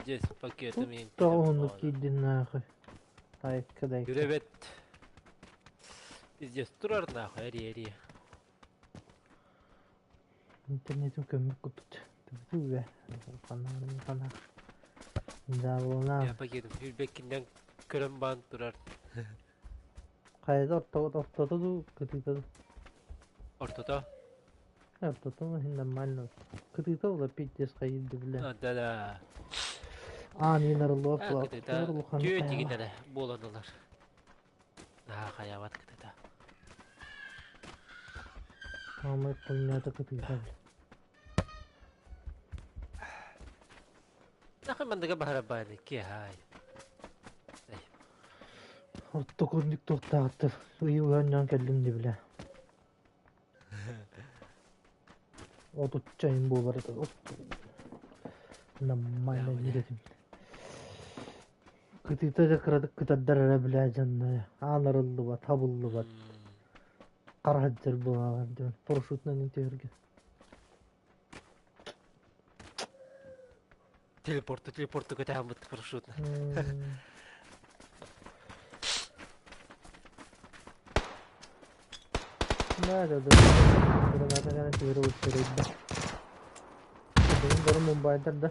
Jess paketimi Tutta onu giydin ahı. Taykka. Yürebet. Biz Jess turar naha eri. İnternetim kömür kutut. Tabii be. Kana. Davulna. Ya paketim Hülbekinden kırım band durar. Kayda ortada du kıtıda. Ortada. Ortada mı hinden mallo. Kıtıda ola pitjes kaydı bile. Adala. Ani narıllı Ha kıtıda. Tüyo tigine bolanılar. Naha kayavat kıtıda. Ama kunyata kıtıda. Naha mandaga baharabani ki hay. Orta kunduk torta attı. İyi uyancan kellimdi bile. O tutacağım bu arada. Namayla gidelim. Kıtıda kıradık kıtadara bile canına. Anarıldı bat, tabullu bat. Karahacır bu ağır diyor. Paraşütle intihar ki. Телепорту катаем вот парашютно. Nerede? Burada kadar şöyle uçuruydu. Benim durum Mumbai'de de.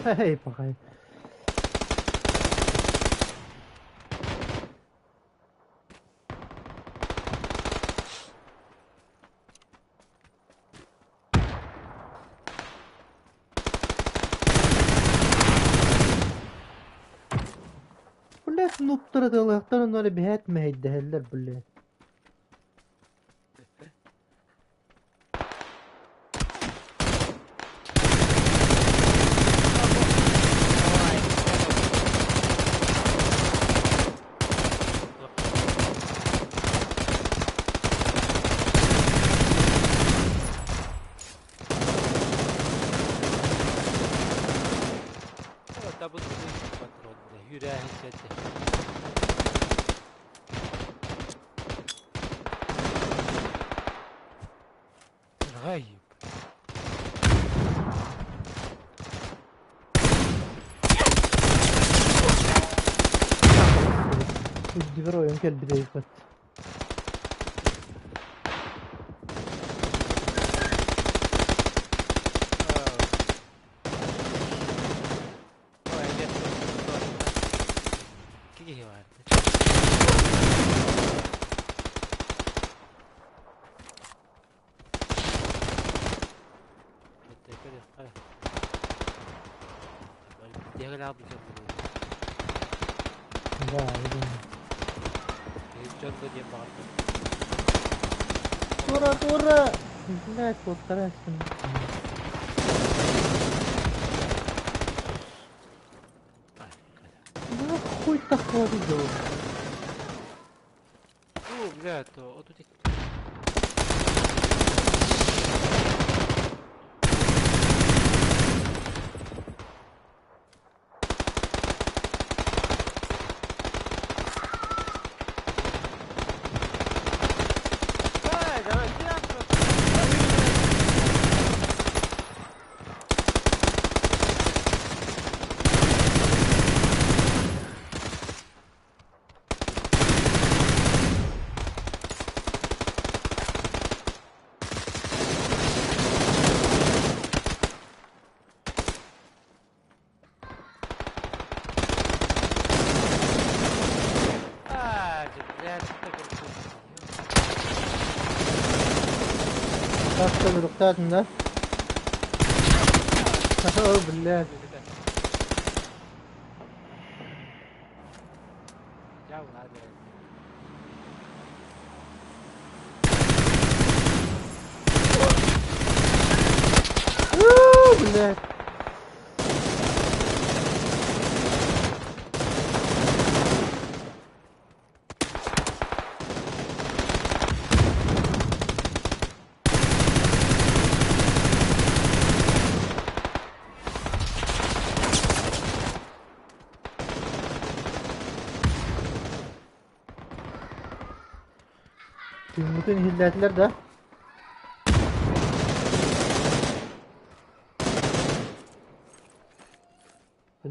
Hey bakayım. Bulle snoop'lara da Allah'tan onları bir etmeydi heller bulle. Double patron yüreğe hissetti. Gayip. Diver oyun kel bir de yıkat. Tura. Ne kurtarsın? Ne хуй такое делал? Бля, то вот тут. Kaçta duruktaydın da? Oh بالله. بالله. bütün hilletler de.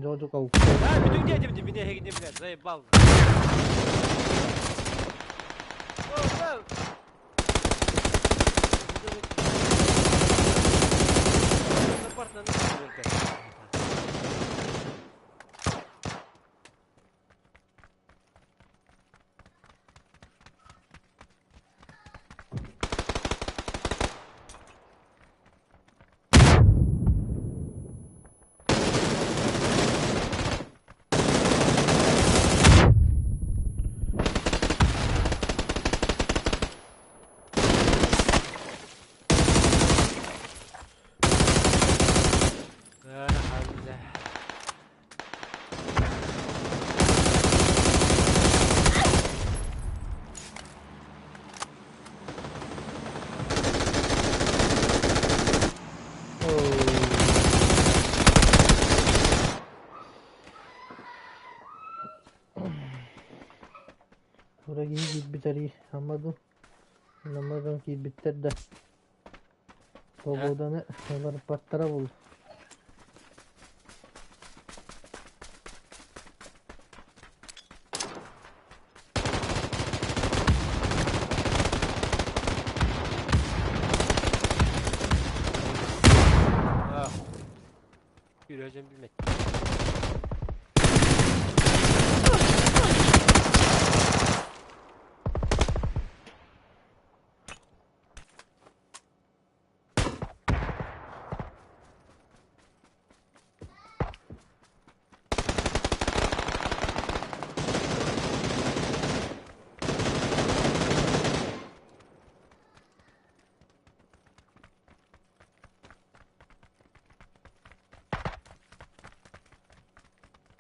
Çocuk avuk. Ha bütün geldim dibine gidebilir. Zayıf bal. Oh, Buraya gidip biter iyi. Anladım. Anlamadım ki biter de. Tobo'da ne? Onları patlara buldu. Ah. Yürüyeceğim bilmek.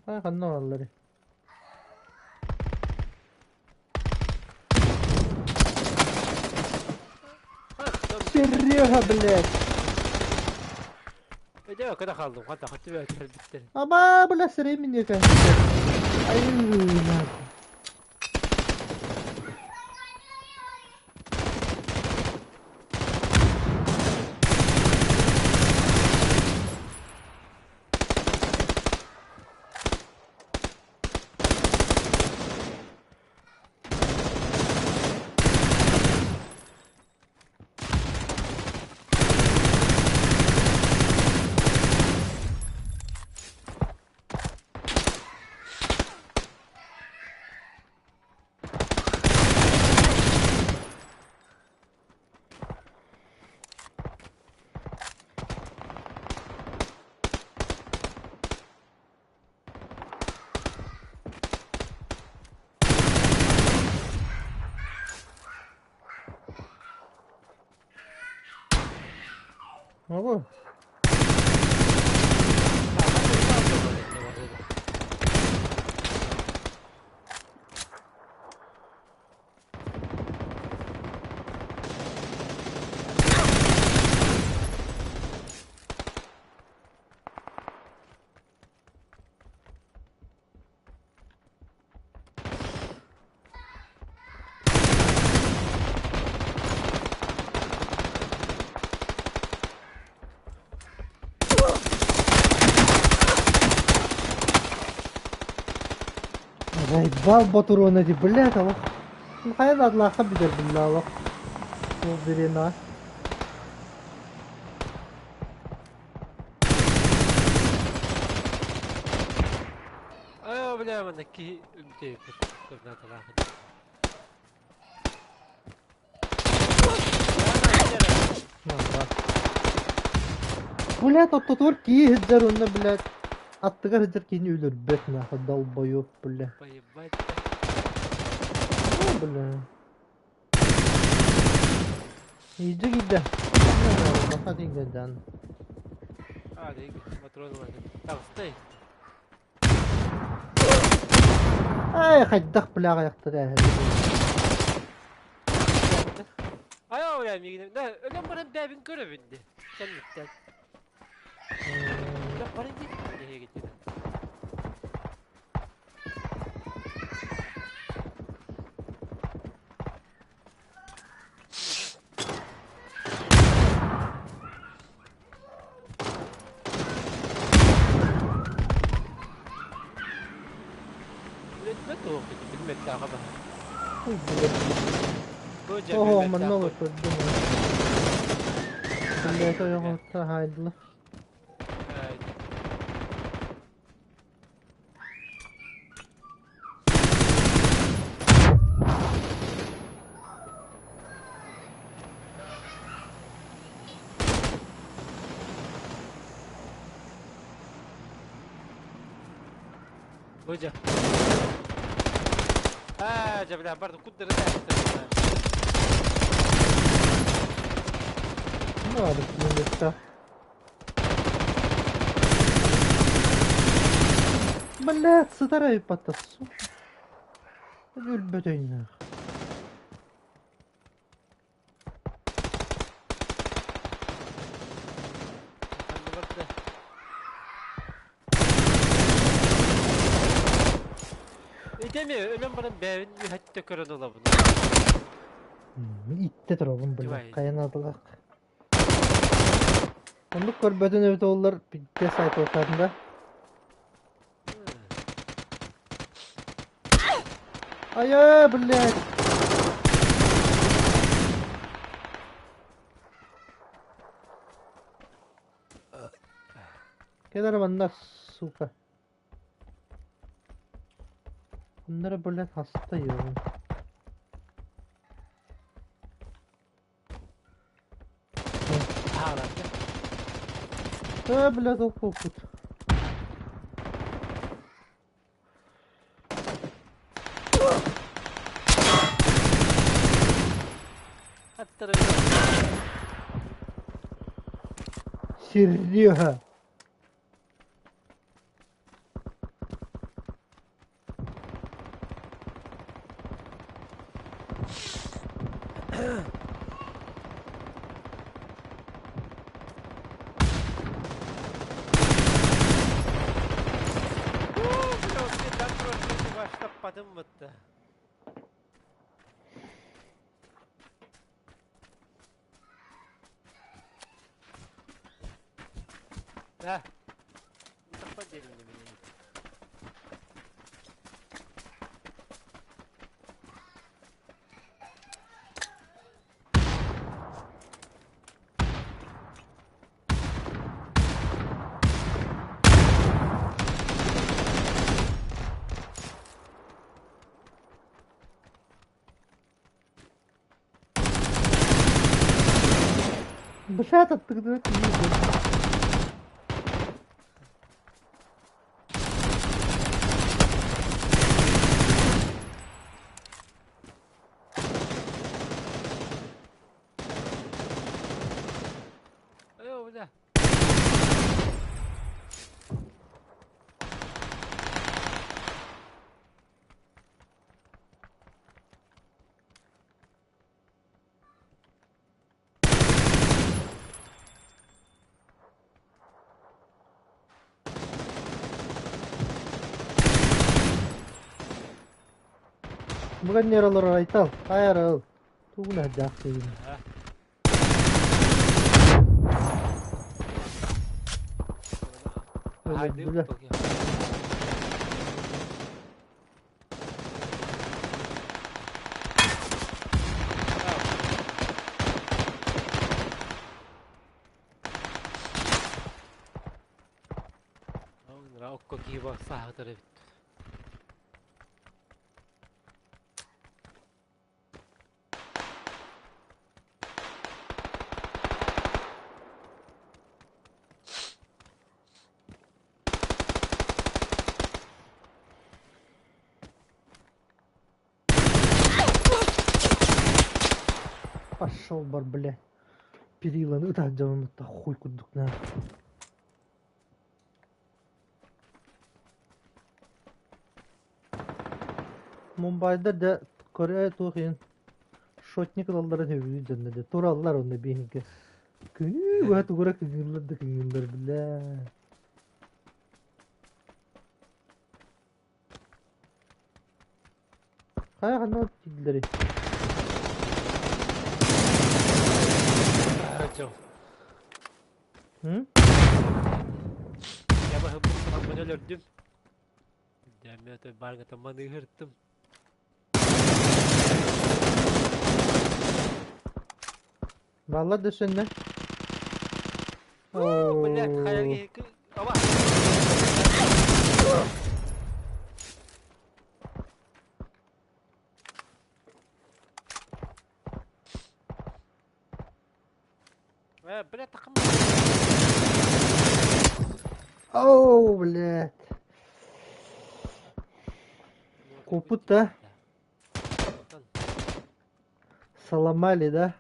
Ha kanna vallahi. Sürüyor blek. De o kadar kaldım. Hatta hatta bitti. Ama bu la sırayı mı diyor kanka? Ay ne bu? Заебал батуроны эти, блядь, а вот. Ну, хай надо лаха бидер, блядь, вот. Вот, берена. Ay bile bana ki ümit kurna talak. Блядь, оттотор ки хиджар онна, блядь. Аттыгар хиджар кини үлөр бет, нахуй, долбоёб, блядь. Поебать. О, блядь. Иди гиде. Баха динге дан. Hadi patron var. Tamam stay. Ай, хайдах, бля, аяктар ya. Ay o ya migine. Ne ölen bana devin görevindi. Sen gittin. Ya bana değil. Nereye gittin? haba. Bu Oh, cebimde man, takıl. no, but later you have to hide. Hoca. Ha, cebimde bardo kudları da. No, but you Блядь, сытарай потасу. Гülböteyna. Demi ölüm bana bevin bir hatta körün ola bunu. İtte turabın Divay. billah. Kayanadılar. Onduk körbötün evde olurlar. Bir de sayt ortasında. Aya блядь. Kedar banda suka. Bunlara böyle hasta yiyorum. Ağlandı. Ha блядь, o kokut. Attırın. Sirliyor ha. Başlapadım mıttı? Ha. Tapa dedim beni. Bıçağı attık da. Ayo bu da. Bukan yaralar aytal. Hayır al. Tuğla jaksın. Ha. Haydi Öyle. bak ya. Okko ki bak sağ taraf. Пошел бар, бля. Перила, ну да, делаем это хуй кудук на. Мумбайда да Корея тухин. Шотник алларын хөбү жөндөдө. Тураллар оны бейинке. Күнү бат угра кыгылдар бля. Кая гана тилдери. Çok. Hı? Ya ben bu sabah ben öldüm. Demiyatı barga tamanı hırttım. Vallahi desene. Блядь, Oo. hayal ama блядь, takım. Oo, блядь. Koput da. Сломали, да?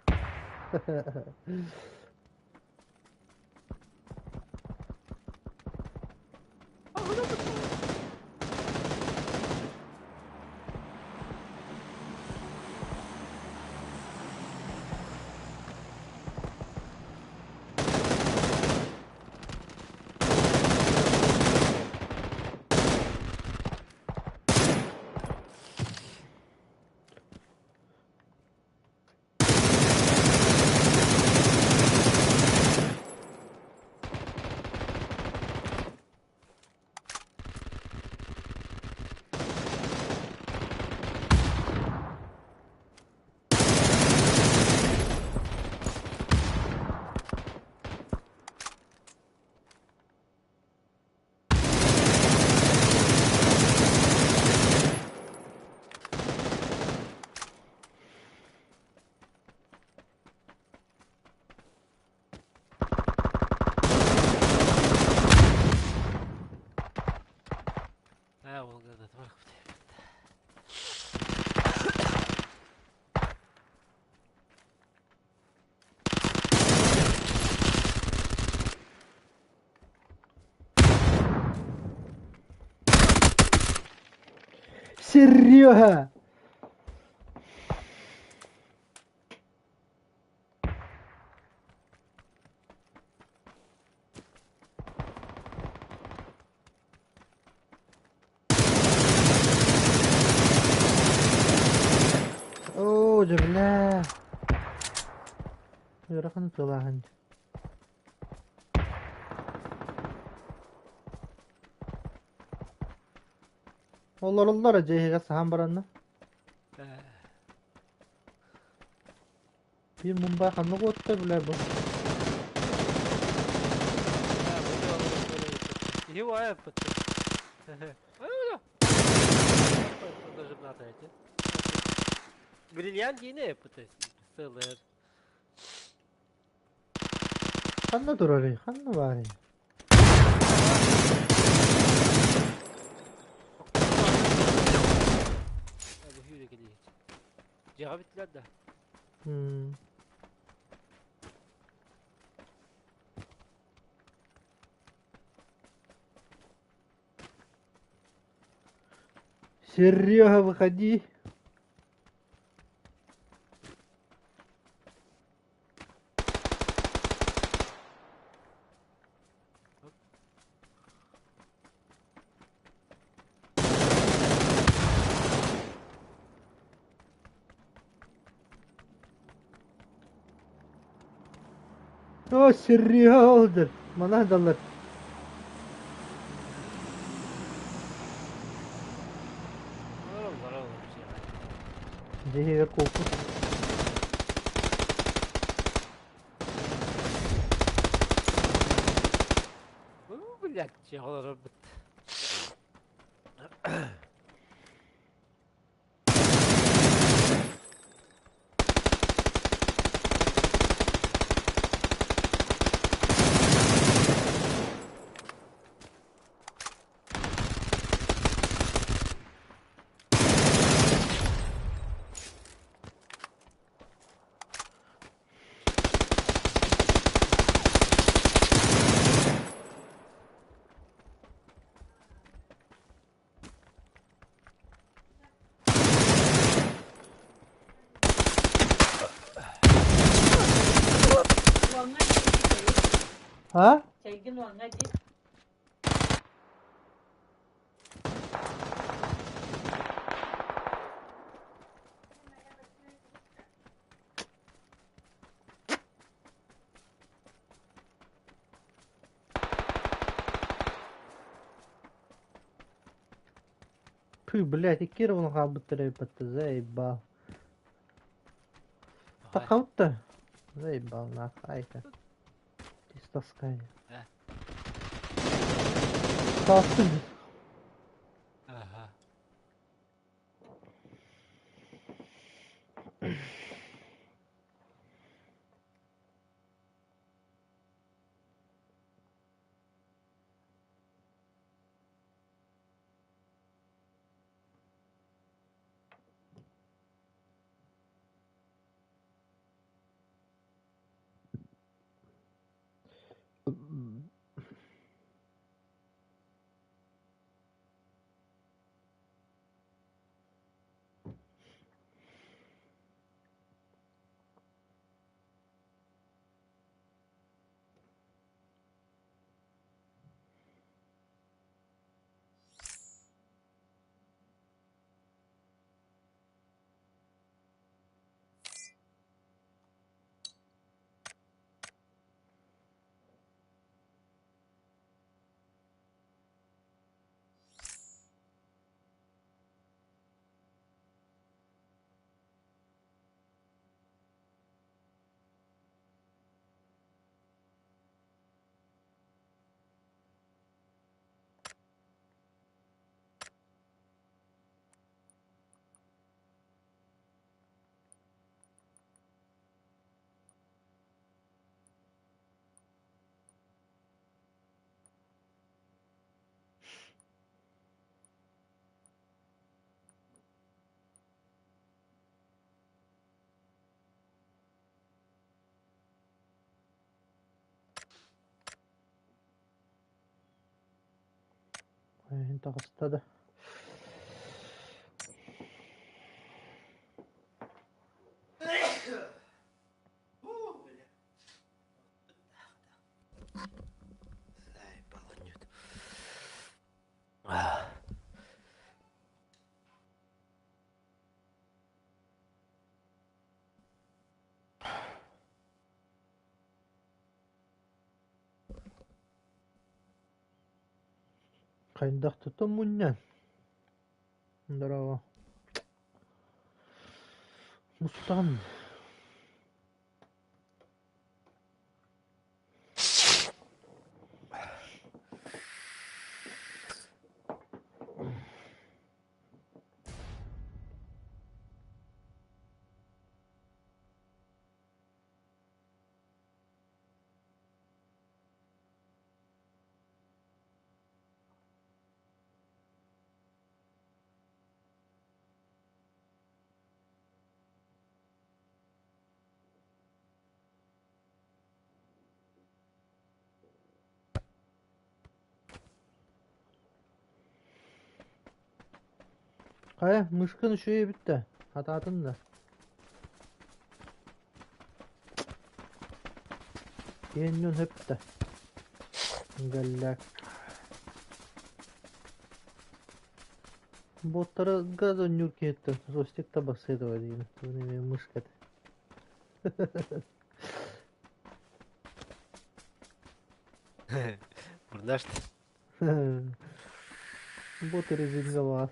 Ha, Volga'da da var. Серега! О, бля. Ярахан тулахан. Олар жайга сахан баранна. Bir Mumbai kanlı kotta bile bu. Его опыт. Даже надо эти. Бриллиант yine опыт. Сылır. Kanlı durarı, kanlı bari. Bu hüyle geliyor. Cevap bittiler de. Hmm. Серега, выходи. О, Серега oldu. Bana dalır. Var oğlum bir şey var. Cehega koput. Блядь, чего робит? Ha? Çektin onu hadi. Püh, блядь, и Кировну хабыттыры пытты, заебал. Так Ага. вот-то. Заебал нахуй, айка. Тистоская. Да. Kalktı. Ага. Entä tätä? Заебало нет. А. Kayındak tutun munyan. Здорово. Мустан. Kaya mışkın şeyi bitti. Hata atın da. Yeniyorsun hep de. Gallak. Bottara gaz nyurki ettim. Zostak da basaydı var yine. Bu ne mışkat. Burada что? Бот резинговал.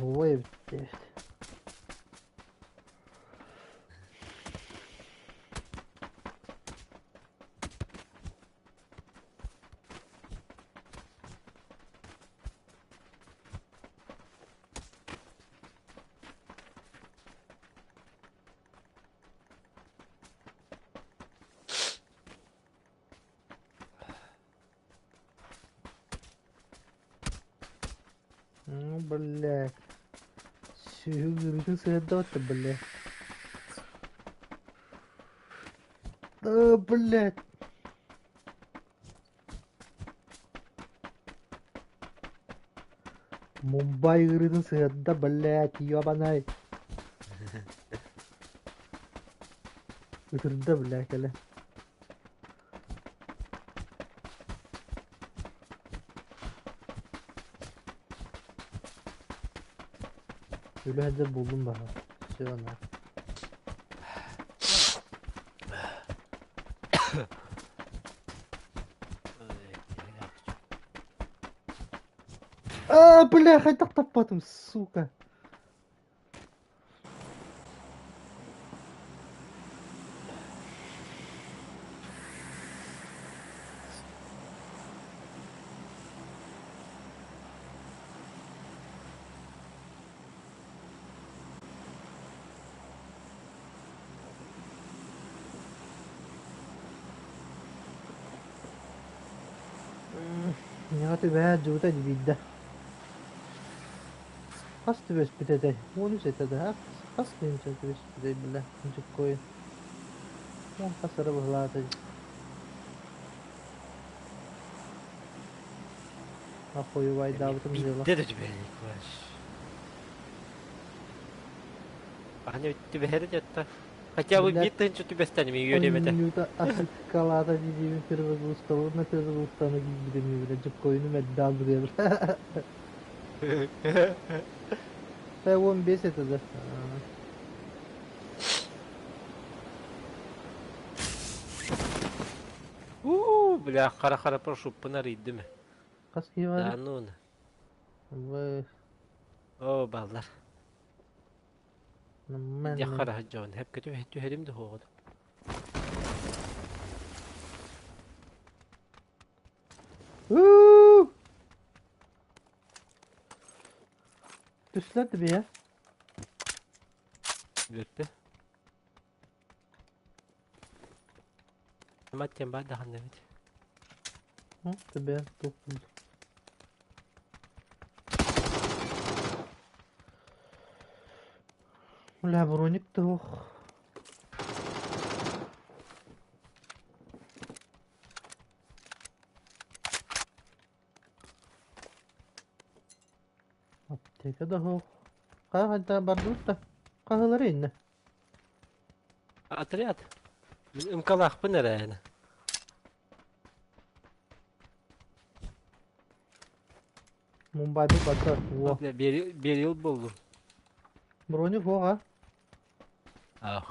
Ой, блядь. Ну, блядь. Сюрюкин средот-то, блядь. Блядь. Мумбай ырыдын сыйда, блядь, ёбаный. Ытырда, блядь, әле. Öyle hadi buldum bana. Şey ona. бля, хайдақ таппадым, сука. Негатив бә жута дибидда. Қас түбес бітеді. Оны жетеді. Қас күйінше түбес бітеді білі. Жүк қойын. Он қасыры бұлады. Ақойы байды абытым жела. Bitti de tübelik var. Hani tübeleri yattı. Хотя бы Блядь. битtin şu tübesten mi göremedi. Оннюта асыккалата дидиби пирвагусталына пирвагустаны гибидеми биле. Жүк қойыны мәддал бұдыр. 15 етеді. Бля, қара прошу пынарыйды ме? Қас кей бар? Да ну. Вай. О, балдар. Нормально. Я қара жауын. Hep kötü tüherim de hoğdu. Düşlerdi bir ya. Götte. Matten ben daha ne? Hı? Tabii ya. Dokuz. Ulan Bronik de oh. Apteka da oh. Hatta bardut da. Kahıları inne. Отряд. Мкалах пынарайны. Mumbay'da bakar. Oh. Bir yıl buldum. Bronik oh ha. Ah.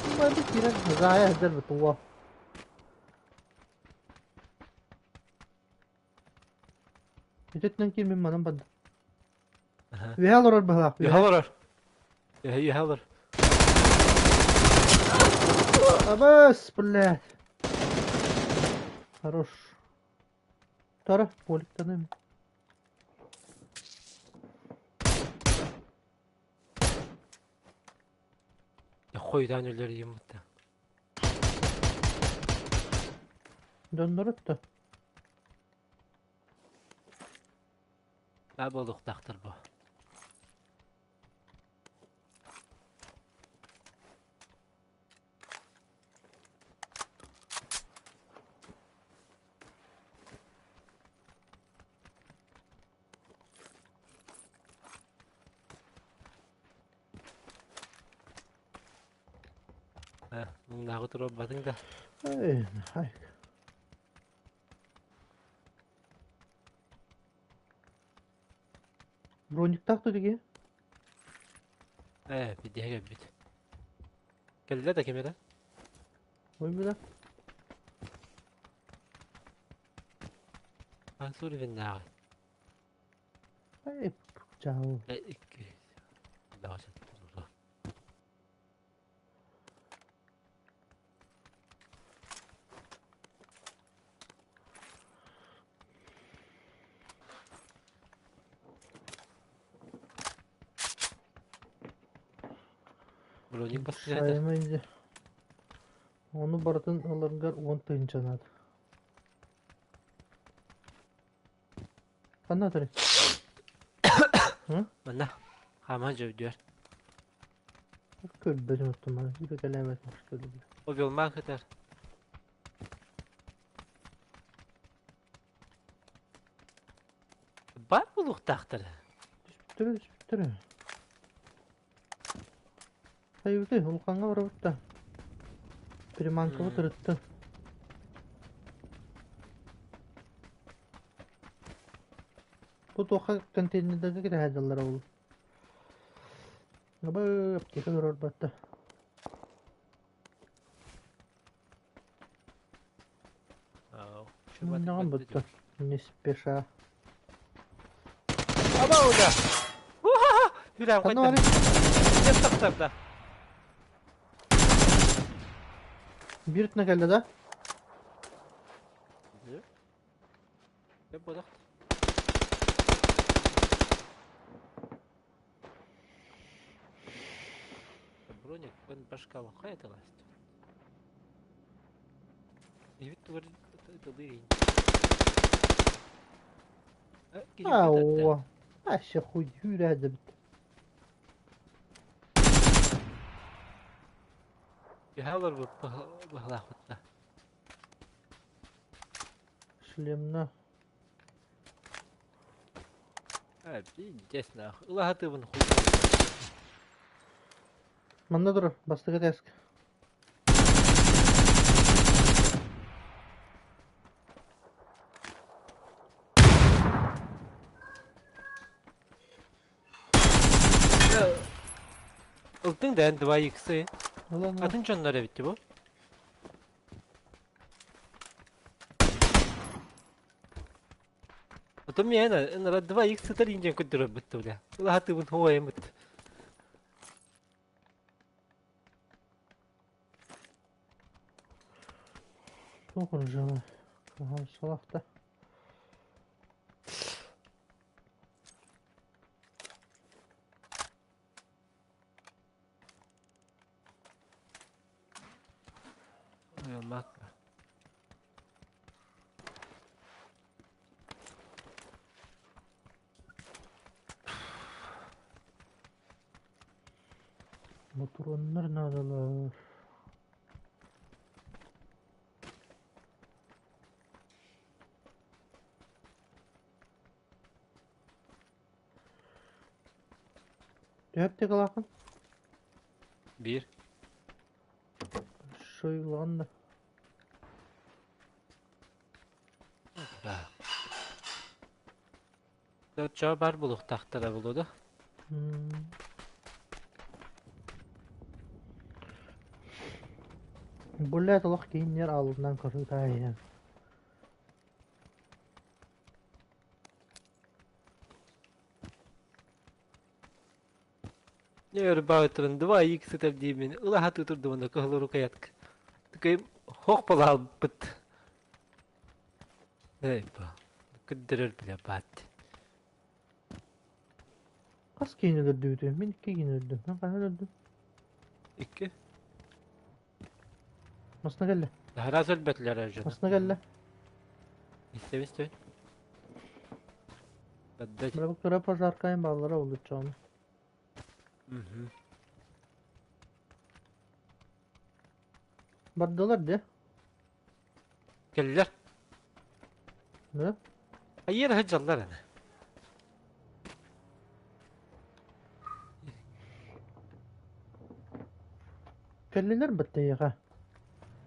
Mumbay'da kiren zaya eder betu oh. Yüzetlen kim min manam bandı. Ve halor bahla. Yuhalar. Yuhalar. Абас, блядь. Хорош. Тара, полик-то нами. Ya koydan ölür yumurta. Döndürüp de. Ne bulduk taktır bu. Bundan oturup batın da. Ey, hay. Броник taktı dige. Bir diye gel bit. Geldiler de kemere. Oy bir de. Ben soru ben daha. Ey, ciao. İki. Daha çok. Броник бастырады. Saymayınca. Onu baratın alırıngar 10 tayın çanadı. Kanna atari. Hı? Bana. Hemen diyor. Kör ben unuttum bana. Bir kalamet müşkülü. O bir olmak kadar. Var bulduk taktır. Düşüptürü. Hayırlı, ulkanğa var burada. Primanka oturttu. Bu toka konteynerdeki de hediyeler oldu. Ama apteka durar battı. Ne battı? Nispesha. Ama o da. Hürrem Kanı koydum. var. Yaptık da. Bir ütüne geldi de. Ne budak? Броник, он башка лохает, ласт. И ведь твой это дырень. Ау. Aşağı koy. Yürü hadi. يحاول بهلاخوتنا. Шлемна. Интересно. الله هتبن хуй. Manda durur. Bastık et eski. Ultun da 2x'i. Ulan ulan. Atın onlara bitti bu. Atım yani. Onlara 2x tarayınca kudurup bitti bile. Allah hıtыбын хуй емет. Тухун жана. Кахам салақта. Olmak. Motoronlar neredeler? Hep tek alakın. Bir. Şöyle da. Dört cevap var buluk tahtara buludu. Bulle tolak giyinler aldığından koruyup yani. Ne yürü bağıtırın 2x tardiğimin. Allah hatı oturdu bana kahları kayatık. Tıkayım hoq bala bit. Ey bu. Kıdırır bile bat. Kas giyinirdi bütün. Ben iki giyinirdim. Ben kaç öldüm. İki. Masına gelle. Daha raz ölbetler arjana. Masına gelle. İstem istem. Badda. Bırak rapor arkayın bağlara olur canım. Bardalar de. Gelirler. Ne? Hayır hacallar ana. Kelliler bitti ya.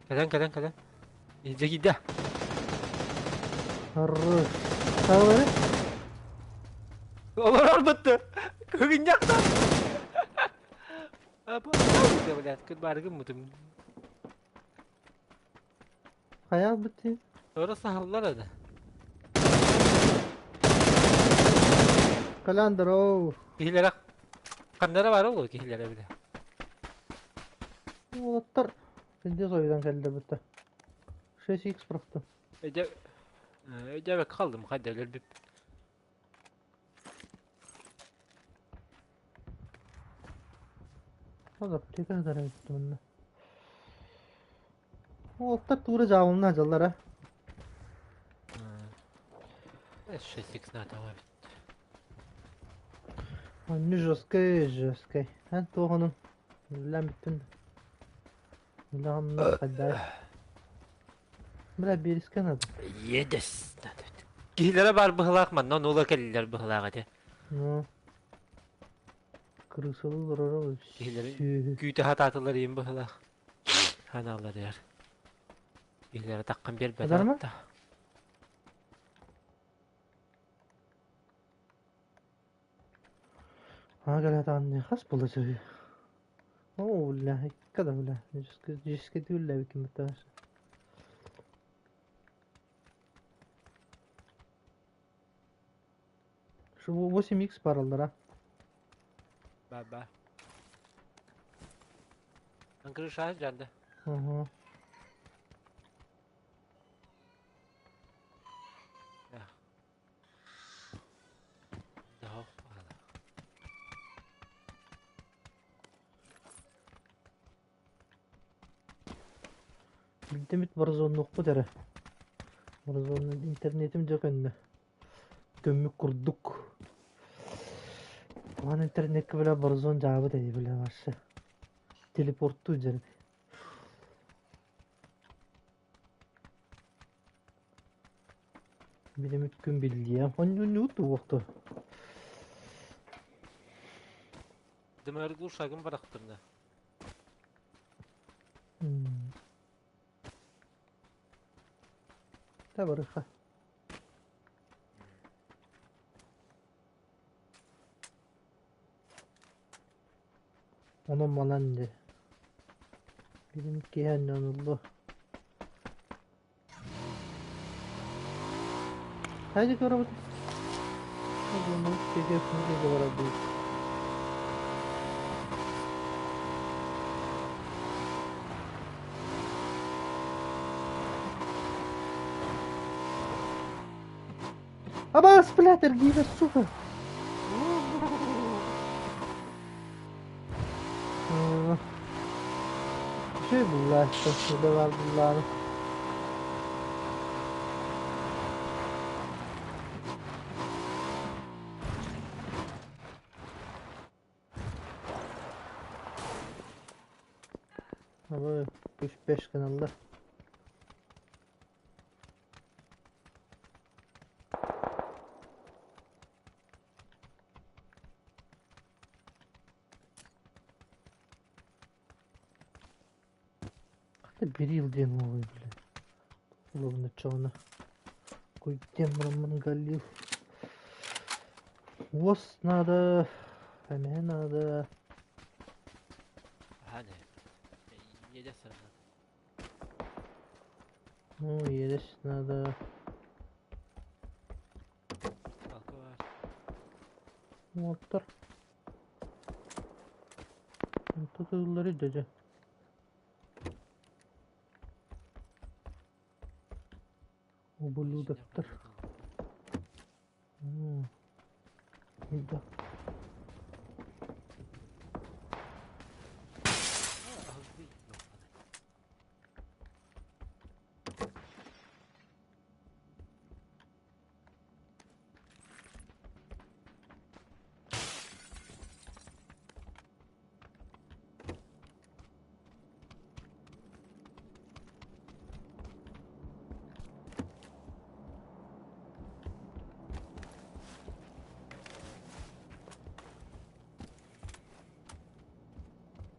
Kadan. İyice gide. Harrı. Sağları. Olur bitti. Kıgın yakta. Apa? Ya udah kut bargım mutum. Hayal bitti. Orası hallar ada. Kalandır o. Kihilere kanlara var oğlum kihilere bile. Olatlar. Şimdi soyudan kelliler bitti. 6x bıraktım. Ece kaldım hadi öyle bir. Hadi ne kadar ettim onu. Olatlar tuğra cevabımını acallar ha. Şey six nada var. Anne joskay. Hen toğunun. Lan bittin. Lan kadar. Bırak bir iskan adı. Yedes. Kihilere bar bıhlak man. Ne ola keliler bıhlak hadi. No. Kırısalı durur. Kihilere güyte hatatılar yiyin bıhlak. Hanalar yer. Kihilere takkan bir Kadar mı? bedel. Ha gel hadi anne. Has bulacak. Oo la kadar la. Jiske değil la bikim biter. Şu 8x paralara. Baba. Ankara şahit geldi. Hı hı. Ya. Daha fazla. Bildim Warzone yok bu dere. Warzone'un internetim yok önüne. Gömük kurduk. Ulan internetki bile Warzone cevabı dedi bile varsa. Teleporttu üzerine. Benim 3 gün bildiğim. Hani ne oldu vakti? Demek ki uşağım bıraktırdı. Tabii. Onun malandı. Benimki yanıldı. Haydi arabada. Hadi onu çekiyorsunuz da arabayı. Ama splatter gibi super. Bir şey bunlar işte. Şurada var bunlar. Ama 3-5 kanalda. Hatta bir yıl diye mi oluyor bile. Ulan çoğuna. Koyacağım bunu galil. Was nada. Hemen nada. Hani. Yiyeceğiz sana. Ну, едешь, надо. Halka var. Motor. Motorları gidecek. O blue daktar. Bir de.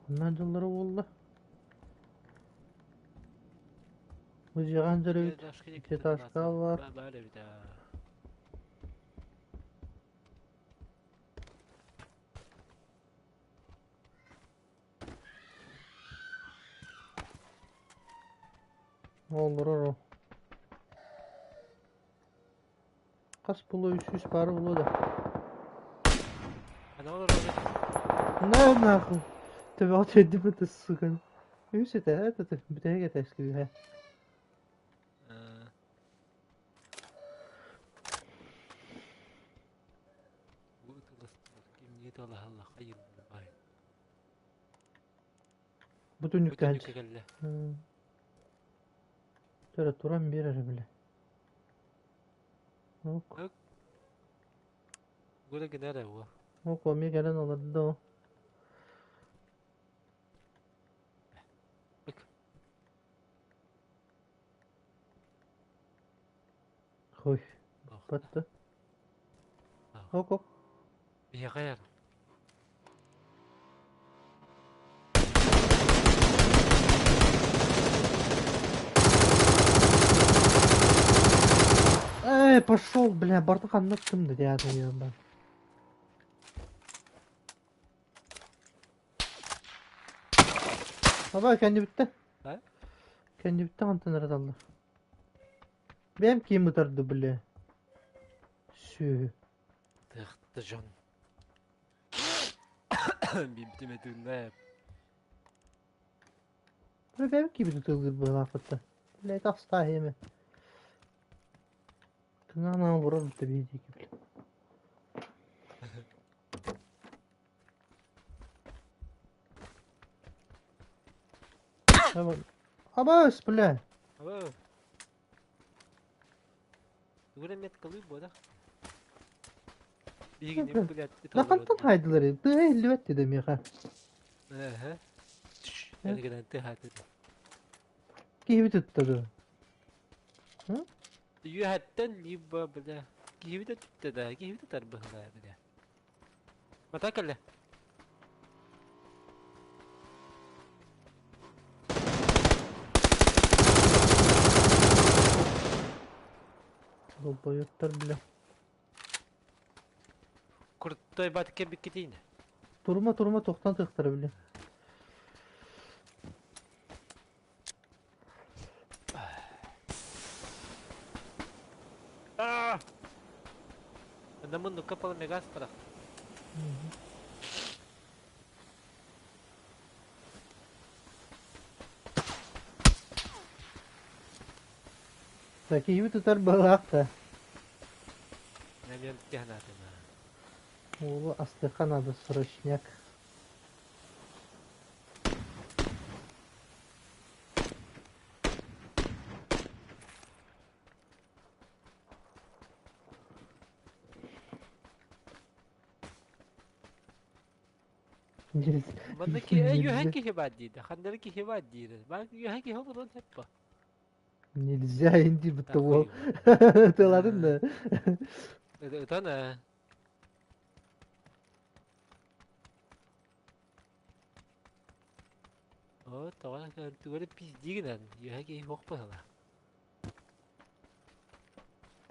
Bunlar doları oldu. Bu cihancıları bir taşka var. Böyle bir daha. Olur o. Kaç bulu 300 para bulu da. Ne olur öyle. Ne nakıl. Tabi at edip de sıkın. Yüzü de hadi bir tane getirsin he. Bu ıtılısınız. Kim niyet Allah Allah. Hayır. Hayır. Bu dönük Bütün genç. yükü geldi. Şöyle duran bir ara bile. Yok. Yok. Böyle gider ev o. O komiye gelen olurdu da o. Bak. Hoy. Bak. Battı. Bak. Ok ok. Bir yakayar. Пошел, бля, бардак anlattım dedi ya diyorum ben. Baba kendi bitti. Ha? Kendi bitti antrenör daldı. Benim kim mutardı bile. Sü. تخت جون بيبتمت الناب Böyle benim gibi tutulur bu lafıtta. Böyle tasla yeme. Kınana vurur tabii gibi. Tamam. Ama bile. أوه تقول إني تقلب ولا بيجي Bakın. نبغى Ne تطور kantan haydıları. Dığı 50 dedim ya. اها يعني كده انتهت Gibi tuttu. Hı? يهتن يبا بلا كيف بدأ تبتدى كيف بدأ تربح لا بلا ما تاكل له Bu boyutlar bile. كرة طيبات كيف بكتين Turma toktan tıktır bile. آه أنا منو كبر نجاس ترى Peki gibi tutar bırak da. يعني امتحانات ما Oğlu aslı kanadı sırışnak. İngiliz. منك İngilizce. يهكي هبات ديدا خلنا لك هبات ديدا ما يهكي هو بدون هبة İngilizce hindi bu tavuğu. أخوي Hatırladın da. أنا طبعا كنت تقول بيس ديجنا يهكي هو بهلا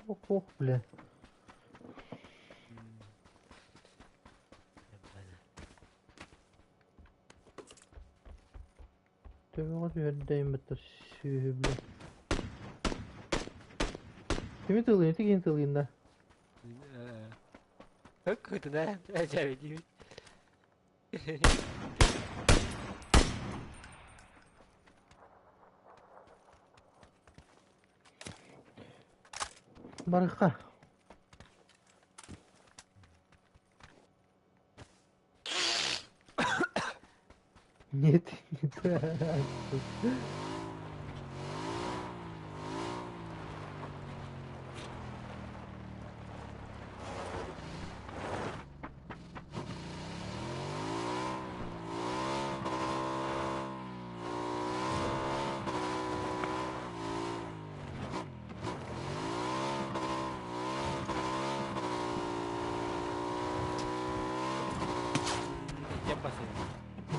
Oh bile. Tabii var ya dayım bitir. Şühü bile. Kimi tılıyın? Tekin tılıyın da. كنت نايم أجابي Baraka. Niyet. جنب بس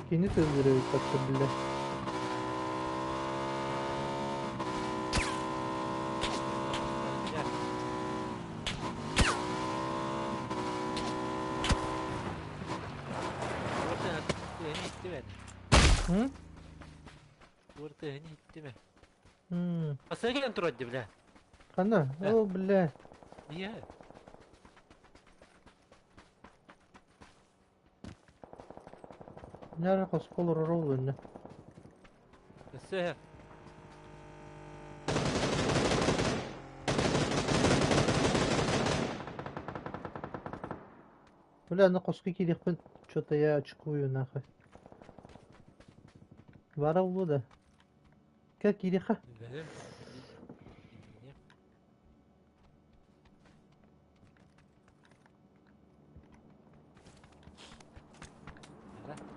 İkinci tılıyı taktı bile. Hı? ورته هني تمه Hmm. بس هيك انت رد بلا Kana. Oh bile. هي Nerede koskolar olur önüne. بس هي Bile ne kosko ki dikmen. Çöteye çıkıyor nahı. Var avlu da. Kek gidi ha. فاهم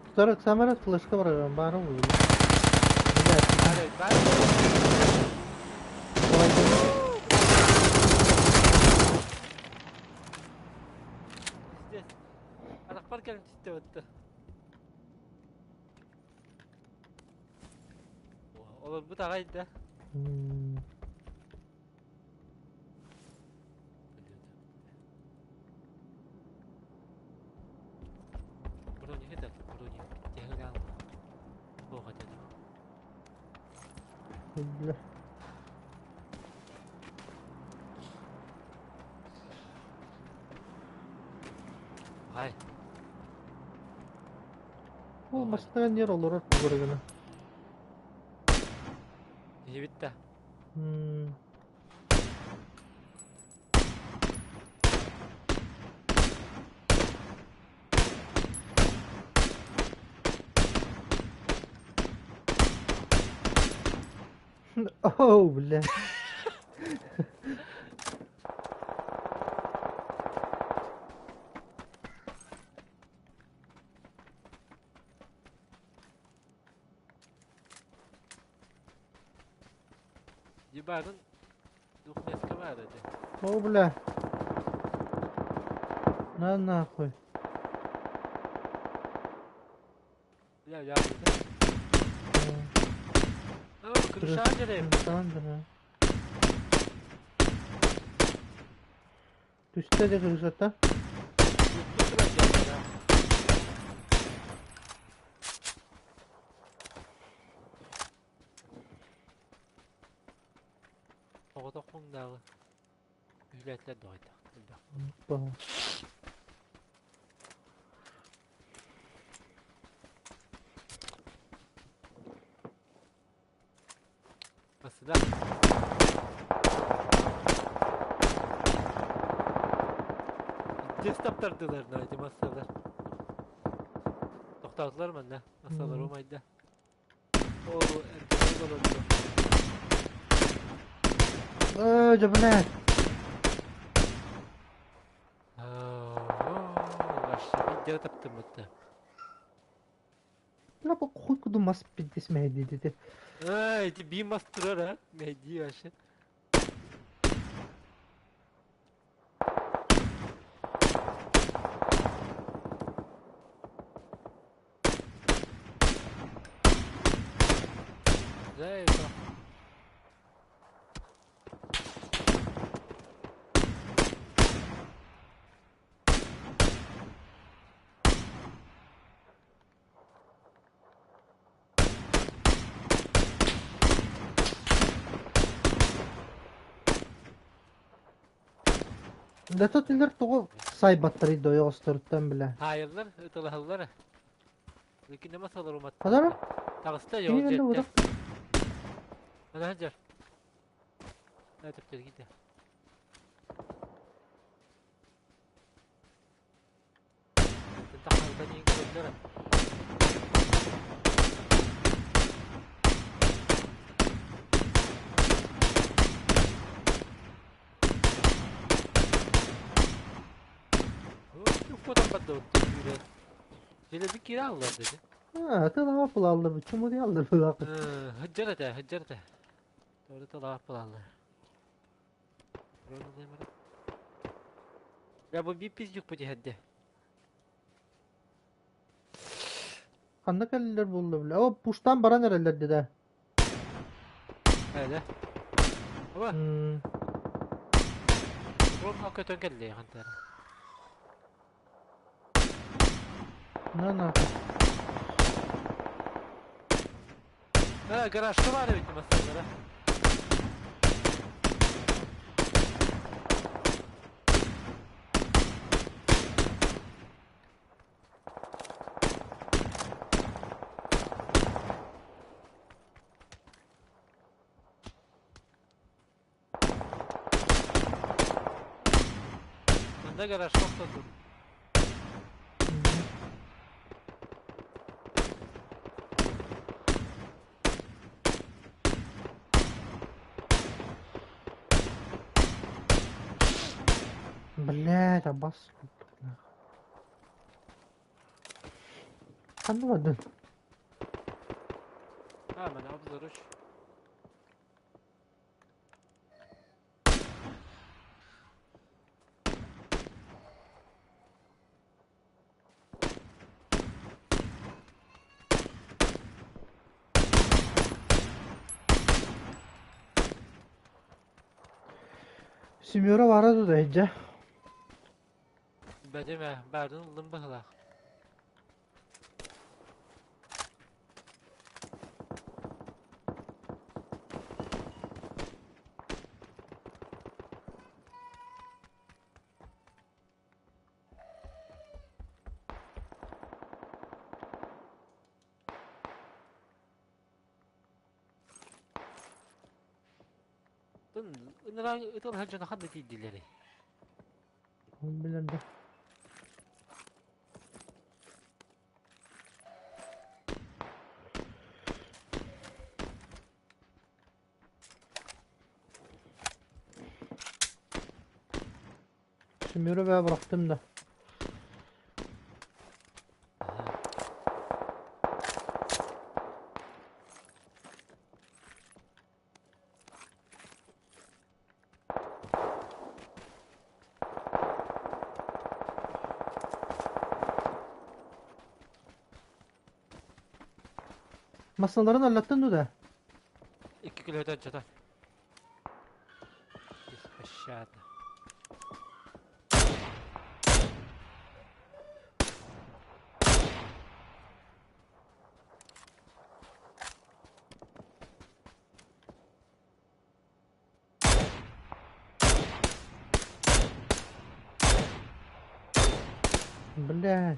Tutarak samara flaşka var. Var avlu. Bile. بعد Kolay gelsin. انا اخبار كلمة استوت والله البتاع غايد ده Hmm. بروني هدف بروني جهل عام فوق هدف Bile. Ay. Olmazsa yer olur artık buraya. İyi bitti. Hmm. Oh بالله. Cibarın Dukneska var dedi. Oh بالله. لا ناخذ. Ya burada. Ama kırışa geleyim. Tamamdır. Düştü de kırışata. Yuttu sıra geldi ya. O da kundağı. Ücretler doydu. Tamam. Mesela Desktop'tardılar neydi masalar. Toxtadılar mı ne? Masalar olmaydı. O erkek olur oldu. جبناه. Başka bir kere taptım hatta. لا بقول كده ما سبيد اسمها دي. Ay, bir master ha. Mehdi yaşı. Güzel ya. ده تقدر تقول سايبر تريد يوستر تمبله. Hayırlar, ıtılahıllar. Lakin ne masalar umat. هذا لا Tağısta كيني yol قال له cepte. ده. Hadi Hacer. Ne tepkir gitti. Tentang harbiden iyi gördüler. Yok o da bana doğru. Şöyle bir kira alırlar dedi. ها تلا أفضل الله بتشوفه دي الله بالله. Hıccarete, hıccarete. Doğru da laf bulanlar. Ya bu bir pislik bu cihette. عندك اللي بقول له هو بوشتان برا نرى اللي ده. Öyle. Ama Hmm. Rom hakikaten geldi ya kantar. نه Ha garajda var evet masalara. Bende garaj çok da dur. بالله بس. anlamadım. Hemen abzırış. Simyora vardı da hece. Bedeme, berdin lımbıhla. Ыныран ытыл ханчана ханды тийдилери. Onu bilen de. Şimdi ve bıraktım da. Masaların anlattın mı da? 2 kilodan çata. Aşağıda. Bля.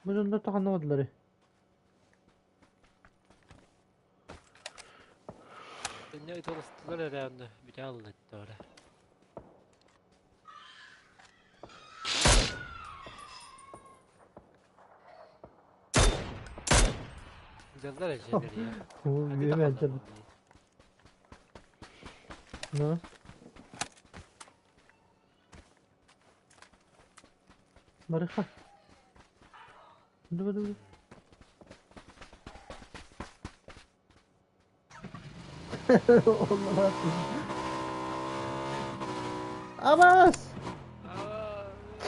Bunun da anlamadılar. Ne ıtıl ısıttılar herhalde. Bir daha aldı oraya. Güzeller eceleri ya. Bu Hadi büyü daha bence. anlamadım. Ne? Marika. Dur dur dur. Allah Abbas!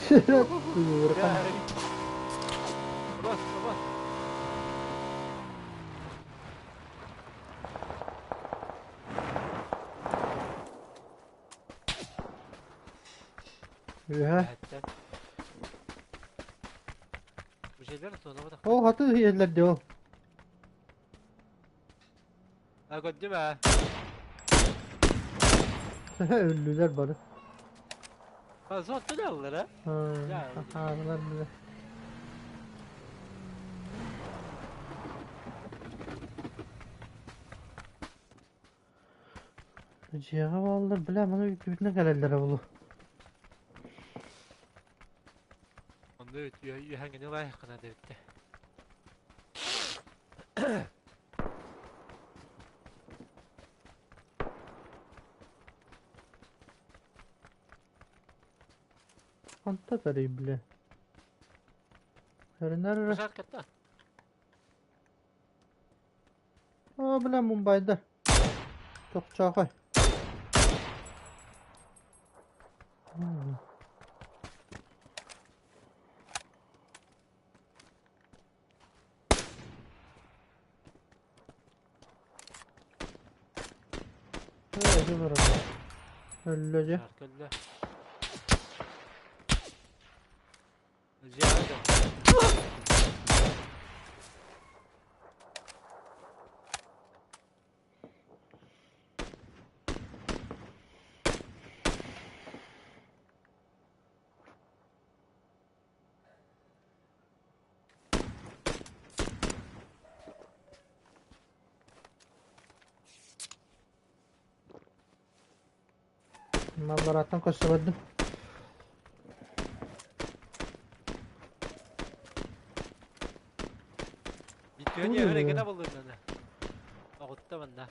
Dur. Ya. Bas bas. Ya. Hatta. Bu şeyler sonra bak. O hatı yerler diyor. Ha gördüm ha. Öldüler bana. Ha zotta da alır ha. Ha, Ya. ağrılar bile. Ciğer aldılar bile bana yüklüğüne gelirler oğlum. Onda hangini layıkına devette. Anta tarayı bile. Nerede? Şarkı da. Aa bile Mumbai'de. Çok çakay. Öyle var ama. Öylece. Şarkıda. Ziyade. Mallaratan koşamadım. Bitiyor niye öyle gene buldun beni. Okutta bende.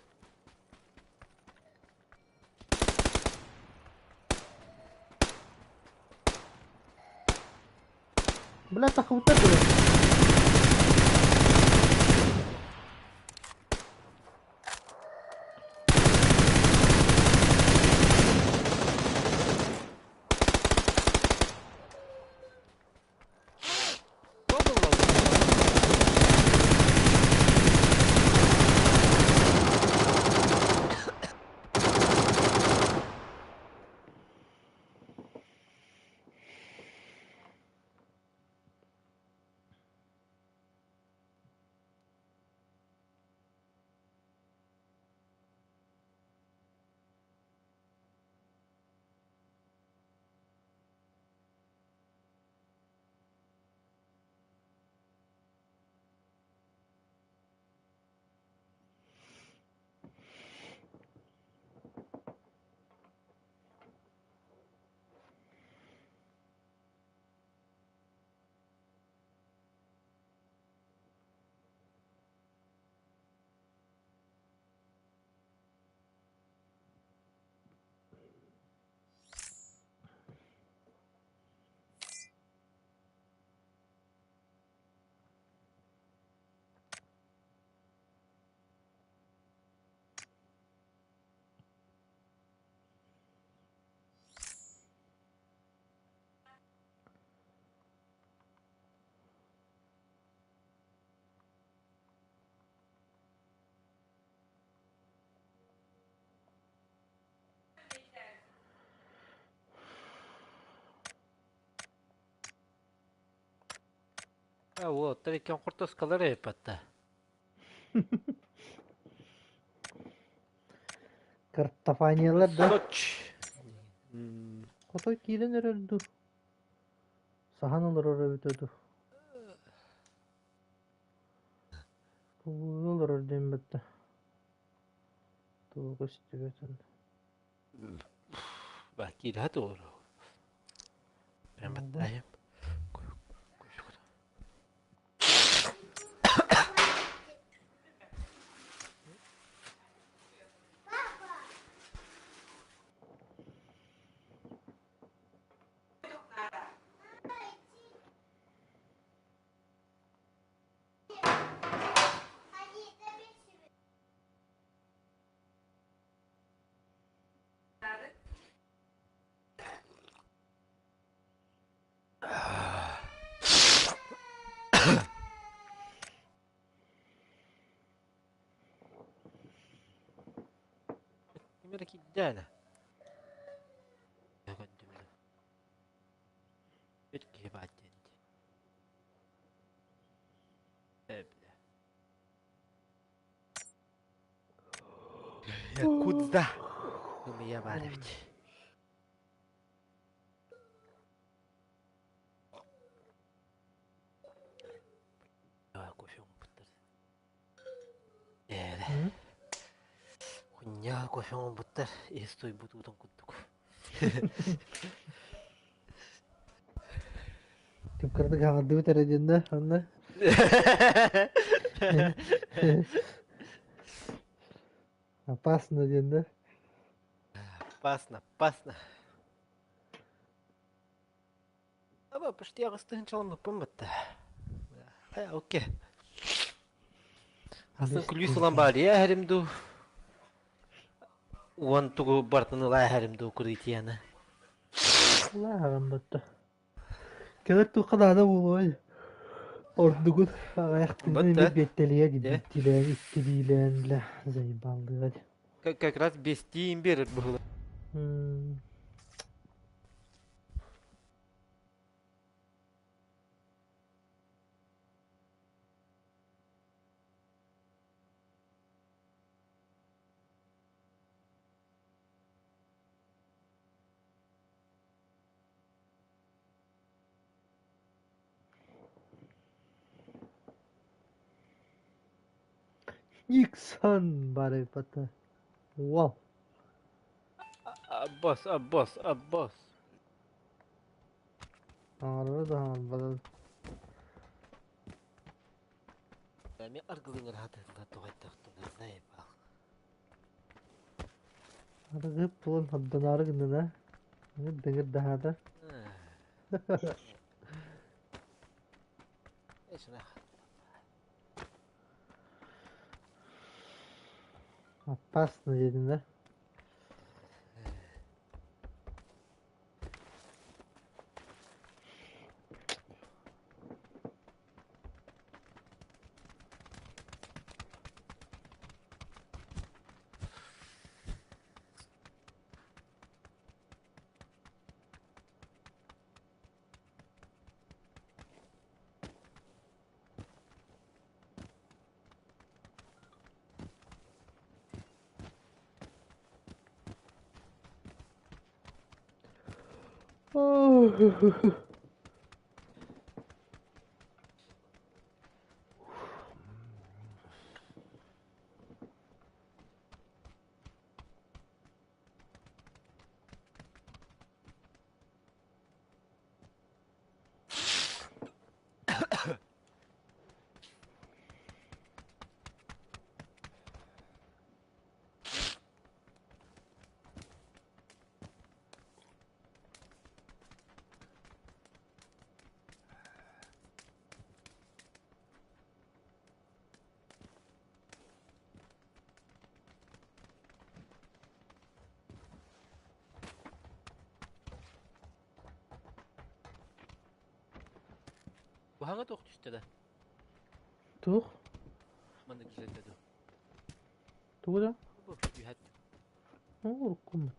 Bile takımda duruyor. вот, тарикан куртос калары патта. Картофаниялар да. Соч. Котой кийлен өрөлдү. Сахан олар өрөбүтөдү. Олар өрден бетте. Тугу стүбөтөн. Баки да doğru. Ben battayım. Yemek iddiana. Öğrendim de. Belki بعدين. Öyle. Ya kudda. Dumaya barabit. Ya koşun butlar. Öyle. Kunya koşun butlar. Estoy butudan kudduk. Типкарды гаңарды тереженде, анда. Опасно денде. Опасно, опасно. Ama почти ягыстын çalımı pımıttı. Ha, okey. Aslında kulüs olan bari ya herimdu. Uan tugu bartını la herimdu kuritiyanı. Ла гамбатта. Келет ту кадада болой. Ордугут аяктын Батта. беттелие Де. диттилен, иттилен ла заебалдыга. Как раз бестиим берет было. Иксан бары пата. Вау. Abbas, Abbas, Abbas. Ağrı da ağrı. Yani argılın rahat ettiler tuğaytaktım. Zayıf bak. Ağrı pulun haddan ağrı gındına. Dengir daha da. Eş rahat. Опасно dedin de. Bu hangi tok düştü de? Tuh. Bana güzel dedi. Tuh da. Bu yühet. Oo, kumut.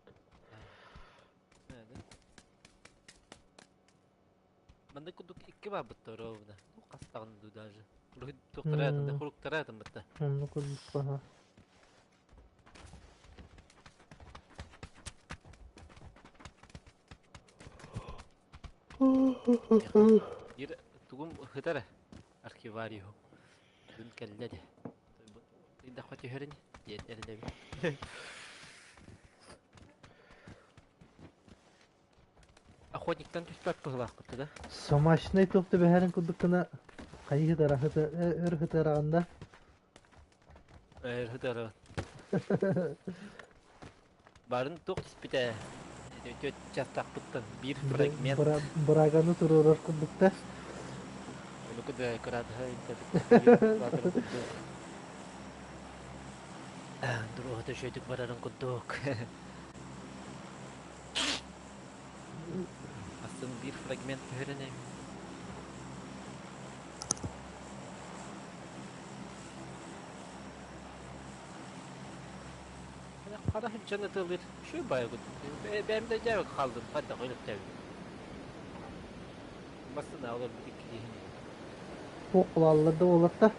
Nerede? Manda kuduk iki babıt da rovna. Bu kastağın dudajı. Ruh doktoratın da kuruktaratın bitti. Onu kurduk bana. Bir tugum hıtara. Arkivaryo. Dün kelledi. İnda xati hörün. Diyet elinde bir. Охотниктан түспәп пыгылак кытты да. Samaşnay toptu be herin kurdukuna kayı hıtara hıtarağında. Hıtara. Барын тоқ түспіті. Төт жастақ бұттын. Bir fragment. Bıraganı turur kurdukta. Onu kudu kırad ha. Dur o da şöydük bararın kuduk. Aslında bir fragment öğrenem. Para hep canıtılır. Şu baygın. Ben de cevap kaldım. Hadi koyup tabi. Basın olur bir dikili. Oklarla da olur da.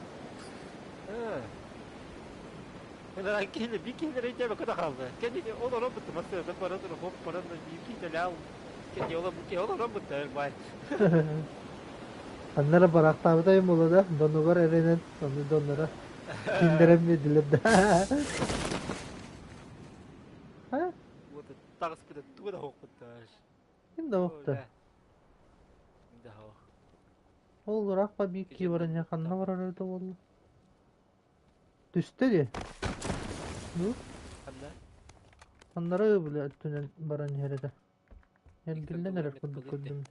Ben kili bir kili cevap kadar kaldı. Kendi olur o bitti. Masada paradır hop paradır bir kili al. Kendi ola bu ki olur o bitti. Bay. Onlara bıraktığımdayım ola da. Donugar erenen. Onu donlara. Dindiremediler de. Ha? Bu da tağız bir de tuğda hop bitti. Kim de oktu. Şimdi hava. Olur akba bir iki varın yakınına var orada valla. Düştü diye. Bu? Hamla. Onlara bile tünel baran yerde. Yani İlk bilden akıllı neler net kurduk kıldı. kurdum.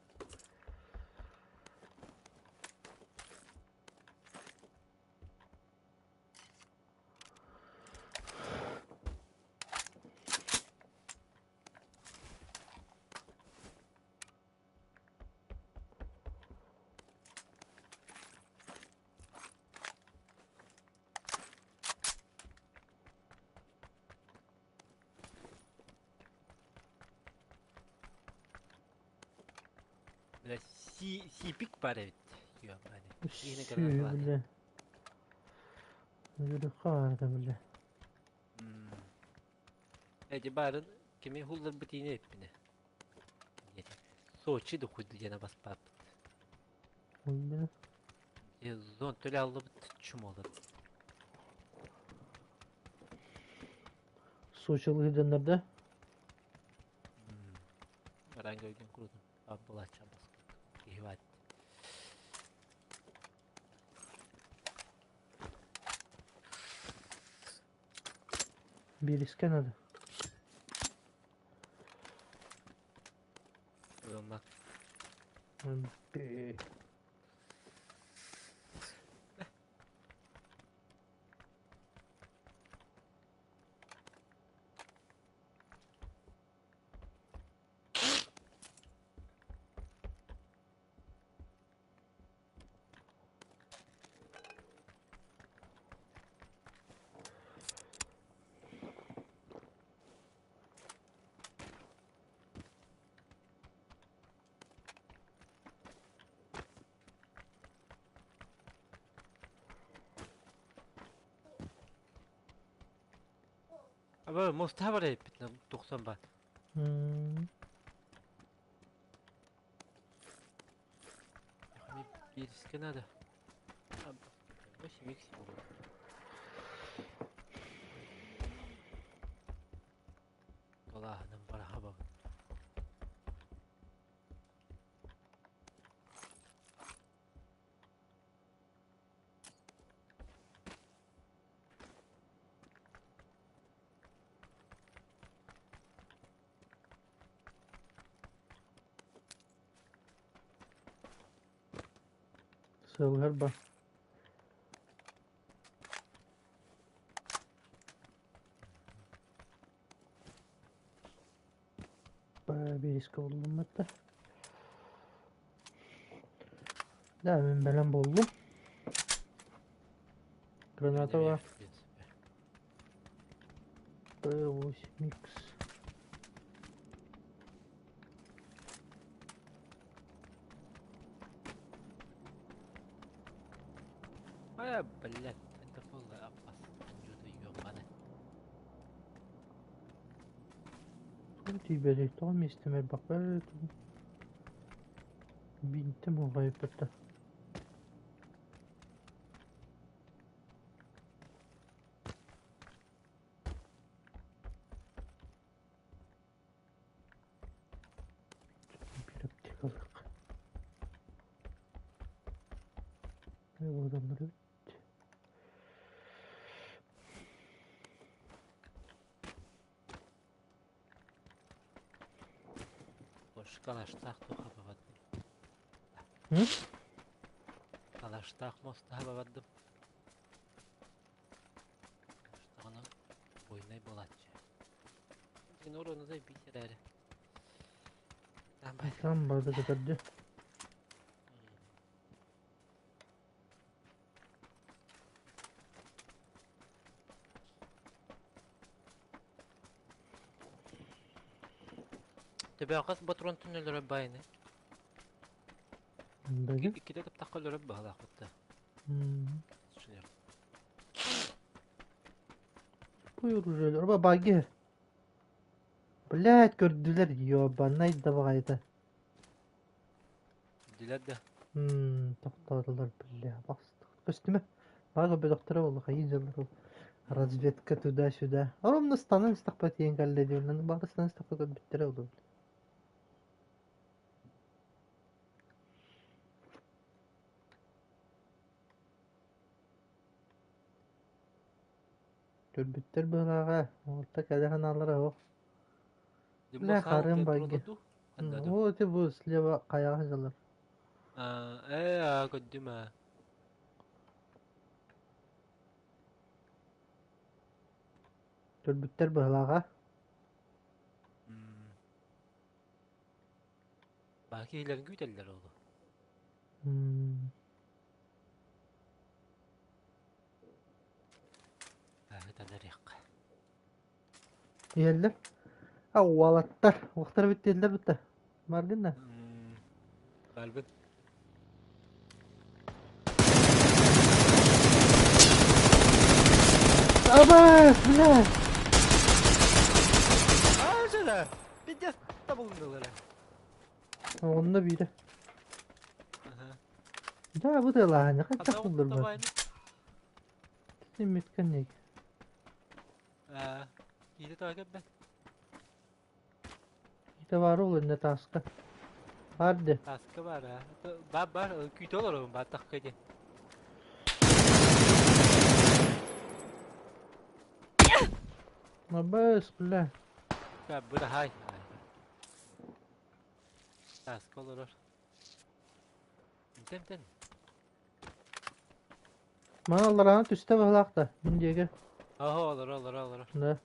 Böyle sipik var evet. Yok hani. Yine Şu kadar var. bile. Yürü karda bile. Ece barın kimi hullar bitini etmini. Soğuçu da kuydu yana bas pap. Oy bile. Zon töle aldı bit çum olur. Social gidenlerde. Ranga ödün kurudum. Abi bulaşacağım bas. İhvat. Bir isken hadi. Ulan bak. Be. Ama Mustafa var hep bitne 90 bat. Bir iskan hadi. Abi. Başı mix olur. Allah'ın bana hava. Sığır bak. Bayağı bir risk oldum hatta. Demin belen buldum. Granata var. B8 mix. يا بلد انت والله ابقص موجود يوم انا. Çok iyi böyle. Tamam istemir bak. Evet. Bintim o gayipte. Bir optik aldık. Ve bu adamları Boş kalaştak tokababadım. Hı? Kalaştak mostahababadım. Kalaştağına oynay bolatçı. Sen oranıza bitireri. Tamam. Tamam barda kadardı. Tabii akas patron tünneleri bayını. Böyle. İkide de takılır bağlı hatta. Düşünüyor. Buyur öyle. Ama bagi. Blät gördüler ya bana da bakaydı. Diler de. Toxtadılar bile. Bastık. Üstüme. Bak bir doktora oldu. Hayır yıllar oldu. Разведка туда-сюда. Ровно станын стақпат еңгәлле диyorlar. Bari станын стақпат биттire oldu. Türbüttер bılağa. Orta kadehan alır o. La karın bagi. O te bu sleva kayağı alır. قدمها. Türbüttер bılağa. Belki ileri güdeller oldu. Evet, yak. Yeller. Avvalattar. Vaktar bitti yeller bitti. Margın da. Kalbin. Aba! Ne? Şöyle. Bir de bulundular. Onda biri. Ya bu da la ne kadar Hatta buldur o bu. da Simit kan ne? iyi de takip ben. İşte var olur ne taska. Hadi. Taskı var ha. Ben küt olurum ben takkıcı. Bas kula. Ben burada hay. Taskı olur. Temten. Manalarına üstte bahlakta. Şimdiye Aha olur. ne?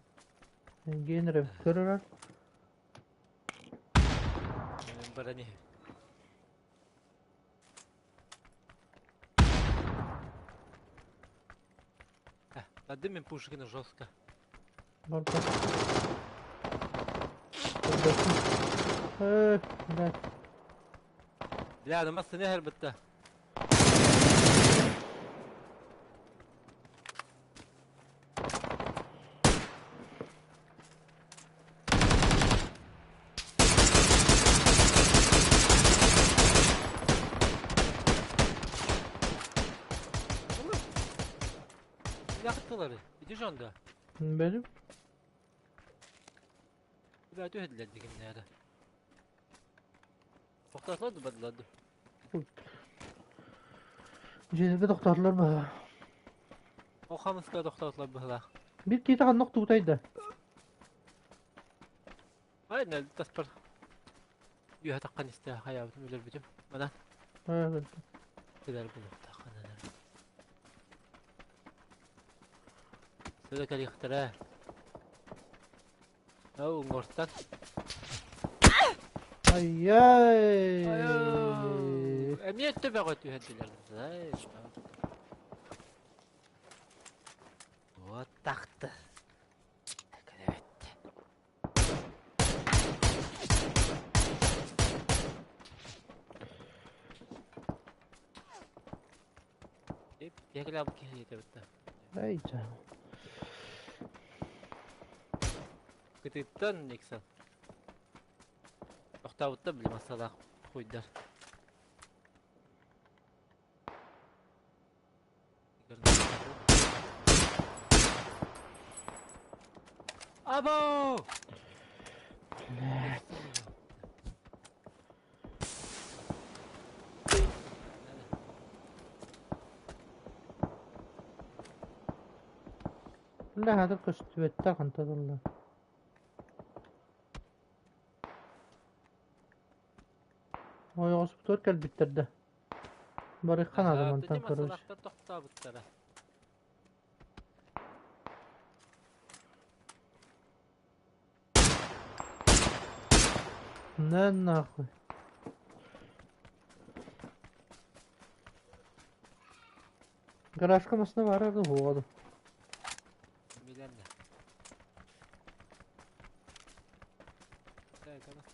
Gelirim. Kırırar. Bana ne? Отдай мне Пушкина жестко. Orada. Ne? Бля, на масса не herbitte. Yakıttıları. Gidiyor şu anda. Benim. Bir daha ödediler dikinlerde. Toktatlardı badladı. Jenerde doktorlar var. O hamıska toktatlar bıhla. Bir kere kanlık tutaydı. Aynen taspar. Yuha takkan iste hayatım ölür bütün. Bana Evet. gider bunu takkan eder. Söyle kali ihtira. Au ngortan. Ay ay. Emniyette beğet yuhediler. O taktı. Evet. ياكل ابو كيف تبتا اي جا كنت تن يكسب اختار الطب المسألة خوي الدار ابو لا هذا القشط بيتاق انت والله هو يغصب تركل بالتردة بريخان هذا بدي منتان مسألة كروش اختار تختار بالترى نان اخوي garajka masına var arada هو ميلان لا خلاص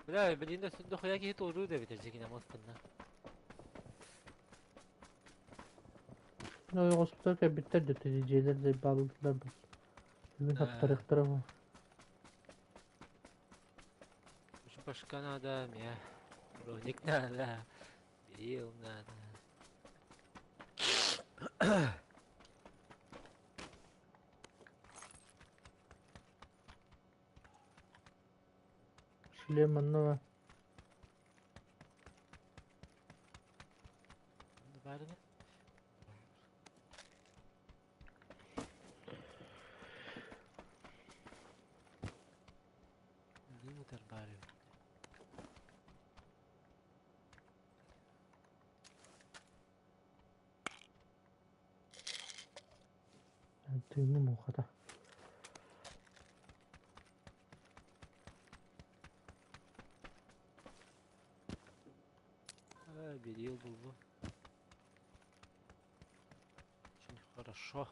لا بدينا صندوق ياكي توجوده بترجيكنا مصطنا o يغصب تركل بالتردة تجيler زي bağladılar bak. Bugün hafta tarafı. مش بشكان هذا يا رونيكنا لا بيومنا Süleyman'la var. بعدنا دي متر بعرف Düğümü mü o kadar? فيديو بالله очень хорошо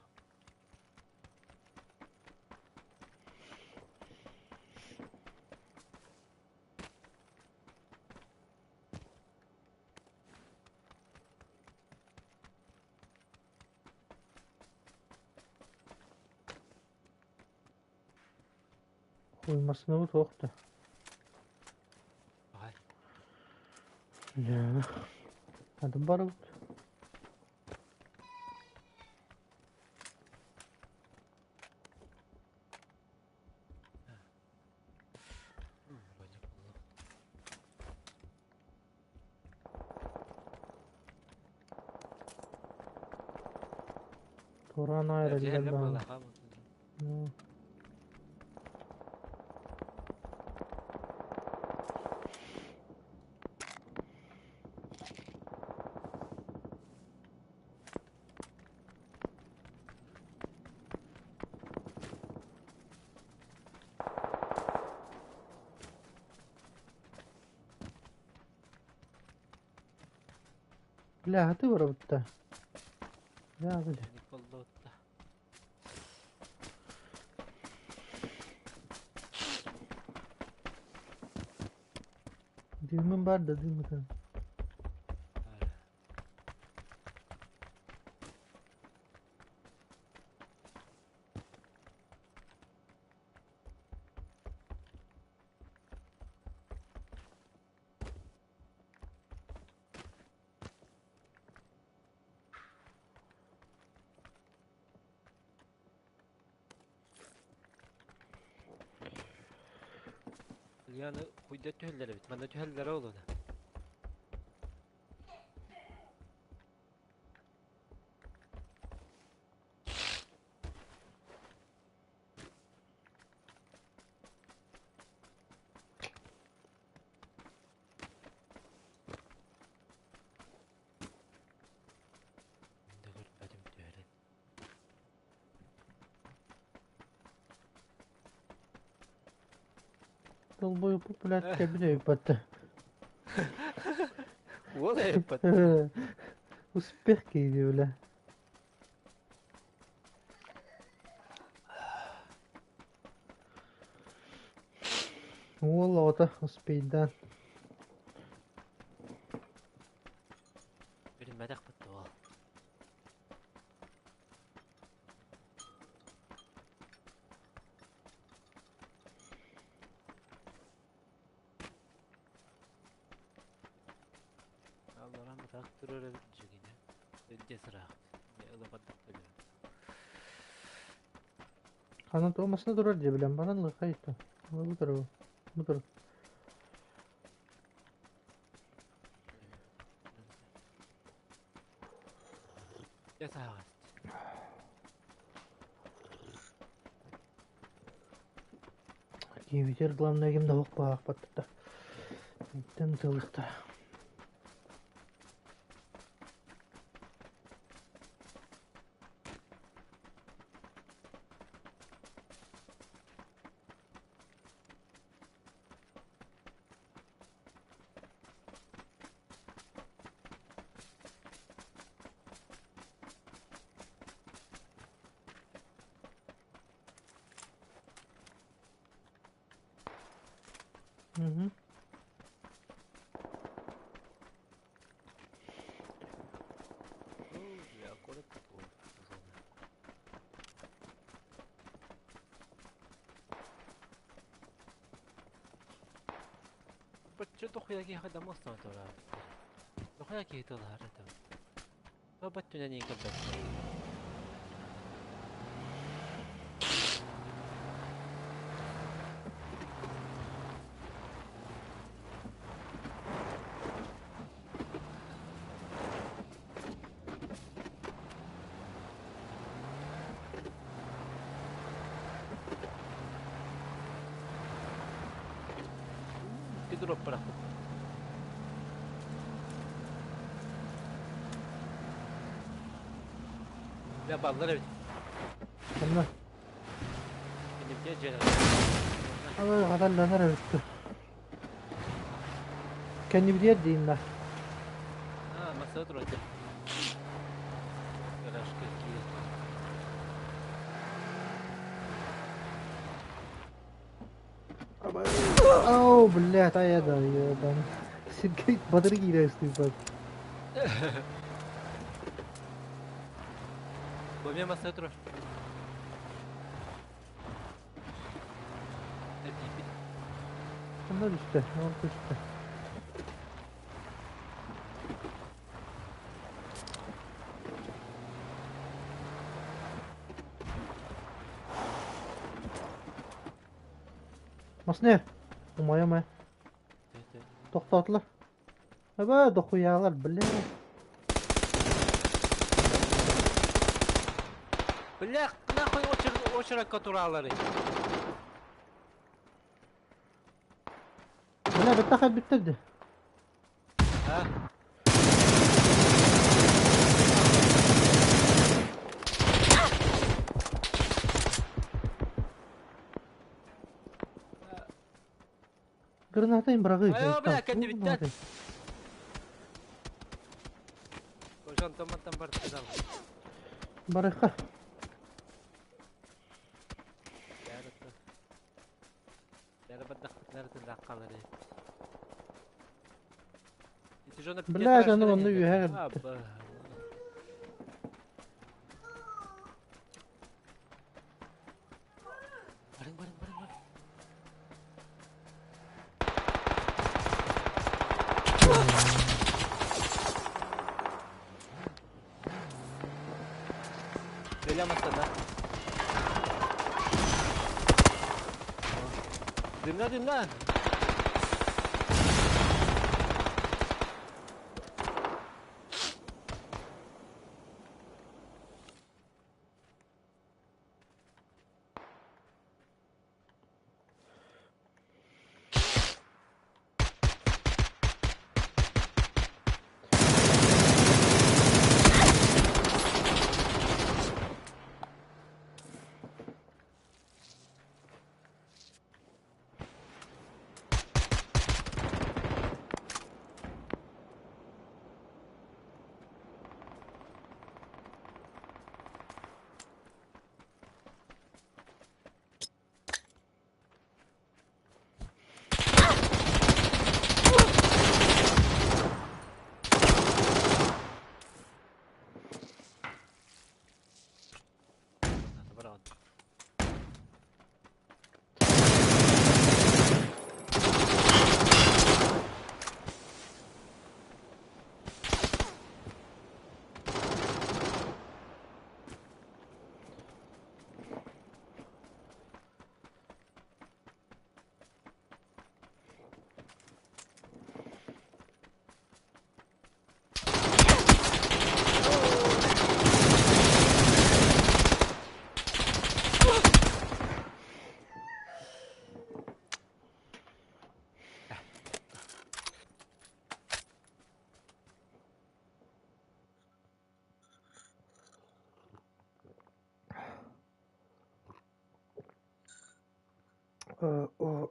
Uyumasına bu soğuktu. هاي Ya. Hadi barut. وينك والله Turan ayrı جهل لما الله. الله خامس لا هاتي barut da. Ya böyle. وينك والله Düğümün var da düğümü de. يعني kuyda tühellere bit. Bende tühellere oldu da. Ben de görmedim tüheli. Yol boyu popüler kebine yupattı. Valla yapad. Успех geliyor öyle. والله وته سبيدان benim merak bitti o. Allah rahmet aktör öyle bitecek yine. Cesur aktı. Ya da badak böyle. kanat olmasına durar diye bilen bana da kayıttı. Budur o. Budur. Cesur aktı. Киевитер главное ким да бак баттыта. Иттен тылыкта. Hı. Ya korek bu. بچه تو خویا کی خدام است تو را تو خویا کی تو داره تو بچه ننی که بچه که درو پر خود ya ballar evet Tamam. benim diye celal Ama kadar lazer öttü. Kendi bir yer diyeyim ben. ha masada duracak garaj kırkı Ау, блядь, а я да, ебаный. Сергей, подруги растут. bu benim masada durur Onlar işte, orta işte. Masne, umaya mı? Toxtatlar. Haba, dokuyalar, блядь. Bля, нахуй очередь катуралары. Bля, bitti bitirdi. Ha? Granatayım bırakayım. Ayo bля, kendi bitti. Koşan tomattan barıştıram. Baraka. Bля, canım onu yuher. Barın. Bela masada. Dinle. баран. O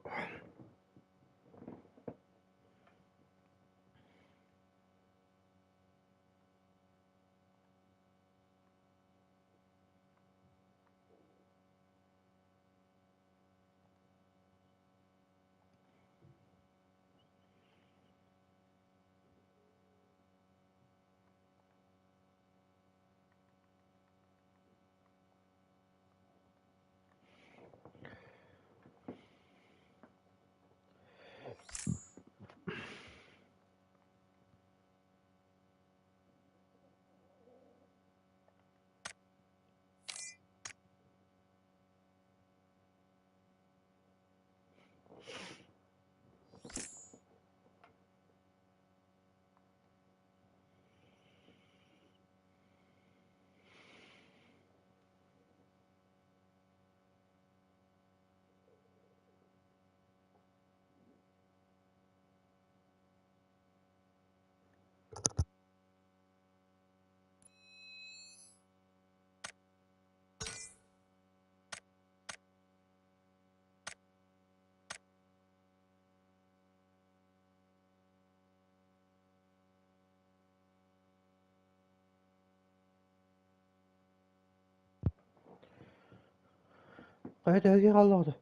Kayıt öyle kaldı.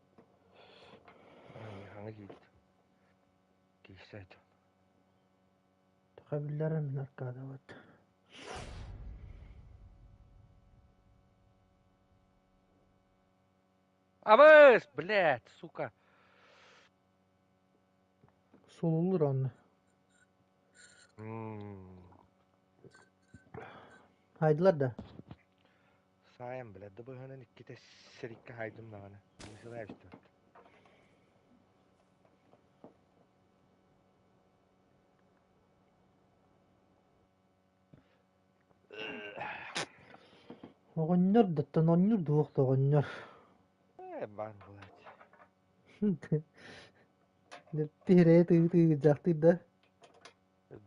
Hangi geçseydi. Takabilirim min arkada vat. Abas, блядь, сука. Solulur onu. Haydılar da. Sayem блядь, да быһынан икките серикке хайдым дагана. Мисалы әбистер. Oğunlar da tanınır doğuk da oğunlar. Ban блядь. Pireye tığıcaktı da.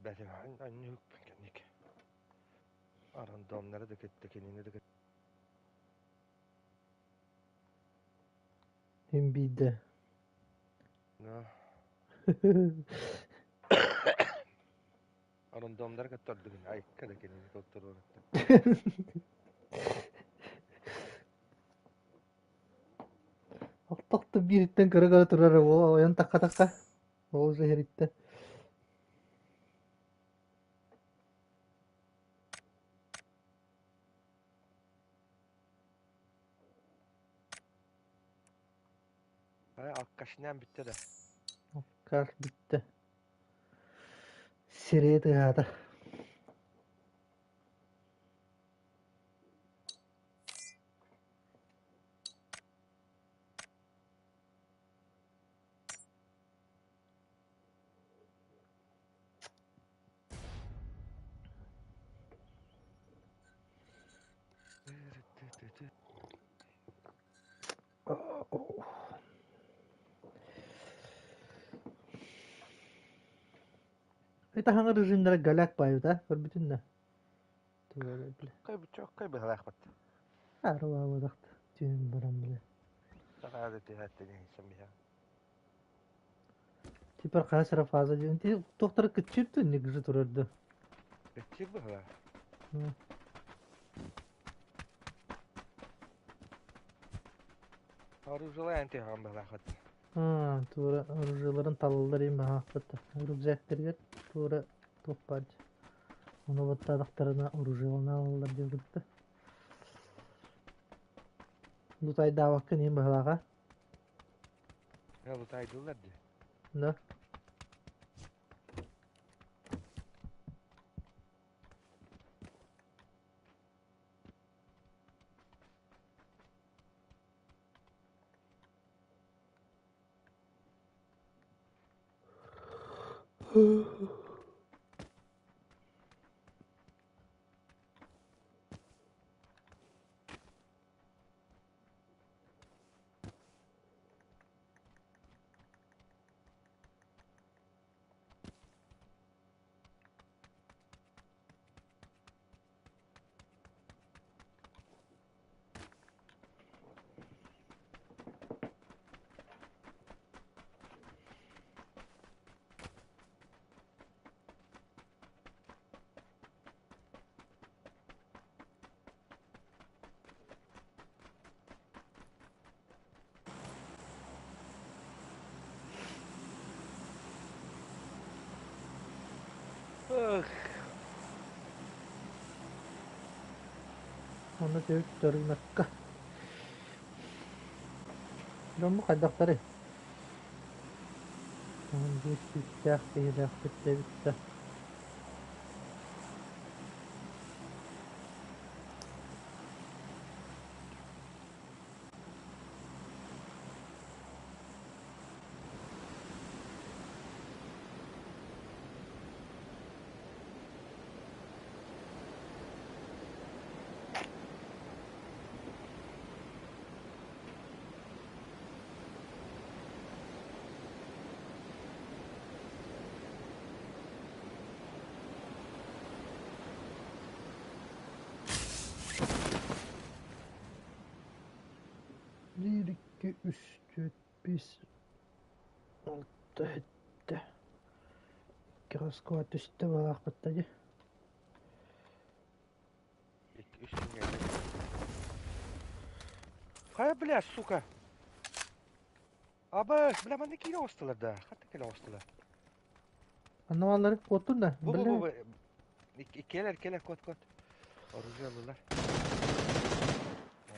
Бәтем, анны юк кенник. Аран домнары да кетти, кенини да кетти. Hem bir de. No. Аран домнары кетти, ай, када кенини коттор оракта. Aktakta bir itten kara kara turar o oyan takka takka. O zehir itte. Ай, аккашнан битте да. Kar bitti. Sireye tığada. Itu hangi rejimlere galak bayu da. Bütün de. Tuğla bile. Кай бучок, кай быһалах бат. Arva vadaktı. Tüyün baram bile. Сагады тегәттене һисем биһа. Tipar kasra fazla diyor. Ti doktor küçültü ne güzel turardı. Беттик быһала. Аружалай анте хан быһалах бат. Ha, tuğra rujların tallarıyım ha hatta. Rujekler get. Tuğra topaj. Onu batta daktarına rujlarına alırlar diyordu. Lutayda bakın iyi bahlağa. Ya bu taydılar diye. Ne? Ah. Onu sevip görülmekte. Ben bu kaydakları. Tamam bir bitti. Bitti. Bir, iki, üç, dört, beş, altı, yedi. Kasko ateşte var hakikaten. Üstün geldi. Kaya bile suka. Aba, bile bende kilo ostalar da. Hatta kilo ostalar. Anlamaları kotun da. Bu. İkeler kot. Orucu alırlar.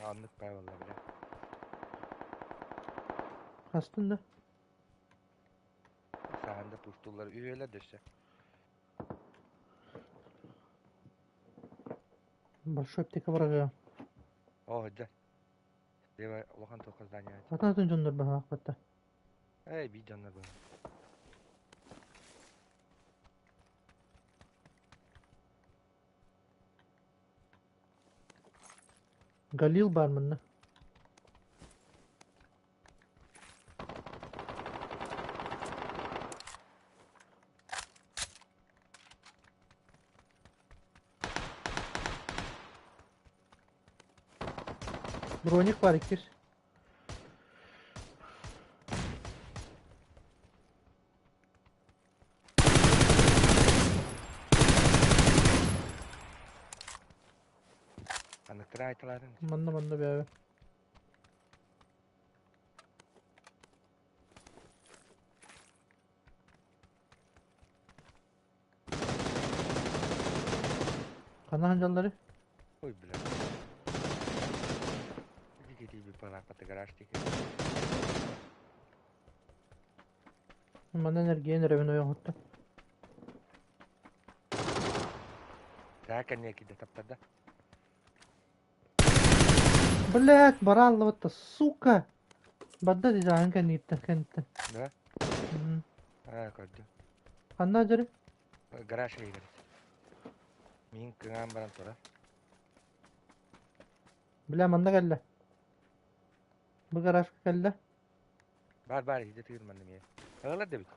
Ya anlık bay vallahi bile. Kastın da. Sahanda puştulları üyeler de işte. Большой аптека бırakıyorum. Oh hadi. Deva Lohan tokazdan yani. Zaten tundur ben hakikaten. Hey bir canlar bu. Galil var mı ne? Bronik var ikir. Anıktıra aytaların. Manda bir abi. Kana hancaları. Oy bile. Jadi bir para patı garaj dik. Manda enerjiye nerevine yoğurttu. Daha kan ya kita taptada. Блять, барал вот сука. Бадда дизайн kan itten. Ne? Ha koydu. Kana hancaları. Garaj şey garaj. Min kıngan baran tora. Bile manda geldi. Bu garaj geldi. Bar hidi tüyür mandım ya. Ağlar da bit.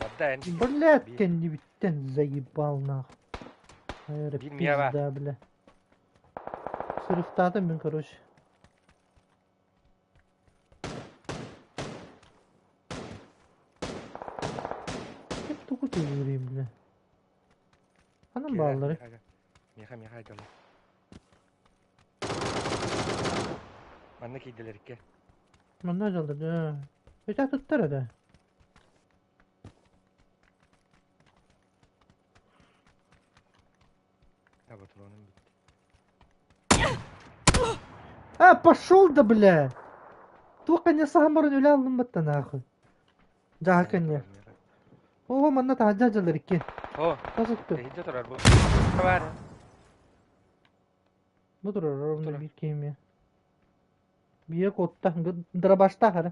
Badda en. Блять, kendi bitten zaybal nах. Hayır, Bilmiyor pizda bile. Sırıftadım ben karoş. Hep toku tezgüreyim bile. Hanım bağları. Miha aytalı. Manna kiydiler ikke. Manda acaldı da. Öte tuttar da. патроным бит. Пошел да, бля! Тука не самарın öyle alınmadı nahı. Jahakenye. Oho manna tahajjajalar ikke. О, Kasıktı. tehidde turar bu. Var. Bu durar Turar. orada bir kemiğe. Bir kotta. Dara başta hara.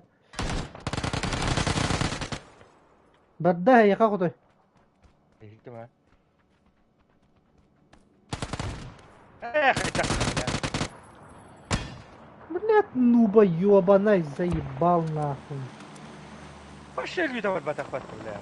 Badda hay yaka kotoy. Tehidde mi? Эх, это. Блядь, нуба ёбаный, заебал нахуй. Пошли люди вот батахват, бля.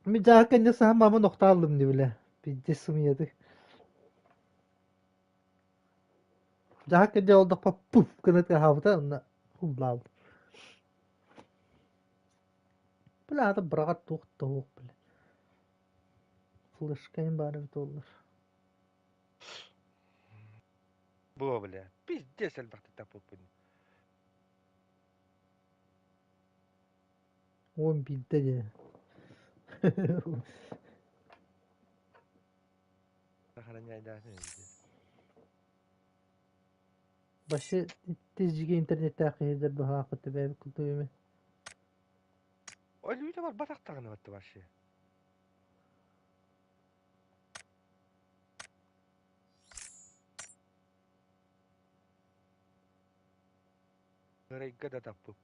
Bir Jahakenye saha mama nokta aldım diye bile. Bir cisim yedik. Jahakenye oldu pa puf kınıt ka havda ona hullam. Bile adı bırakat tuğuk tuğuk bile. Flaşkayım bari bir dollar. Bu, бля. Пиздец, албахты тапып bunu. 11'de de. Сахаран яйдасын. Başı tezcige internette akıydır bu hakıtı be kutuyu. Ой, люди var батактагыны батты вообще. Грейга да тапып.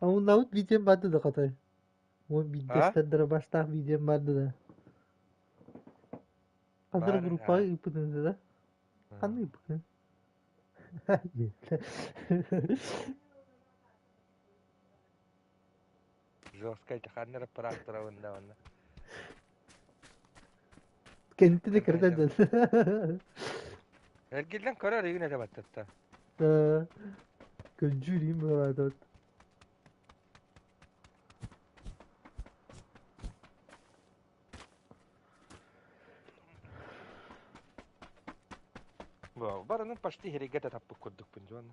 Ama Navut videom vardı da katay. O bir Ha? destendere başta videom vardı da. Kadar Var, grupa ha. ipinizi de. Kanı ipini. Жесткая таханнера практора вында ванда. Kendisi de kırdı. Ergilden karar yine de battatta. Göncüleyim bu arada. Wow, baranın почти herigata tapıp kurduk bunca onu.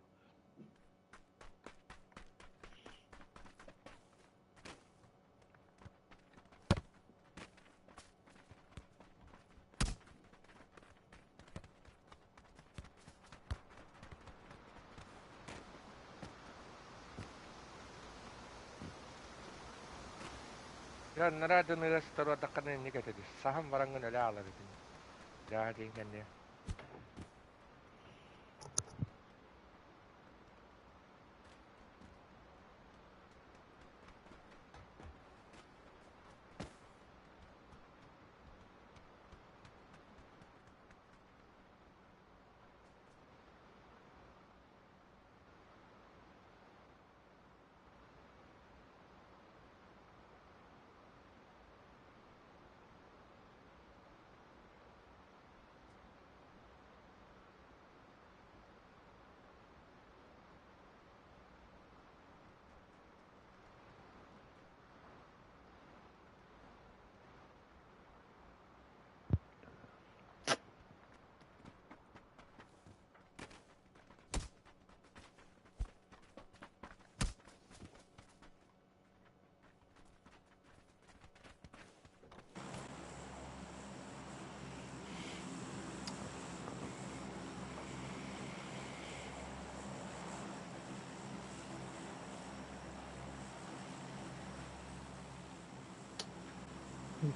Ya narada nila staro da kanin niga tadi. Saham barangan ala ala gitu. Jadi kan ya.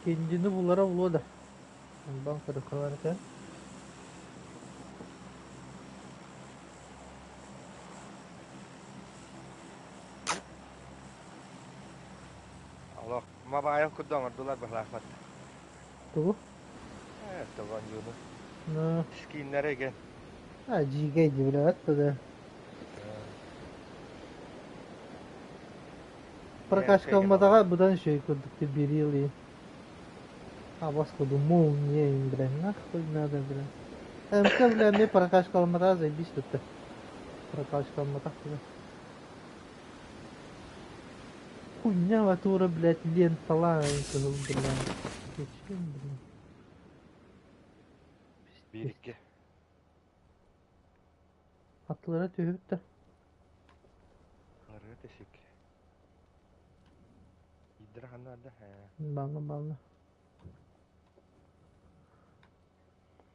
Kendini bunlara buluyor da. Bankada kalarken. Allah, ma bayar kudang dolar berlafat. Tuh. Taban yolu. Ne? Skinlere gel. Ha GG gibi hatta da. Prakash kalmadaga budan şey kurduk da bir yıl iyi. Ha baskodu молния им бля, нахуй надо бля. МК бля мне Prakash kalmadaga заебись тут. Prakash kalmadak bля. хуйня ватура, блядь, лентала кызыл, блядь. Geçeyim, блядь. Bir iki. Atlara tühüp de. Arıya teşik. İddir hanı adı he. Bağlı bağlı.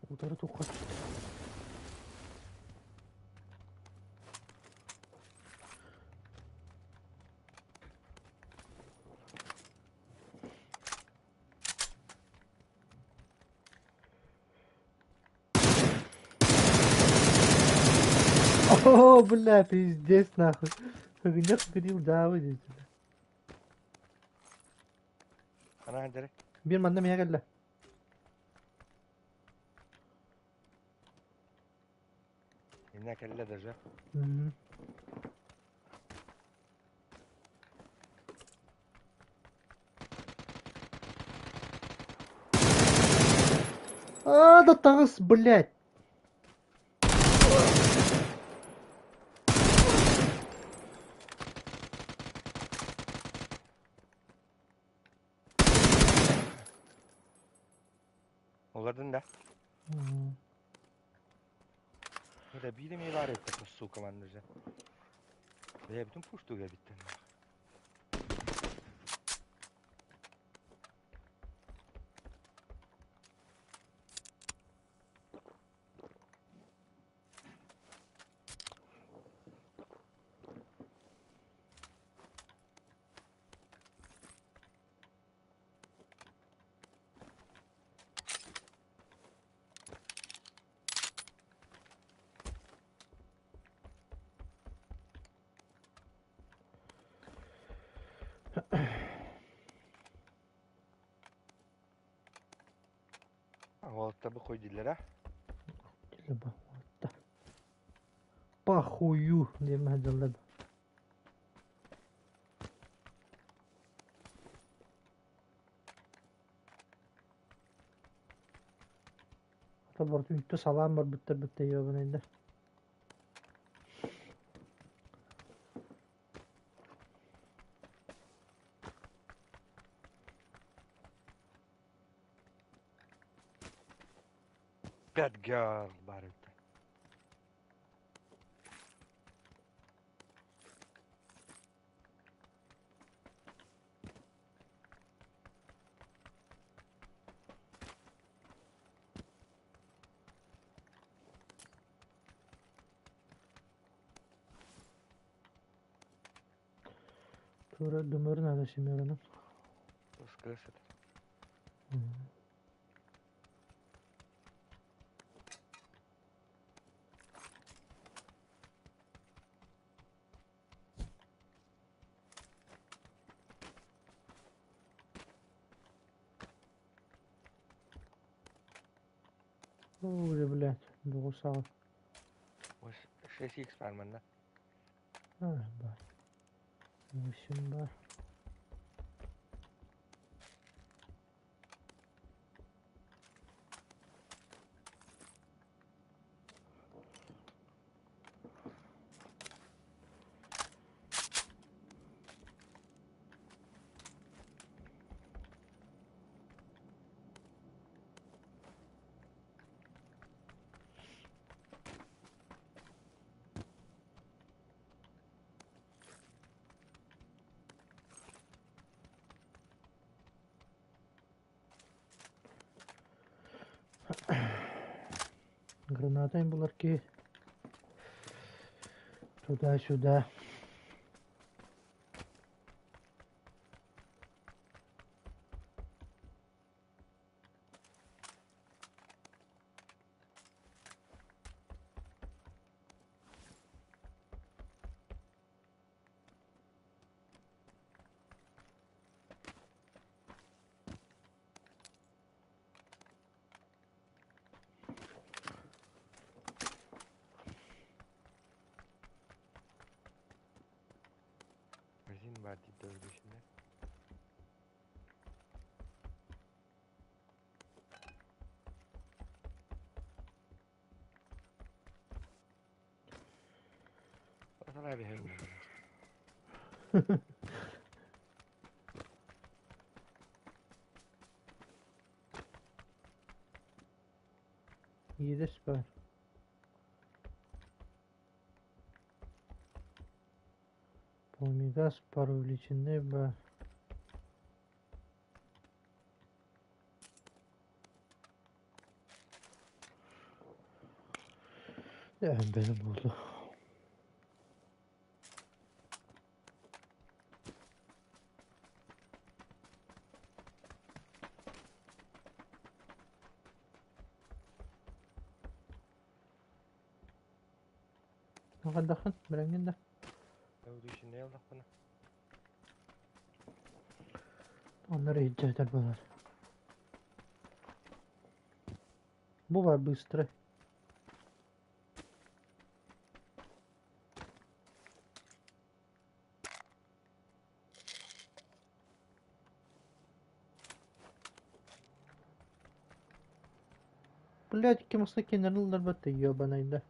Udarı tokat. О, бля, пиздец, нахуй. Хуйня ходил, да, выйдет. Ana hadi. Bir mandam ya geldi. İnne kelle de jo. Hı. А, да тагыс, блядь. Oladın da. Hı. Bu da bir de mi var etti bu su komandırca. Ve bütün puştu ya bitten. Vallahi bu koy dillere. Gel bak. What the. Похую, diye mahcalladı. Hatta bortu üttü salam var bitti yiyor bunu indi. Bad girl var etti. Sonra dömörün adası mı Sıkırsın. Ой, блядь, doğusal. Bu şey eksperimenta. Ha, bak. Şimdi var. Granatayım bular ki. Сюда. Bizim var diye öyle şimdi. Bakalım abi hem. Yiğides var. Pomigas parol içinde var. Yani benim oldu. Dakın berengin de. Öyle işin ne yapalım bana? Onları icra eder bunlar. Bu var bu üstüre. Блядь, кимось кинерler бete ебанaydı.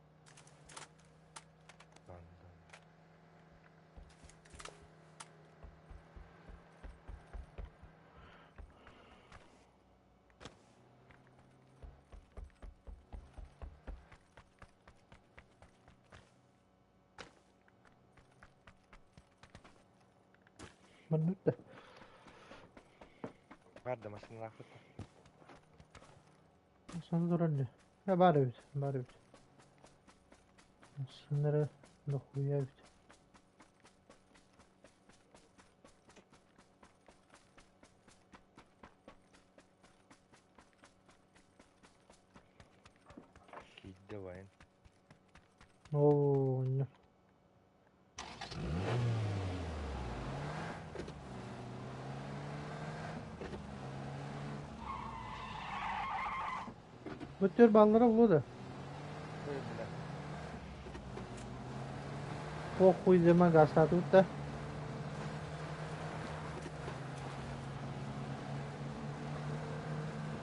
Anladım. Ben de. Var demasını laf etme. Sonra dur anne. Ya bari bit, bari bit. Sınırı dokuya bit. Giddi vayın. Oo, ne? Bu tür ballara vurdu. Öyle. O kuyduğuma gazla tuttu.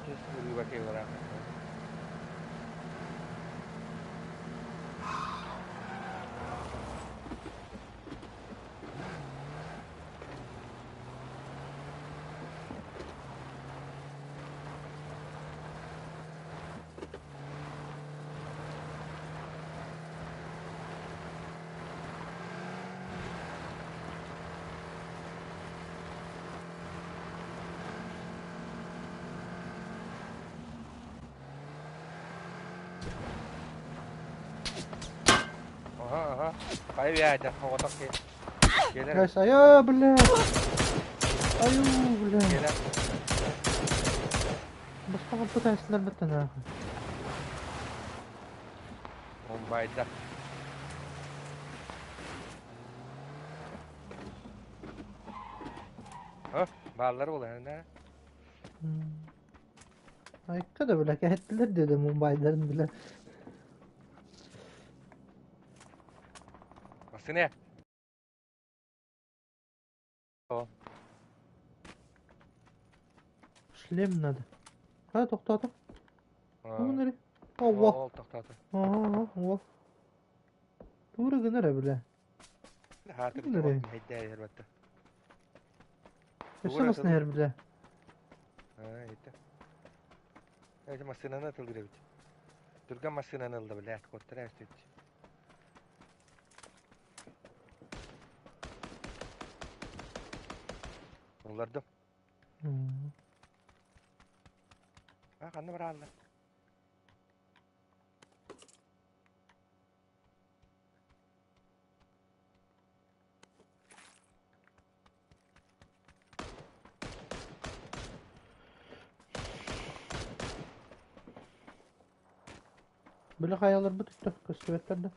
Kes vuruyor bakayım var abi. Aha. Kayıp yerde. Hava tak gel. Gelir. Guys, ayo bleh. Ayo bleh. Gelir. Bas bakalım bu tanesler bitten ha. Mumbay'da. Ha, bağları oluyor ne? Ayıkta da bile ettiler dedi Mumbai'lerin bile. Bası ne? O. Şlem adı. Ha toxtadım. Ha. Bu nereye? Allah. Ol tahtata. Aha, Allah. Doğru nere bile. Hatır Nereye? tamam hediye elbette. Yaşamasın her bile. Ha, yetti. Evet, masasına atıldı bile. Durga masasına atıldı bile. Korktular işte. Onlardım. Ha, kandı var Allah. Böyle kayalar bu tuttu. Köstebetlerde.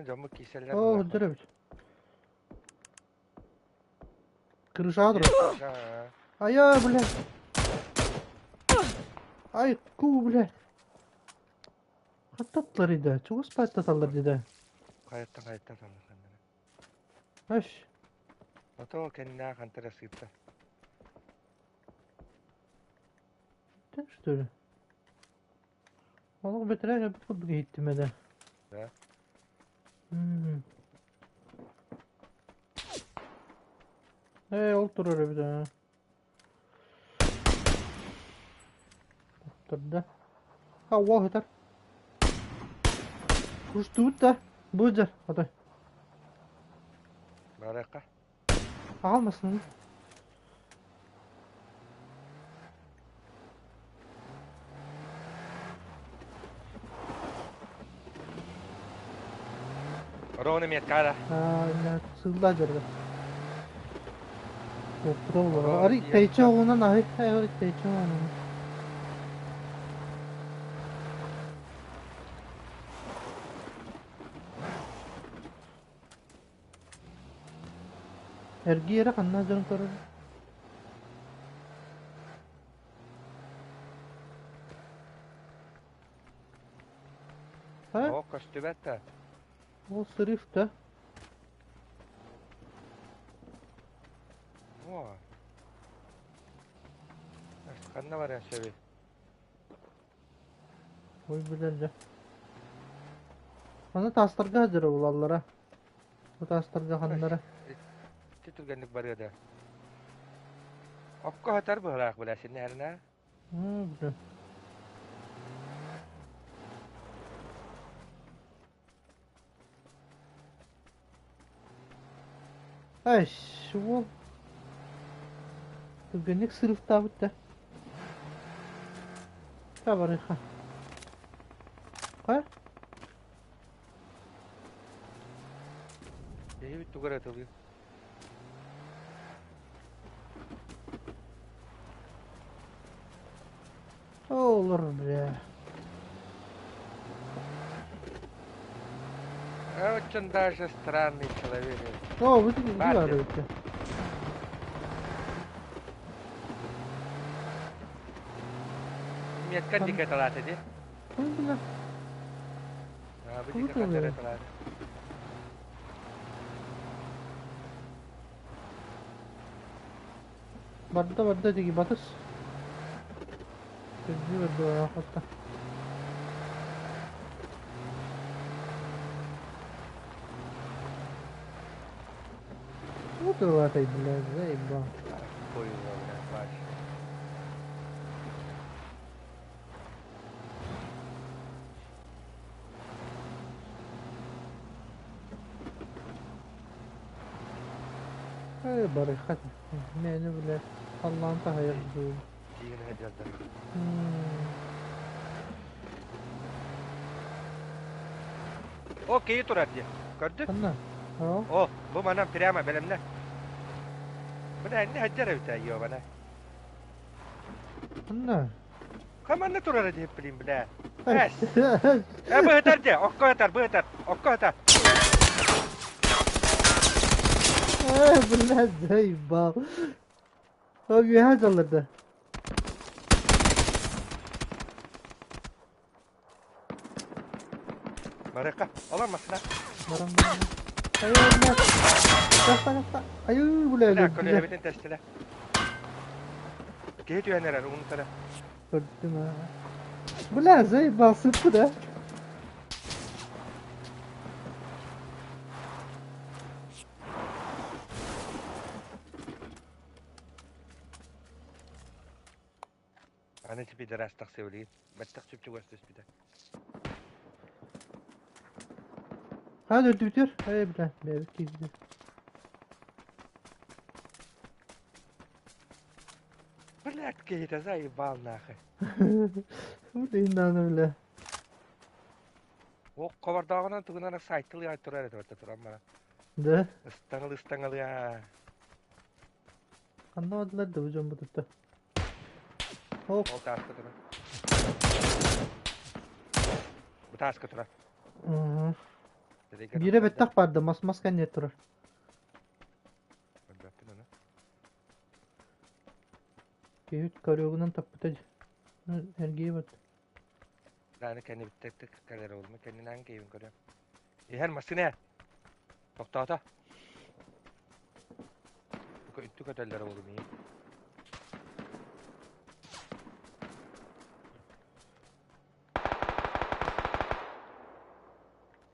Camı kiseller. Oh, dere bit. Kırışağı dur. Ha. Aya bile. Ay ku bile. Katatlarıydı. Çok ispat tatallarıydı. Kayıttan sandım kendini. Haş. Oto kendine kantıra sıktı. Sen şu öyle. Vallahi betirer ya bir fuduk gittim de. Ha. Oltur öyle bir daha. Otur da. Allah yeter. Kuştuğut da. Bucar. Hadi. Baraka. Almasın. Rone met kara. Ne sığla jarda. Topra Ora, olar. Ari diye teyçe yapacak. oğuna nahi. Ari teyçe oğuna. Ergi yere kanna canım kararı. Ha? O kostübette. O sırif de. O. Kanna var ya sevi. Oy bilerce. Bana taslarga hazır olallara. Bu taslarga hanlara. Titurganlık barıyor da. Okko hatar bu halak bilesin nerine? Bilmiyorum. Ay şu günlük sırf tabut da. Tabarı ha. Ha? İyi bir tugar atılıyor. Olur bre. Очень даже странный человек. O bu değil Var var ya. öyle. Metkan dikkat alat edi. Bilmem. Ha bu Bunu dikkat da alat öyle. alat. Barda digi batış. Gözü ve doğa hatta. Bu da var tabiler ve ibba. Koyuyor ya baş. Ay barikat. Meni bile Allah'ın tahayır değil. Diğini hediyeler. O keyi turat ya. Gördün? Anna. Ha? O bu manam prema belimde. Bu da ne hediyeler bitiyor bana. Anna. Kaman ne turar diye bileyim bile. Ay. Es. Bu yeter de. Okko yeter bu yeter. Okko yeter. Ay bunlar zayıf. O güya çalırdı. Baraka alamazsın ha. Barang barang. Ayo bunlar. Rasta. Ayo boleh Bir ada. dakika öyle evitin testine. Geliyor neler onu sana. Gördüm ha. Bunlar zayıf basıp da. Ana tipi de rastak sevliyin. Battak çöpçü gösterisi bir de. Ha dördü bitiyor. Ay bir bir kizdi. Bırak geyde zayıf bal nakı. Bu da indan öyle. O kovardağına tığınana saytılı ya turar edi orta turan bana. De. Istangalı ya. Anlamadılar da hocam bu da. Hop. O taşka turan. Bu taşka turan. Hı. Dedeki Bire bettak vardı. Masken yetirir. Ben baktım ona. Kehut karyogundan tapıtacı. Ergeyi bat. Yani kendi bittek kadar oldu mu? Kendini hangi evin görüyor? Her masine. Toktata. Bu üttü kadarlar oldu mu?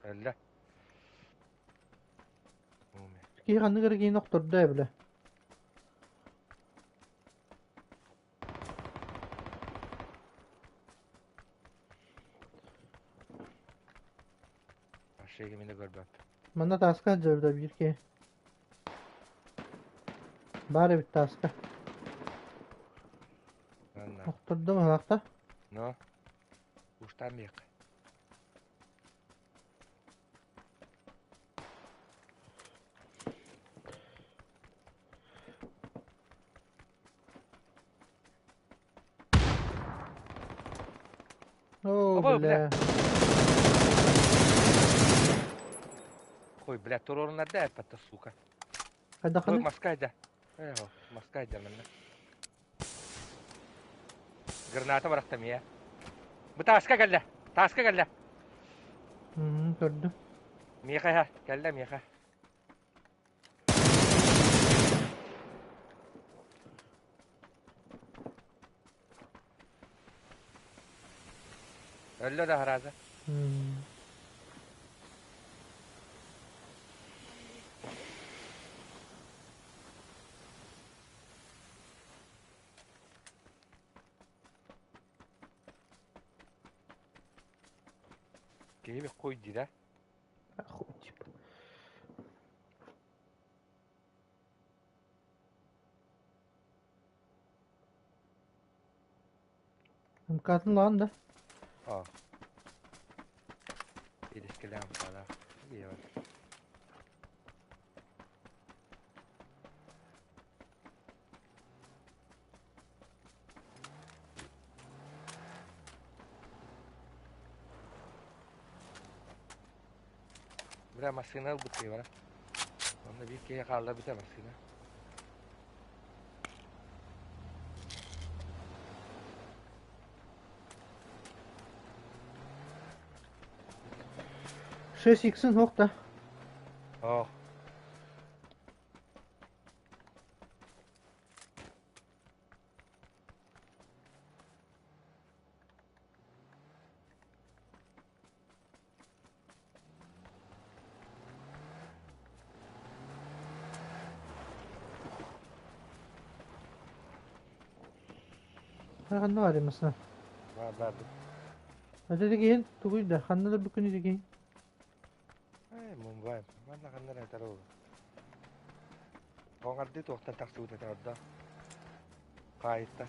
Allah. Ki kanı gara giyin noktorda ya bile. şey gemini görmem. Bana taska cırda bir ki. Bari bir taska. Anna. Okturdum hakta. No. Uştan bir. Oo Baba, bile. Koy bile tororuna da elbette suka. Hadi Koy hani. maskayda. Eho, maskayda minna. Granata bıraktım ya. Bu taska geldi. Taska geldi. Gördüm. Mika ha. Geldi Mika. Öldü de haraza. Gibi koy dira. Охуеть. Kadın lan da. Aa. İlişkiler falan. İyi var. Buraya maskını bıtıyor var. Onda bir kere kaldı bir de maskını. Şes x'in hoq da. Oh. Kandı var ya mesela. Var. Hadi de giyin. Tuğuy da. Kandı da bükünü de giyin. Ay Mumbai. Mana kan nere taruh. Kau ngerti tuh tentang sudah ada. Kaitan.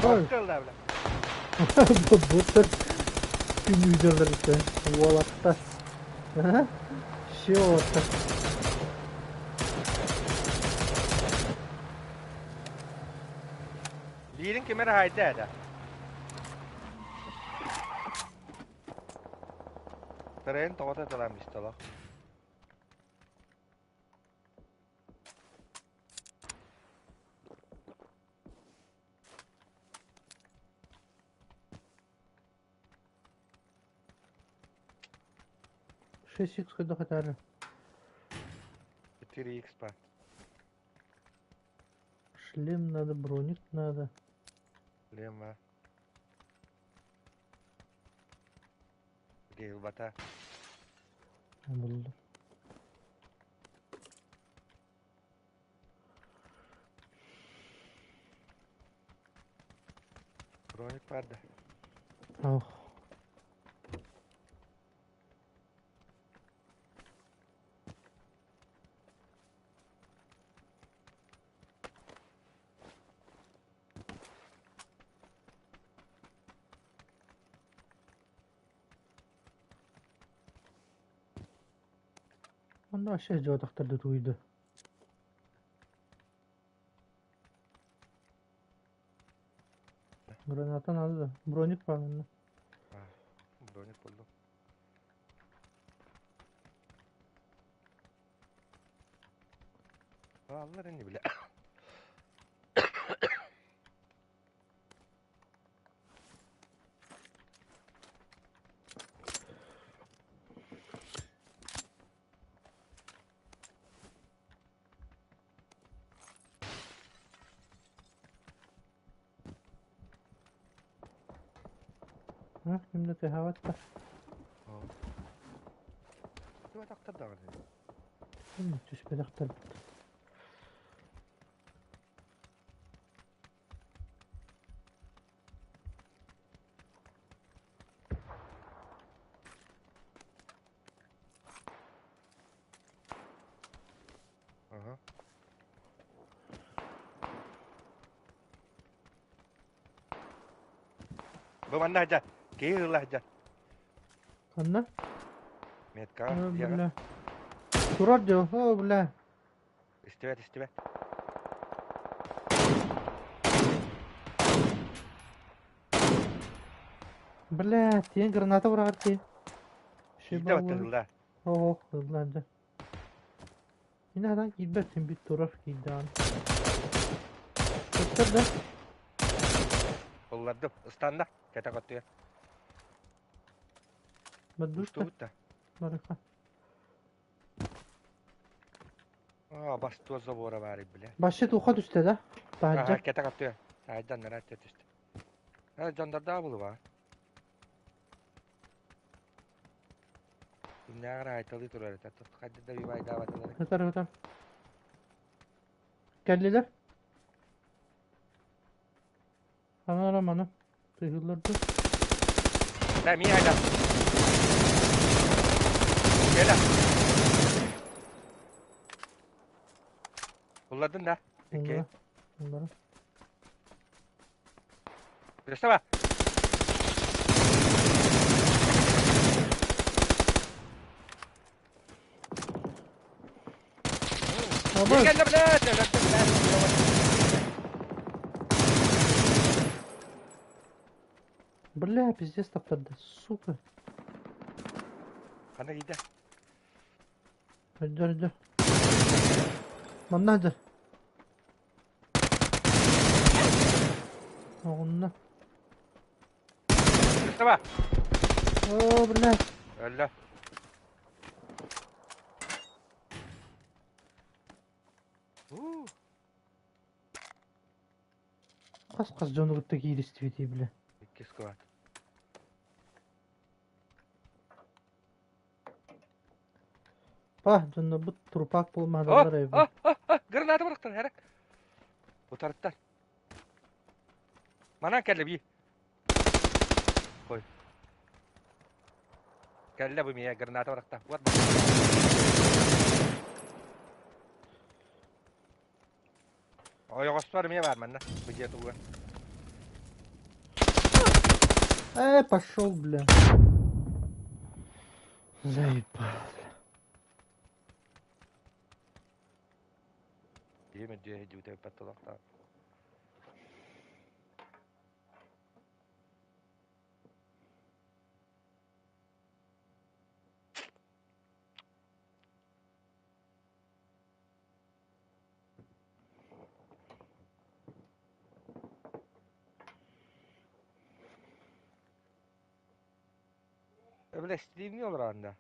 Bak. Akıl da bile. Bu tür tüm videolar işte. Valakta. Şey orta. Lirin kamera haydi ada. Tren tokonya dalam istilah. Şes x kıda katarı. 4x pak. Шлем надо, броник надо. Lima. Oke, bata. Buldum. Kronik pada. Oh. Onda aşağı cevaptırdı duydu. Granatın aldı. Bronik var bende. Ah, kronik buldum. Allah ini bile. Ha, şimdi tehavat da. Tuo doktor da var. Şimdi tüspelekler. Aha. Bu mana aja. Kira aja. Anna? Metka Ha, dia. bile. Turar diyor. Ha, bile. İstiver. Bile. Tiyen granata vurar ki. Şey Kida bağlı. batırla. Oh, hızlanca. Yine adam gitmesin bir turar gidan. Tuttur da. Kolladım. Istanda. Kata kotuya. Badus Ustu da. butta. Baraka. Aa bastı o zabora bari bile. Başı tuha düştü da. Aha Bence. kata kotuya. Saydan nara tetişti. Ha jandar da bulu var. Dünya aytalı turar. Tatlı hadi da bir bay daha batırlar. Yeter. Geldiler. Ana aramanı. Kıyılırdı. Da mi ayda. Gel. Kulladın da. Peki. Bunları. Birisi var. Ama Gel bile. бля, пиздец таптырды. Сука. Kana gider. Öldür. Bana hadi. Onunla. Birisi var. Oo bля. Öldü. Кас жонуруктагы иристибети бля. İki squad. Bah, жонно bu turpak bulmadılar evde. Granatı bıraktın herek. Bu taraftan. Mana kelle bir. Koy. Kelle bu miye granatı bıraktı. What? Oya kostar miye var bende. Bu cihet uğra. Пошел, бля. Заебал. İyi mi diye hediye de patladı. Öyle istediğim ne olur anda.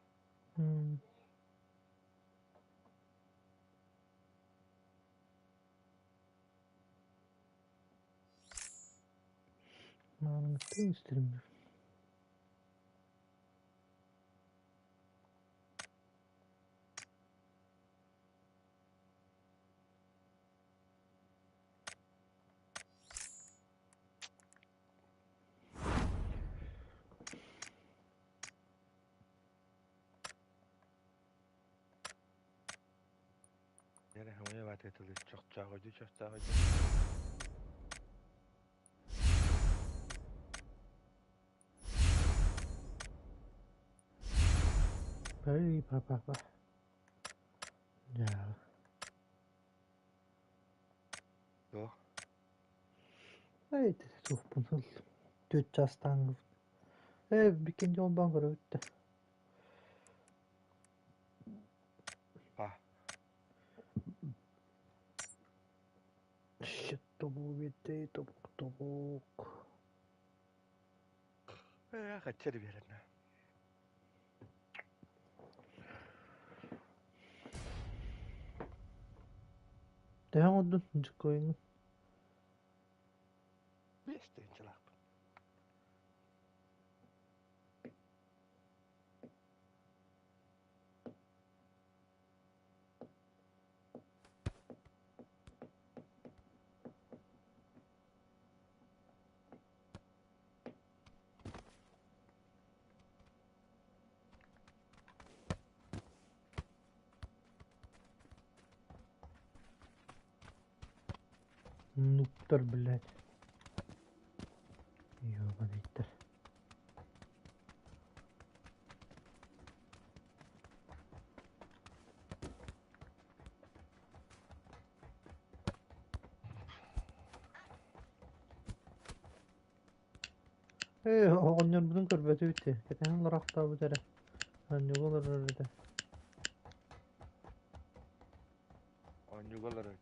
Mantıklı isterim. Yere havaya bat etili. Çok çağırdı. Ay bak. Ya. Yok. Ay çok bunal. Düt çastan. Bikinci olban göre bitti. Ha. Shit, topu bitti. Topuk. Kaçır bir yerine. Devam oldun. Cık oyunu. Bir isteyin çılak. Нуптар, блядь. Ёбанайтар. Оғыннан бұдың көрбәті өтті. Кетен ларақта бұдары. Анны олар өрді. Онюгалар.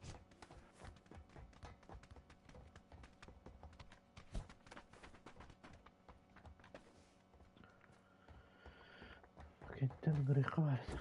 Кеттен грейқа барды.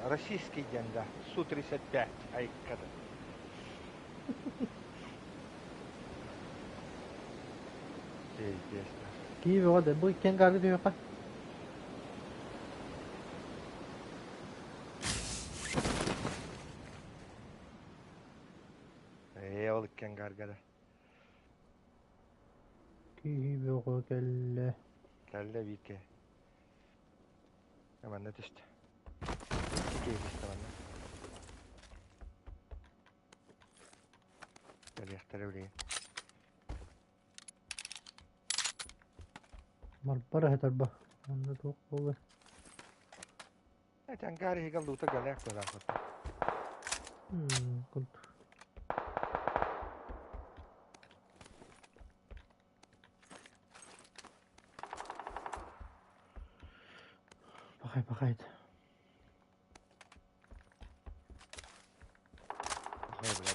Российский генда. Су-35. Айкада. Пиздец. Киеве оғады. Бұл кен қағы дөйіқа. Ол иккен гаргада. Киеве оғы кәлі. Кәлі вике. Әмәнді түсті. Кейбісті бәнді. Кәлі яқтары білейін. Марбара хетар ба. Анда тоқ болы. Тәңгәрі хигал дута кәлі яқтары ақыты. Күнт. Бақай.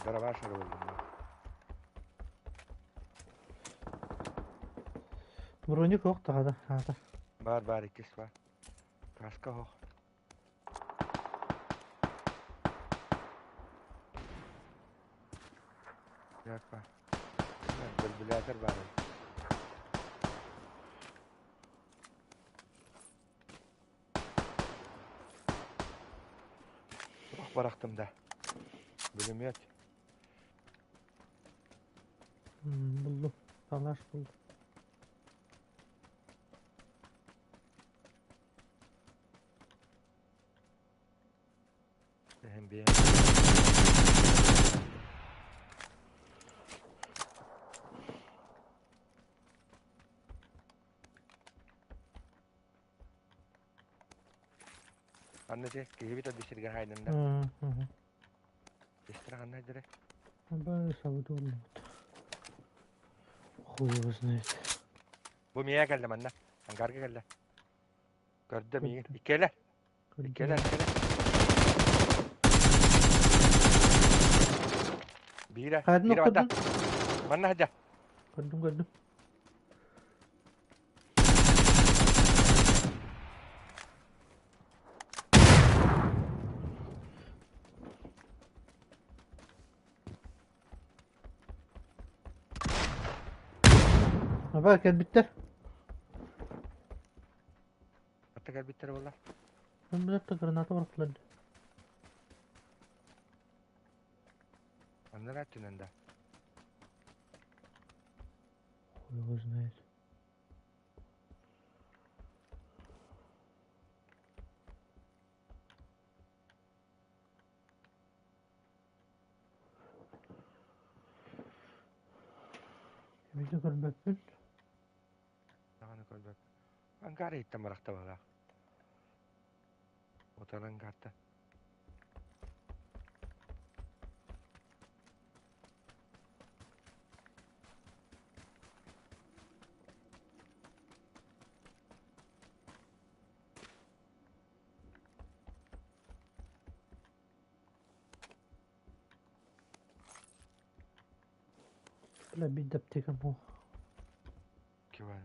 Бәрі башыры болдым. Броник оқ тағады. Бар, икес бар. Каска хоқ. Як бар. Білбіләтір бар. Оқ барақтым да. Білім ет. Бұлды. Талаш бұлды. Hem bir Annesi kıyıbı da düşürgen haydında. Düştüre anne direkt. Ben savudu olmadı. Huyumuz neyse. Bu miye geldim anne. Angarga geldi. Gördüm iyi. İkele. İkele. Biri Hadi vada. noktadan. Mana aja? Gördüm. Ha bak gel bitti. Hatta gel bitir valla. Ben bir dakika granata bıraktılar. Anlar attın anda. Uyuz neyse. Bir de görmektin. Jangan kau buat. Angkat hitam merakta valla. Motor angkat. Böyle bir deptekam o. Kibar mı?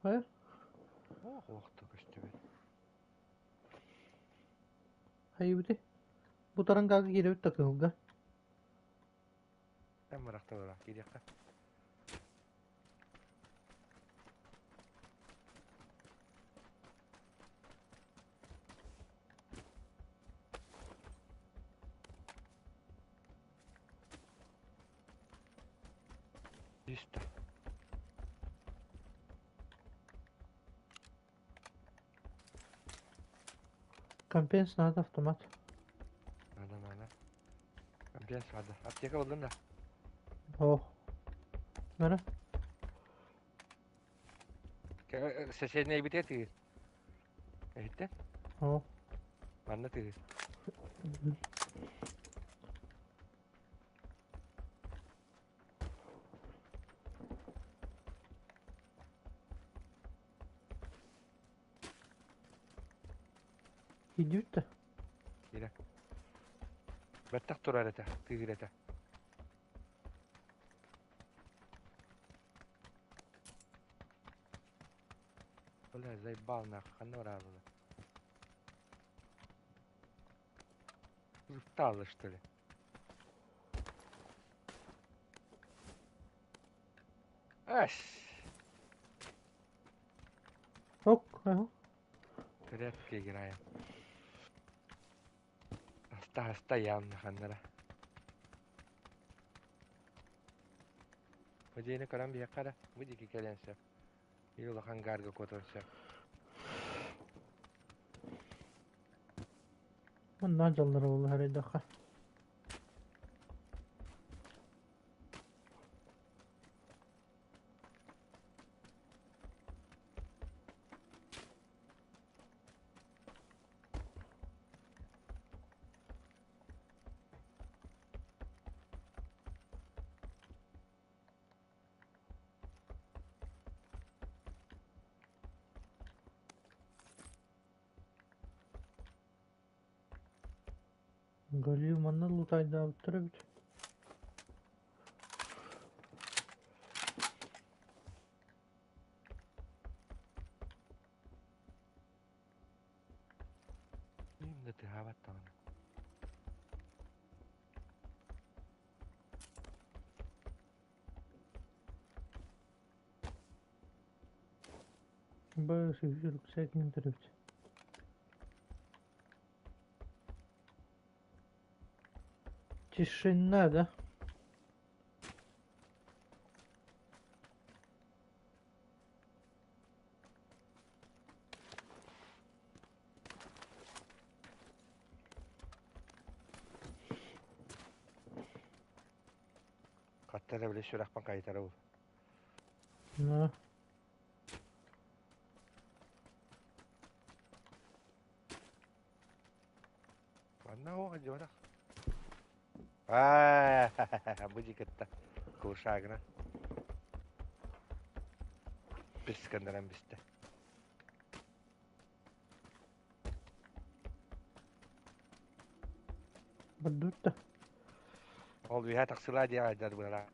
Hayır. Oh, waktu kesti bir. Hayır bir de. Bu taran kalkı geri bir takım ga. Ben merakta valla. Gidiyor kan. İşte. Kampen sınavda avtomat. Mana. Ambil sada. Apteka oldun da. Oh. Nere? Sesini bitir tigir. Ehitten. Oh. Mana tigir. Gidiyor da. Gila. Betak tur ada tigir ada. Wala zay bal na kanora valla. Устал, что ли? Аш! Yok. Ha. Редко играем. Стоял на ханнера. Вадейна карам бияқара. Выдики келенсе. Юла хангарга которся. Bundan canları oldu her dakika. Galiyo manna lutayda avuttura bit. Именно ты хаватан. Böyle sürücülük sekin bit. Тишина, да? Kattara bile şurak kaytara ol. Ну, Mana o aja orang. Ah, buji ketta. Kuşağına. Biz kandıran bizde. بدوت. Ol bir hat aksıla diye aydır böyle.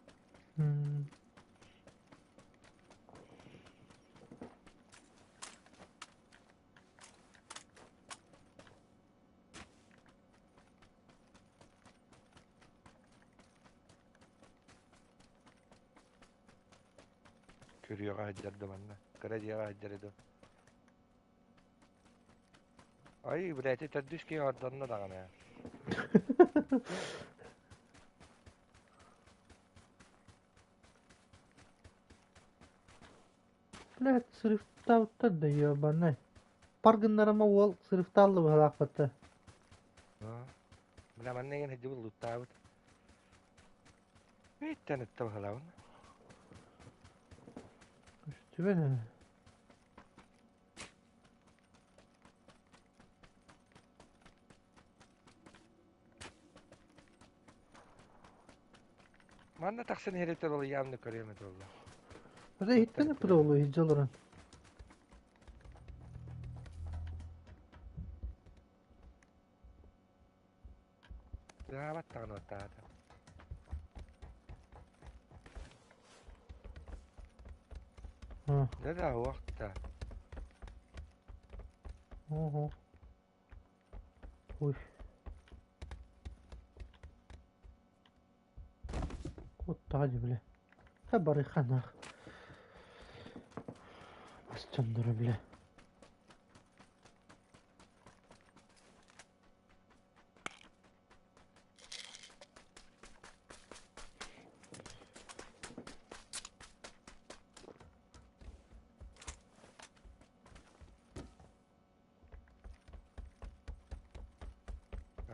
Körüyor aydır da bana. Kara diye aydır da. Ay bileti terdüş ki oradan da dağına ya. Bilet sırıfta utar da ya bana. Pargınlarıma ol sırıfta aldı bu halakatı. Bila mana yang hijau lu tahu. Itu nih tahu lawan. İşte böyle. Mana taksin heri terlalu yamne körüyor mu terlalu. Böyle hitte ne pıra oluyor hicalırın. Ya bat tangan otak. Ha. Ne daha vakti. Oho. Uy. Kut hacı bile. Ha bari khana. Bas çandıra bile.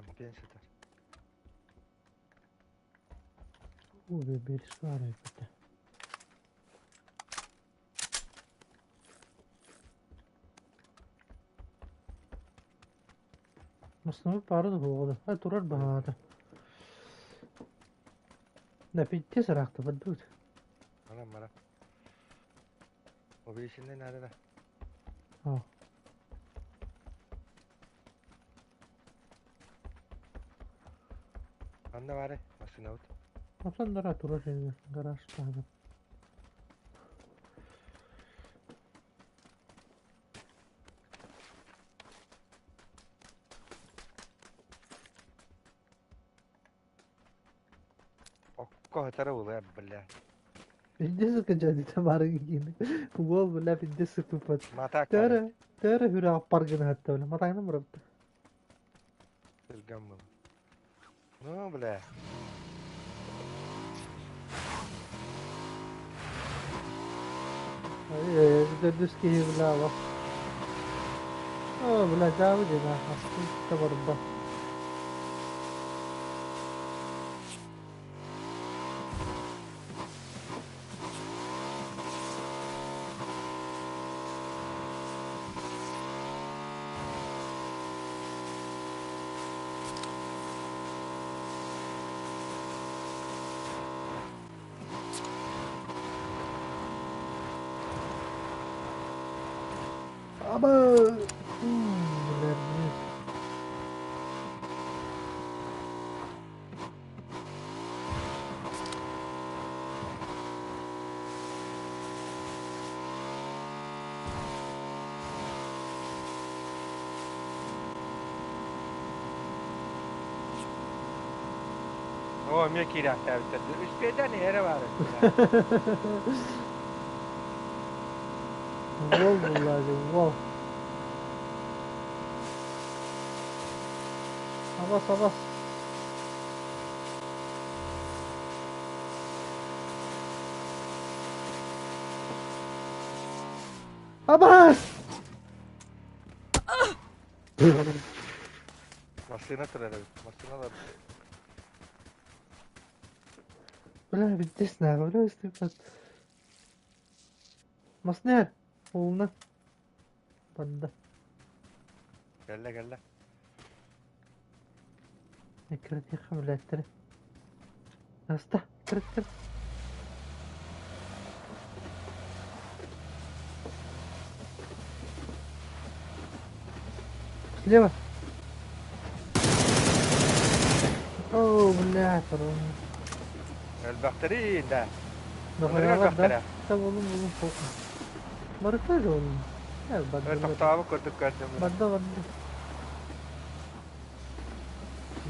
Mungkin setar. Bir var ya. مصنوع بعرض هو ده هاي ترار بهذا ده في تسرع تبدوت Mana. Mobil sini ada dah. اه Anda var masih naut. اصلا ده ترار جراج هذا Kok tara ulah بالله. الجسر كجادي تبارك جينا هو ولا في الجسر تفت Mata kau. ترى هنا بارجنا حتى ولا ما تعينا مربط Tergam. No بالله. اي جدوس كي بلا وا اه بلا جاو جنا حسن تبرد ابا Oh, mia kira tahu tu. Sepeda ni era var. والله واو خلاص Abbas! Masih terada. Masih ada. ولا بتسنع ولا استفاد مصنع قولنا بنده Gel. كرت يا خملة ترى استا كرت ليه Bля, sorun. البكتيريا ده Daha Onları yalan baktıra. da. Tabi oğlum korkma. Barıklar oğlum. Ya badda Tahtavı kurduk gördüm. badda.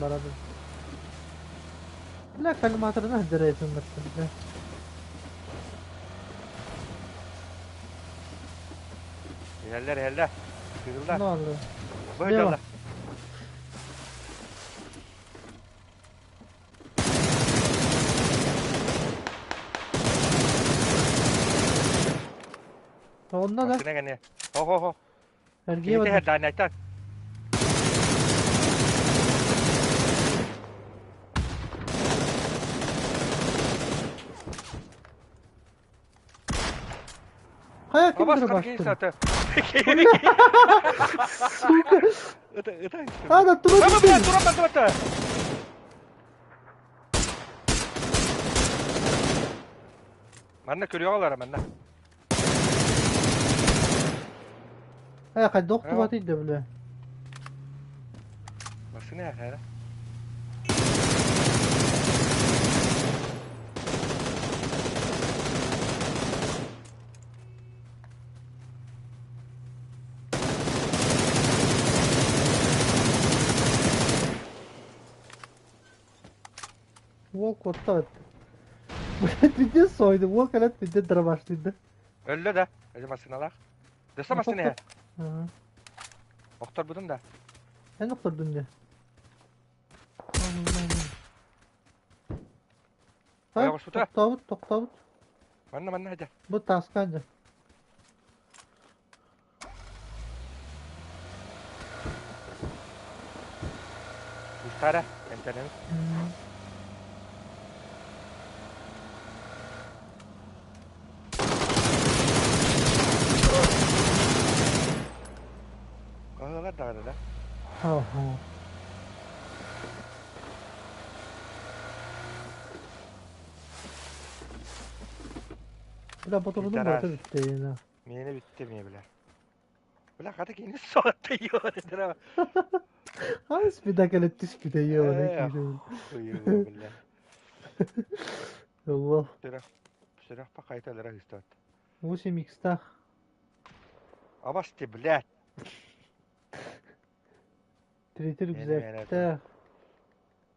Baradı. Bля, kalimatını hıdır etsin baktım. Yerler. Kırıllar. Ne oldu? Böyle Devam. Allah. Onda da Masine gene. Ho. ergiye Kimite badda. her danaytan. Hayal kim Abas kadar kadar genç bastı? zaten. Сука. Öten. Ада, тура Ama gitti. duramadı. Manna körüyorlar manna. Hayal kay doktu Eyvah. batıydı bile. Masine ya hele. Волк отта. Bitti soydu. Волк alet bitti dara başladı. Öldü de. Hadi masineler. Dese masine ya. Hı. Oktar budun da. Ne nokta döndü? Ayağı baş tuta. Toktabut. Manna hadi. Bu taskancı. Ustara. Entenem. Ağlar da arada. Ha. Bula batırdım İddialar. batı bitti yine. Miyene bitti miye bile. Bırak hadi yeni saatte yiyor nedir ama. Ha spida kalet spida yiyor ne ki. Uyuyor bile. Allah. Sıraf bak kayıtalara istat. 8x'ta. Abasti bile. Twitter Yeni güzellikte.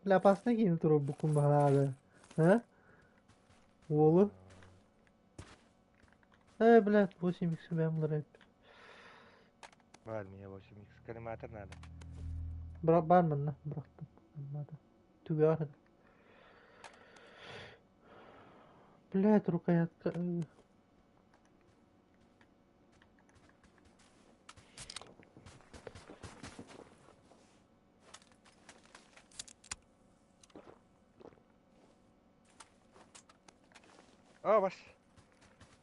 La pasna ki intro bu kumbarada. Ha? Oğlu. He bile 8x'i ben bunları hep. Var mı ya bu şimdi? Kalimatır nerede? Var mı lan? Bıraktım. Olmadı. Tügar. Блядь, рукоятка. Aa bas.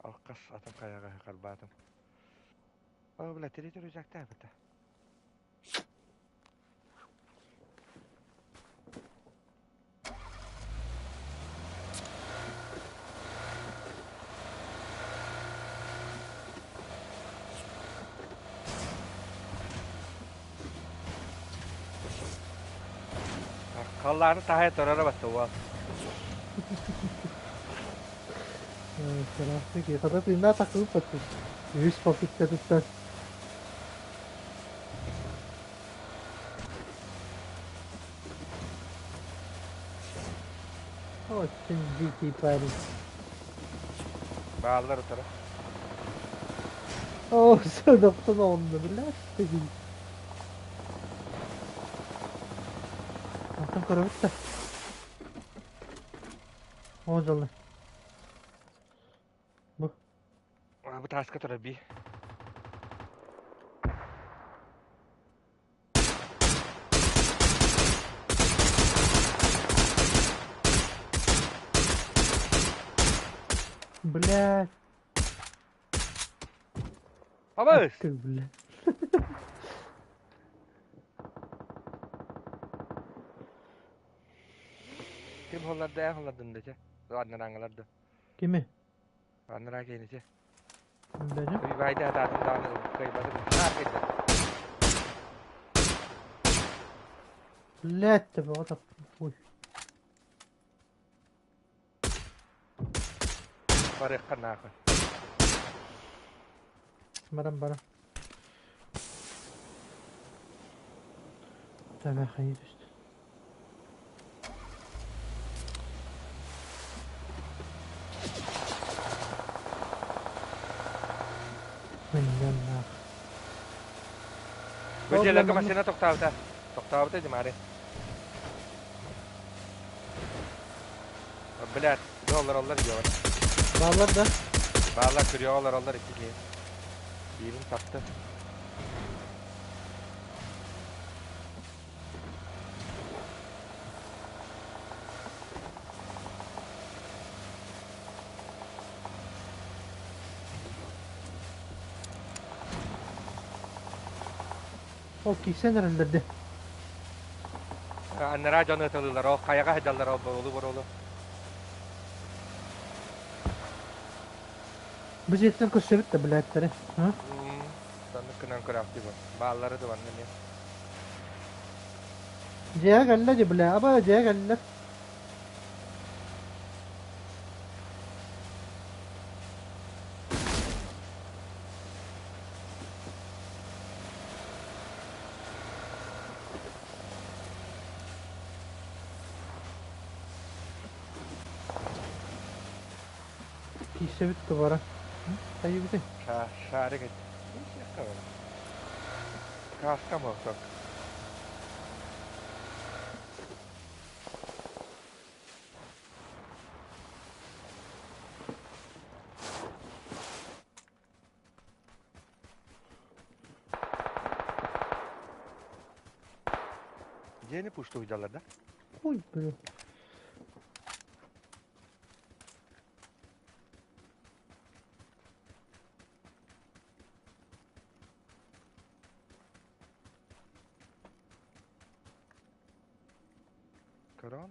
Alkas atım kayağa kalbatım. Aa bile tiri uzakta yapıta. Kallarını tahaya torara bastı o. Tarafta ki kadar birine takılıp atıyor. 100 paket dedirten. O şimdi kipari. Bağlar o taraf. O sınıfta da onda bile işte değil. Altın karabut da. O canlı. Bu. Aa bu taska taraf bir. Блядь. Abas. Attı bile. Kim hollarda ya hollarda dece. Anlar angalarda. Kimi? Anlar giyince. Bileceğim. Bir bayda hatatın dağını kaybadı. Ha gitti. Блядь tabi o da. Uy. Barıqqa naqı. Bana. Tamam hayır işte. Menden nak. Böcelerge masina toqtabıta. Toqtabıta dimari. Bilat, dollar yiyor. Bağlar da. Bağlar kırıyorlar ikili. Birin taktı. Okey sen nerelerde? Annara canı atılırlar. O kayaga hedaller o borulu. Biz yetten kışırıp da biletleri. Ha? Sandık kınan kıraftı bu. Bağları da var ne? Ceye geldi bile. Ama ceye geldiler. Kişi bitti bana. Hayır bir de. Şare git. Kaska mı olsak? Yeni puştu hücalarda. Uy böyle. Karan.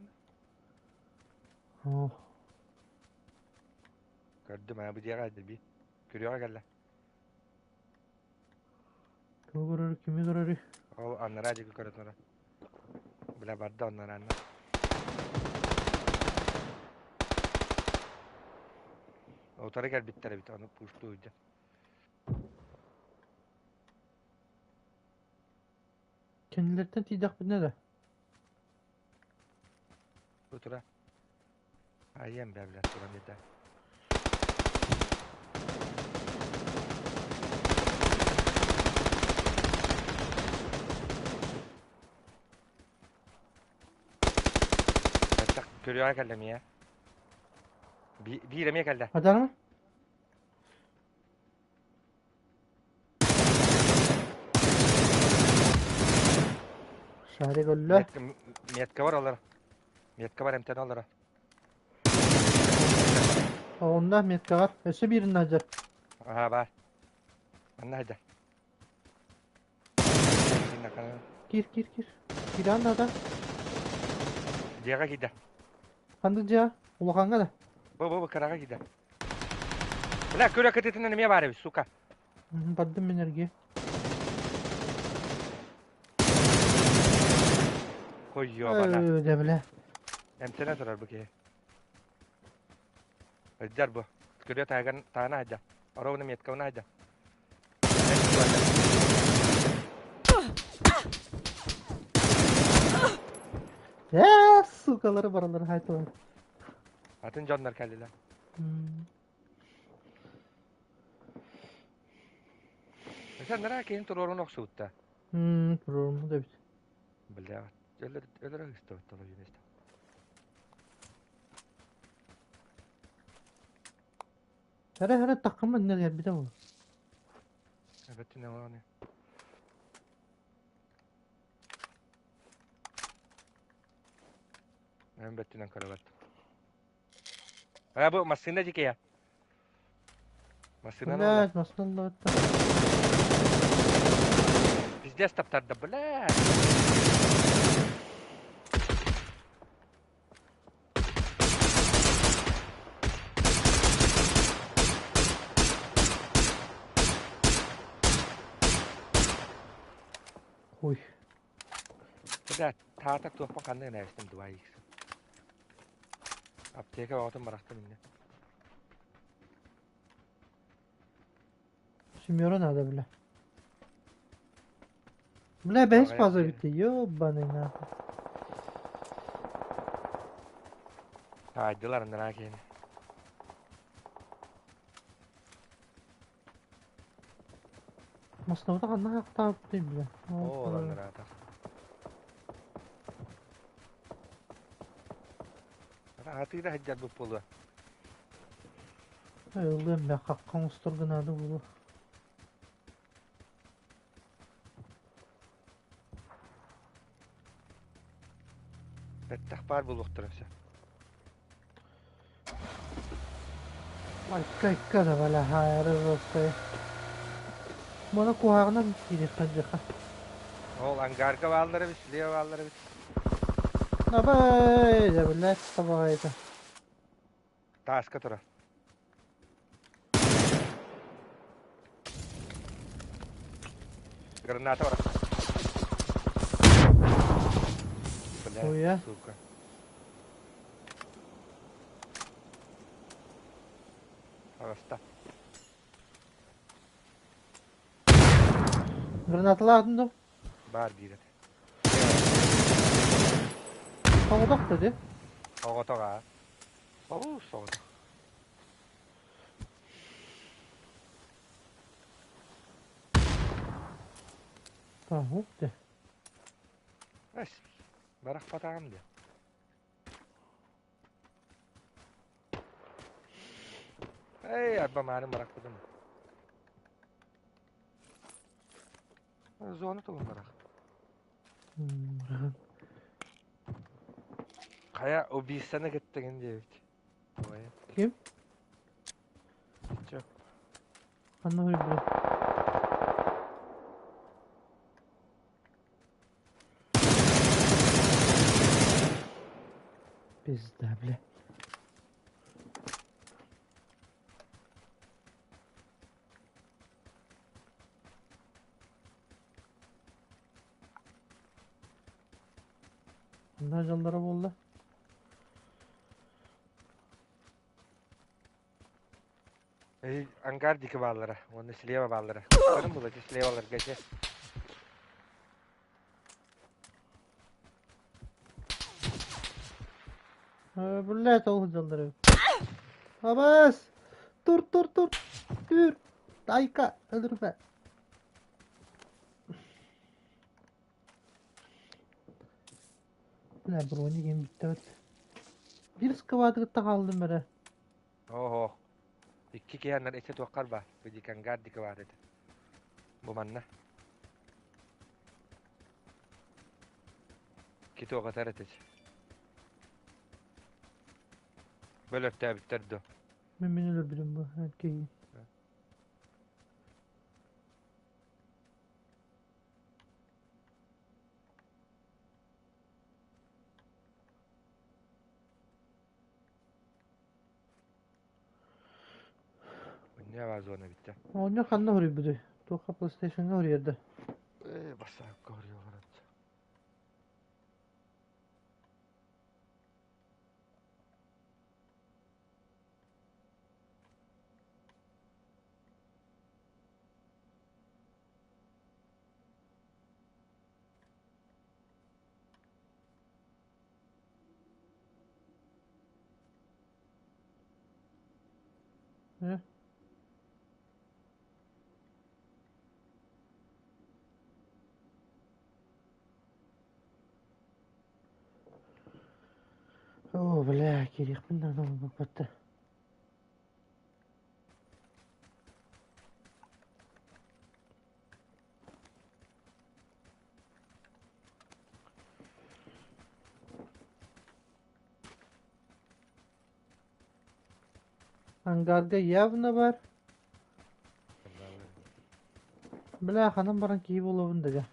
Oh. Gördüm ha bir diğer geldi bir. Görüyor geldi. Kimi görür? O anlara acık yukarı. Bile vardı onlara anne. O tarafa gel bitti onu puştu hücca. Kendilerinden tidak bir ne de? Bu tura. Ayyen be bile turan yeter. Görüyor geldi mi ya? Bir yemeğe geldi. Hadi mı? Şahane golle. Miyetka var onlara. Miyetka var emtiyonu onlara. Onda metka var. Öse birinin acı. Aha var. Anne hadi. Gir. Bir anda da. Diyaga gide. Kandıkça. Ulakanga da. Bu karaga gide. Bırak köre kıtetinden neye bari bir suka. Badım enerji. Koyuyor bana. Öyle bile. Emtiyonu sorar bu ki. Hıcar bu. Görüyor tağına hadi. Arabını miyetka ona hadi. Ya sukaları baraları hayatı var. Atın canlar keldiler. Sen nereye keyin turorun oksuutta? Programı da bit. Billah. Öyle işte ottalı yine işte. Her takımın nereye bir de bu. Evet ne var ne? Ben bettinden karabat. Ha bu masina jike ya. Masina ne oldu? Evet nasıl da Bizde staptarda bile. Uy. Bile tahtak tuh pakan ne istem dua ikisi. Apteka waktu maraktım inne. Симеон надо, бля. Бля, бейс Ага, паза я- бити, ёбаный нахуй. Haydilar nara kene. Маснаута қанна қақтап дейм, бля. Oo lan nara ta. Аты да хаджар буп болду. Öldüm be, қаққан ұстырдың ады бұл. Беттах бар булуктыр ose. Айка да бля, хайры жостай. Мұны қуағынан керек қанжақа. Ол ангарга балдары бис, лео балдары бис. Абай, да бля, табағайды. Таска тура. Граната бар. Ой, а? Сука. Араста. Гранаталадың да? Бар бирет. Тоғдақ деді. Оготога. Оо, согот. Тағып де. Эс. Барак патагам де. Эй, арба марын барак патам. Зона тугун барак. Кая убийствана кеттеген дебит. Ой. Кем? Чок. Қанна ой, бля. Пизда, бля. Қандай жалдары болды? Эй, ангар дики баллары. Оны слева баллары. Кырым булат слева баллар гече. Блядь, ол жалдары. Абас! Тур. Түр. Айка, öldürme. Bля, брони ген бітті бәт. Bir sıkıvadıkta kaldım bere. Ого. Икки кияннар эсе туаккар бар. Бидик ангар дики бар эди. Бу манна. Кити ога таратыч. Бөлөктө биттерди. Ben beni öldürdüm bu erkeği. Ne var zona bitti. Onu kanına vuruyor bir de. Toka PlayStation'a vuruyor da. Basa koruyor lan. Ne? Oh, bля, Кирих, bundan da olmak battı. Ангарда явно бар. Бля, ханам баран киіп олабын да.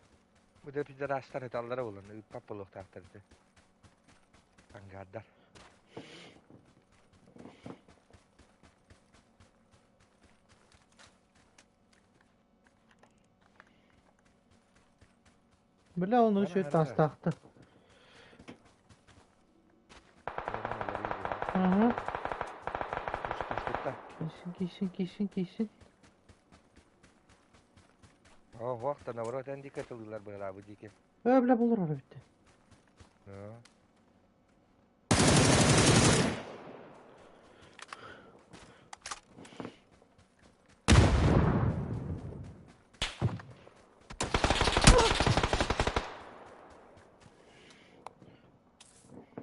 Bu da bizde rastlar etallara olan. Papalok tahtırdı. Angarda. Бля, onu Bana şöyle helal tas et. taktı. Hı hı. Giysin. Вақта наврат әнді кәтілділер бұйла бұ дейкен. Öyle bulur ara bitti.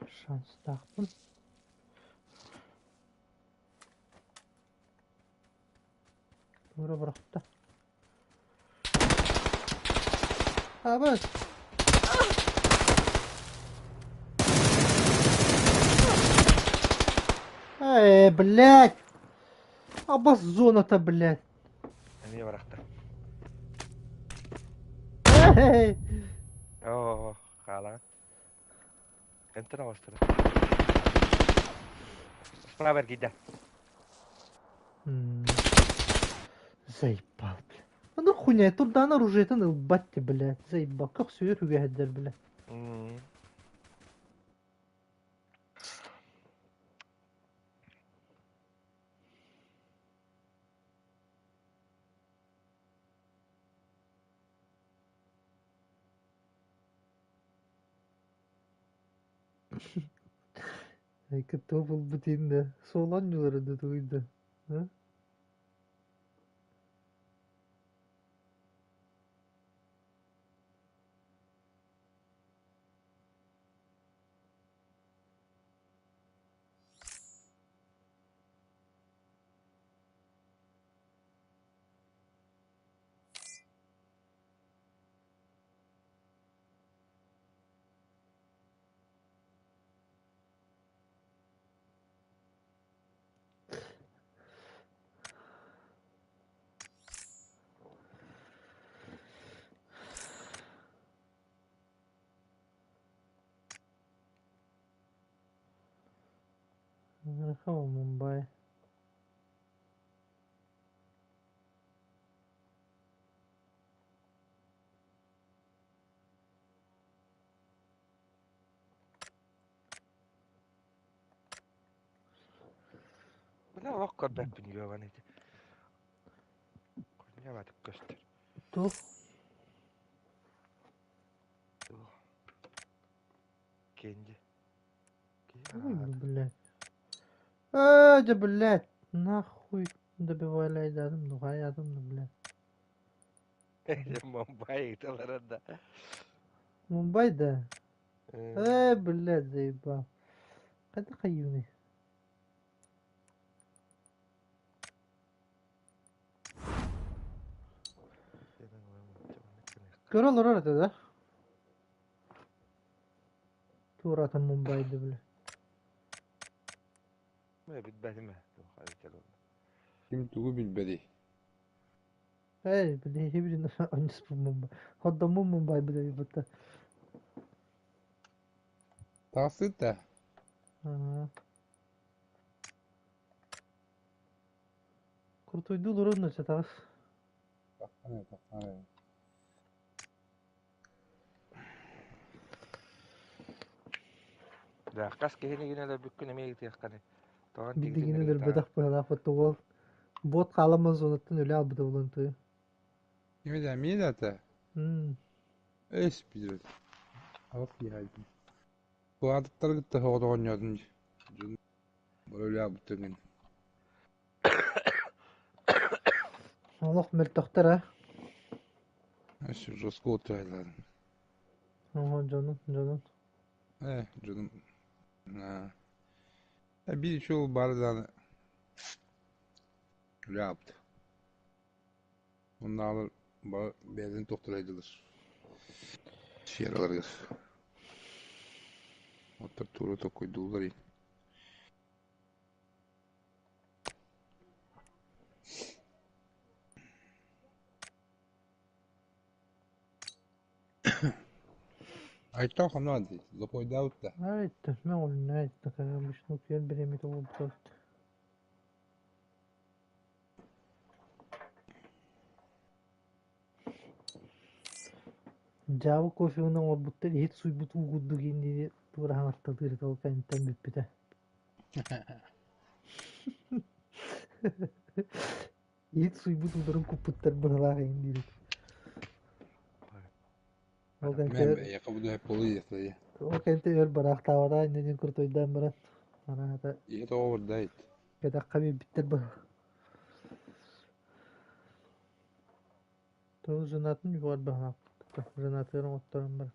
Şans taktım. Doğru bıraktı. Ha bak. Эй, блядь! Обозона-то, блядь! Әне барақта. Эй! Қала. Әнтін ауыстыры. Справа бер кейді. Заебал, блядь. Ну хуйня, тут да на оружие-то налбать, блядь. Заебал. Как все ругать, блядь. Кто был бы тинде? Соланчылары да туйду. А? Хава Мумбай. Бұна ваққа бәппін үйаван еді. Көне батып көстір. Ту. Кенде. Ой, блядь. Да, блядь. Нахуй добивай лайдадым, нугайадым, блядь. Мумбай италарында. Мумбай, да. Блядь, заебал. Когда каюны? Көралар арады, да? Туратын Мумбайды, блядь. Bitmedi mi? Kim tuğu bilmedi. Блядь, блин, они с Мумбай. Ходдаму Мумбай, блядь, вот. Tağsı da. Ага. Kurtuydu durun da çatas. Bakana. Da kas kehini yine de bükkün emeği tiyakkanı. Doğan Bildiğinidir bedak böyle fotoğraf. Bot kalamaz onattan öyle abi de bulantı. Yemeden mi de? Es bilir. Hava fiyaydım. Bu adıklar gitti havada oynuyordun. Böyle yaptın. Allah mertaktar ha. Şu Rosco oturaylar. Aha canım. Canım. Ha. Bir şu bardan öyle yaptı. Bundan alır benzin doktora edilir. Yaralar. Otur turu da koydular ya. Ayta hanadi. Zapoy davut da. Evet, ne oldu ne ettik ya. Bişnu kıyar birimi de oldu. Java koşuğuna orbutta hiç suy butu guddu gindi. Tura hanatta diri tol kayıntan büppüte. Hiç suy butu durun kuputlar bırak indi. O Ben kente ayakkabı da hep oluyor ya. o kente ör barakta ne kurtoydan baran. Ana hata İyi de overdayt. keda kabi bitter bu. To zunatın yuvar bahana. Zunatların otların var.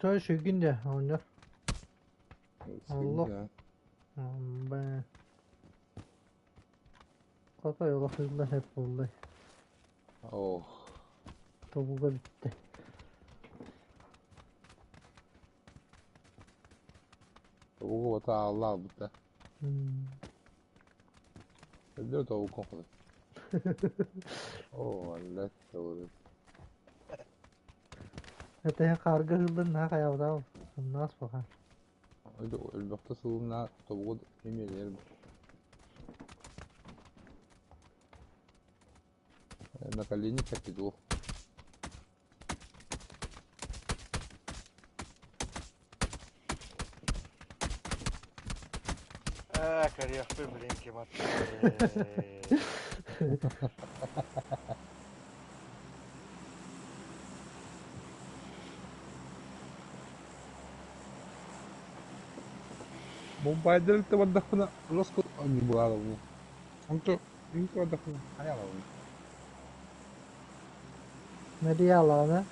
Çoğu şu günde oynuyor. Allah. Ya. Be. Kata yola hızlı hep oldu. Oh. Topuğa bitti. Tavuğu ota Allah bu da. Öldür tavuğu kokulu. Oh Allah tavuğu. Öteye karga hızlı ne kaya da nasıl bakar? Öyle ölmekte sığınma tavuğu yemeyelim. На колени как иду. Karıyak bir bilinki mat. Mobile itu wadah kena los kok ani buala mo. Anto ini wadah kena ayah lah. Ne diye Allah'ını?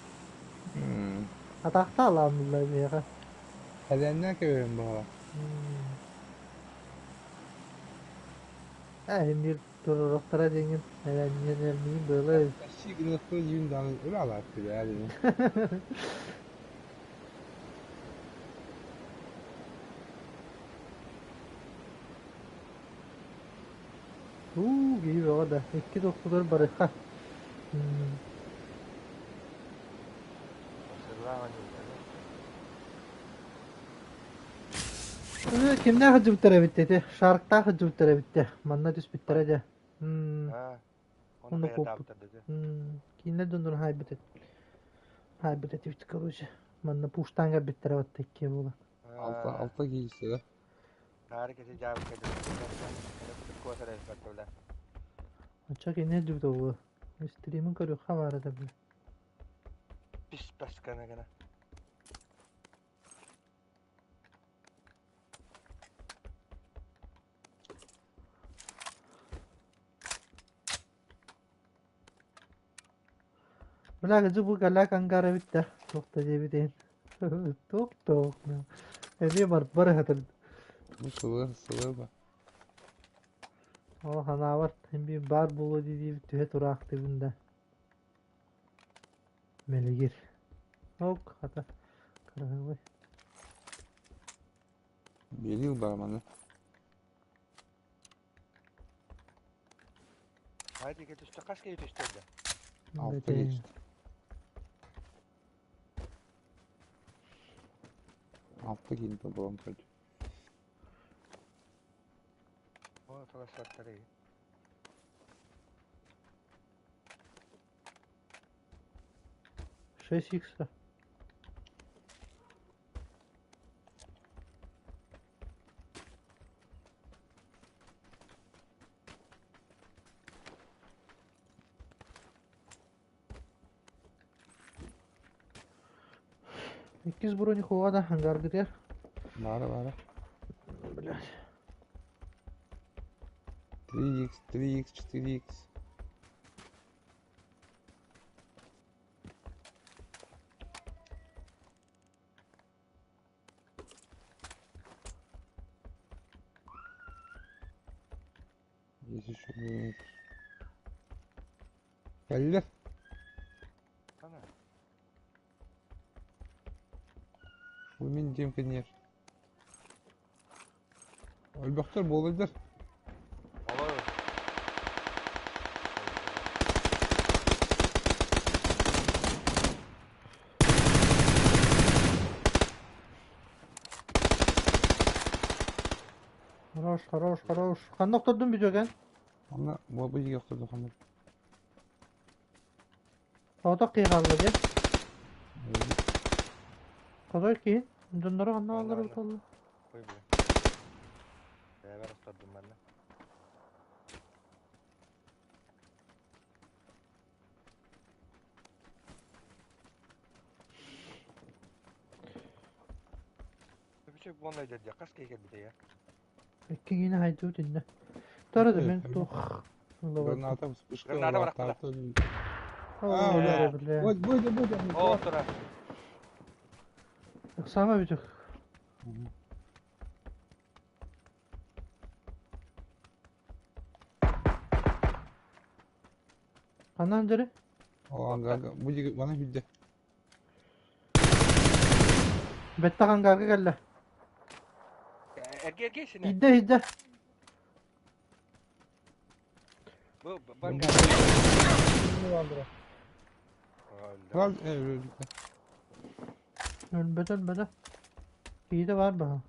Hmm. Atakta Allah'ını bir yere. Kaliannya kayak bahwa. Şimdi doktora dengin. Neden yenilmeyeyim böyle. Sih kita tuh yun dalam ulah lah tidak ada ni. Gibi orada. İki doktor baraka. Kimden hıcı bittere bitti? Şarkta hıcı bittere bitti. Manna düz bittere de. Ha. Onu Onu kaya koptu. dağıttı dedi. Kine döndür hybrid. Hybrid bitti kalıcı. Manna puştanga bittere bitti ki bu. Alta giysi de. Herkese cevap edildi. Kuasa respekt öyle. Açak ne diyor bu? Stream'in karıyor haber da bir. Pis pes kana kana. Bırak hıcı bu gala kankara bitti. Çok da cebi değil. Çok. Hediye var hatır. Bu sıvır mı? O hana var. Hem bir bar bulu dediği bir tühe tura aktifinde. Meligir. Yok hata. Karahı var. Bir yıl var bana. Haydi git üstte kaç kere üstte de. Altta Bete. geçti. Altta geldi babam tabii. O tola satları iyi. Şey X'te. İkiz bronnik hova da hangar gider. Var. 3x, 4x. Yeşil şöyle. Geldi. Ana. Fulmin Cem Fenyer. Albaktar bu olabilir. Olur. Хорош. Qandoq turdun videogan? Ama bu yoktu da hanım. Sağda qiyğanlıga. Qazay keyin. Döndürü qandoq Vallahi aldırıp oldu. Koy bile. Beraber ısladım ben de. Öpücük bonlayı dedi ya. Kaç kere geldi de ya. Ikki yine haydi ötünde. Taradı Evet, men evet. toh. Granata вспышка. Granata bıraktılar. Öyle. Будет. O otura. Sama video. Qandan jeri? O hangarga. Bu bana bildi. Betta hangarga geldi. Erkek işine. Hidde. Bu ben Öldü. Kal evlilikte. Ölmeden. İyi de var bana.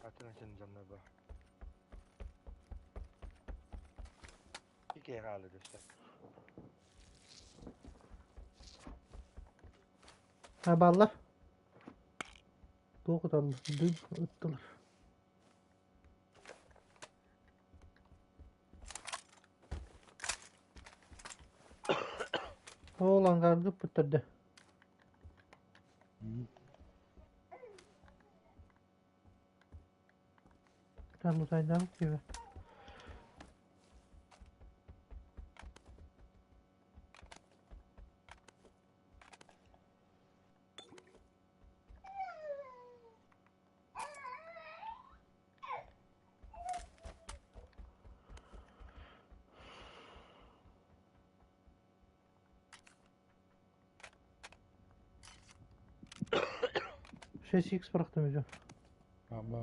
Atın için canına bak. İki kere alır işte. Ha ballar. Doğu kadar dün ıttılar. Oğlan kargı bitirdi. Ben uzaydan gibi. Şey X bıraktım hocam. Baba.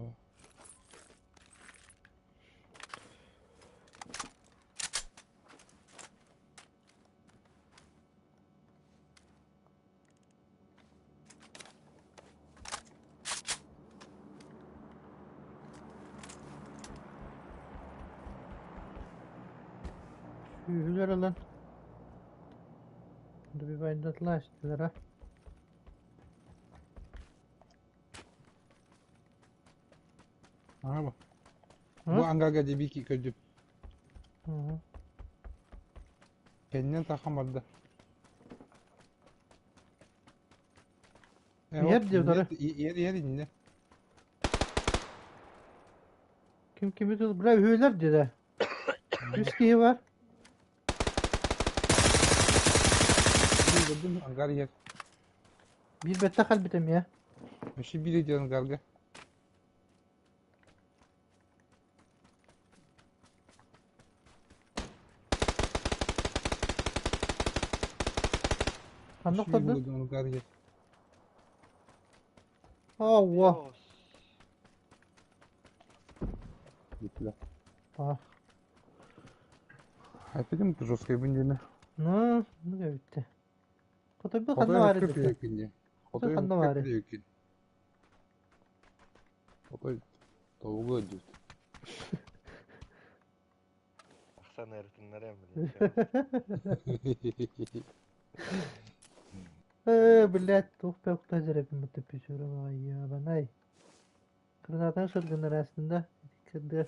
Hühüler lan. Dur bir bayındadılar açtılar ha. Aha bak. Hı? Bu hangarga bir iki kötü. Hı. Kendine takamadı. Yer diyorlar. Yer indi. Kim kimi tut? Buraya hühüler dedi. Riski var. Bir gördüm hangar yer. Bir bette kalbitem ya. Şu bir canım hangarga. Qandoq Şu turdun? bir hangar yer. Allah. Dios. Gittiler. Ah. Haypedim ki Joska'ya bindiğini. Ne bitti. Kutu bir kanı Odaya var köprüye idi. yakın. Bir Odaya kanı var. köprüye yakın. Odaya tavuğu öldürdü. Baksana heriflere emri. Блядь, тух пек тажere bir mutlu pişiyorum ay ya ben ay. Kırnadan şırgınlar aslında. Kırdı.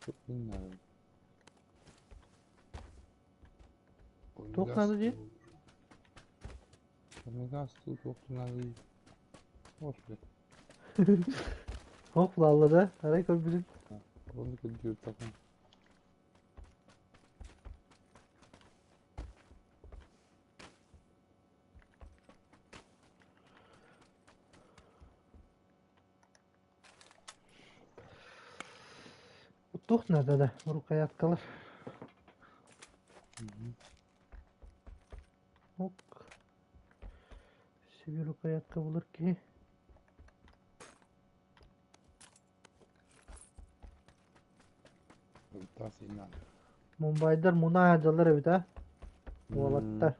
Çok bilmiyorum. Çok nadı değil. Omegastı çok nadı. Hoş be. Hop lalladı. Haray koy bizim. Onu gidiyor takım. Tuh nerede de? Rukayat kalır. Hop. Sivil rukayat kabulur ki. Tavsiye inan. Mumbai'da Muna harcalar evi de. Volatta.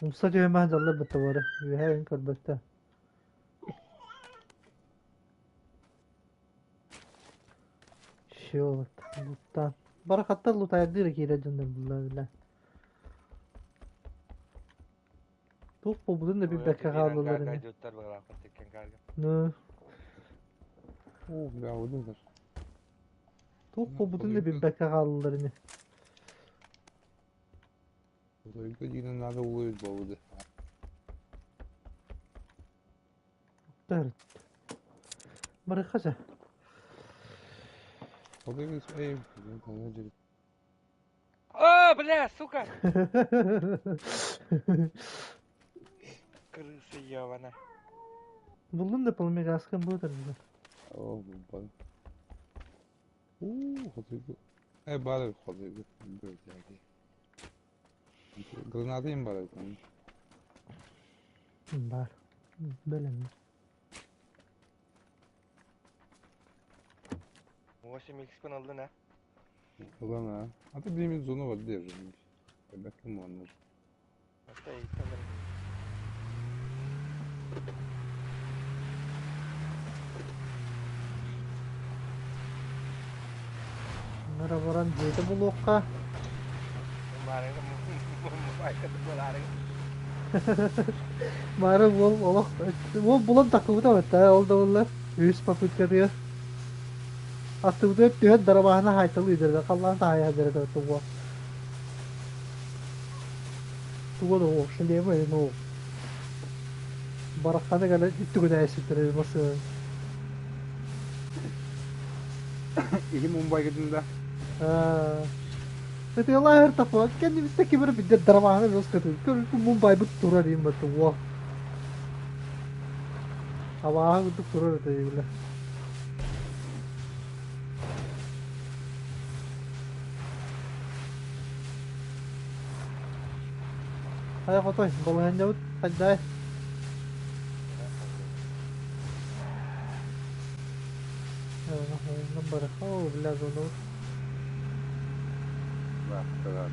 Umsa diyor harcalar bitti var. Yuha en kalbette. Şey olur. Luttan. Barakatta lut ayırdı ki ilacındır bunlar bile. Tuh bu budun da bir beka kaldılarını. Götler var afet tekken karga. Ne? Oh ya o nedir? Tuh bu budun da bir beka kaldılarını. Odayı da yine nerede oluyor bu oldu. Evet. Barakaca. Odayı da ev. Kanacı. О, бля, сука! Крысы ёбана. Buldum da palmiye gaskın budur bize. Oh bu bana. Odayı da. Bari odayı da. Böyle yani. Granadayım bari. Var. Böyle mi? 8x aldı ne? Ulan ha. Hatta birimiz zonu var diye. Bekle mi onlar? Hatta iyi sanırım. Bunlara varan ceyde bulokka. Kemarin membayangkan dolar. Mara wol olok. Wol bulan takımı da var. Da oldu onlar. 100 papıt karıyor. Atı bu hep diyor darabahına haytalı idirdi. Kallan da hayal da tuwa. Tuwa da o. Şimdi mi no. Barakana gala ittu guna esittir nasıl. İyi Mumbai gidildi. Tapi Allah her tafa kendimizdeki bir darabahına biraz katıyor. Kör Mumbai bu tura diyeyim batu. Wah. Hava bu tura diyeyim bile. Ayo fotoy, balangan jauh, tajai. Number, oh, bila zono. Bak kadar.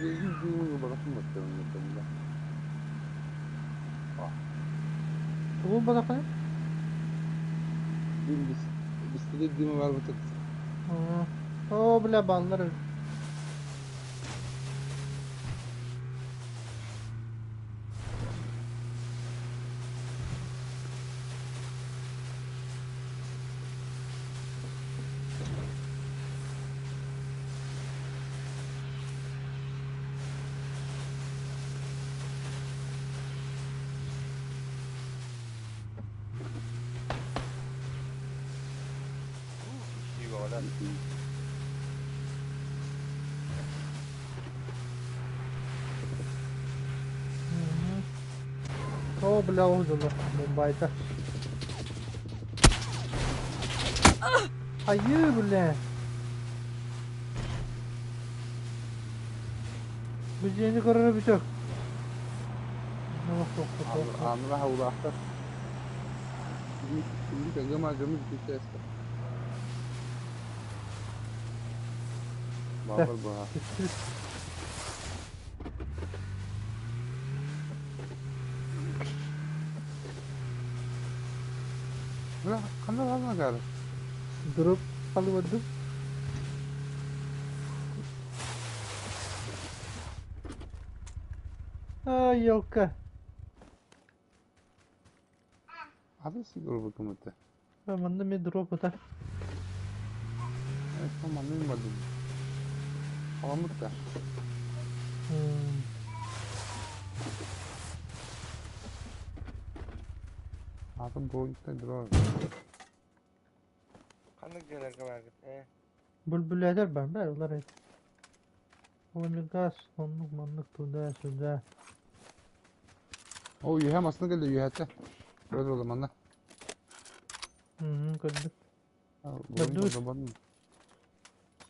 Yüzüğünü bakasın bakalım mesela. Tuh ba kayo? Biz de değil mi var bu tık. Oh, bila ballar. O bile oldu Mumbai'de. Hayır bile. Biz yeni kararı bir çok. Ne bak. Amra hawlahta. Şimdi kagama gömüş bir test. Babal bu. Ulan kanal alma gari. Durup kalıverdim. Ay yok. Hadi sigara bakımı da. Ben de mi drop atar. Evet tamam benim adım. Pamuk da. Abi boyutta durar. Kanık gelerge var git. Bülbül eder ben be ular et. Onu gaz, onluk manlık tuda suda. O yühem aslında geldi yühete. Böyle o zaman da. Gördüm. Boyun dur. o zaman.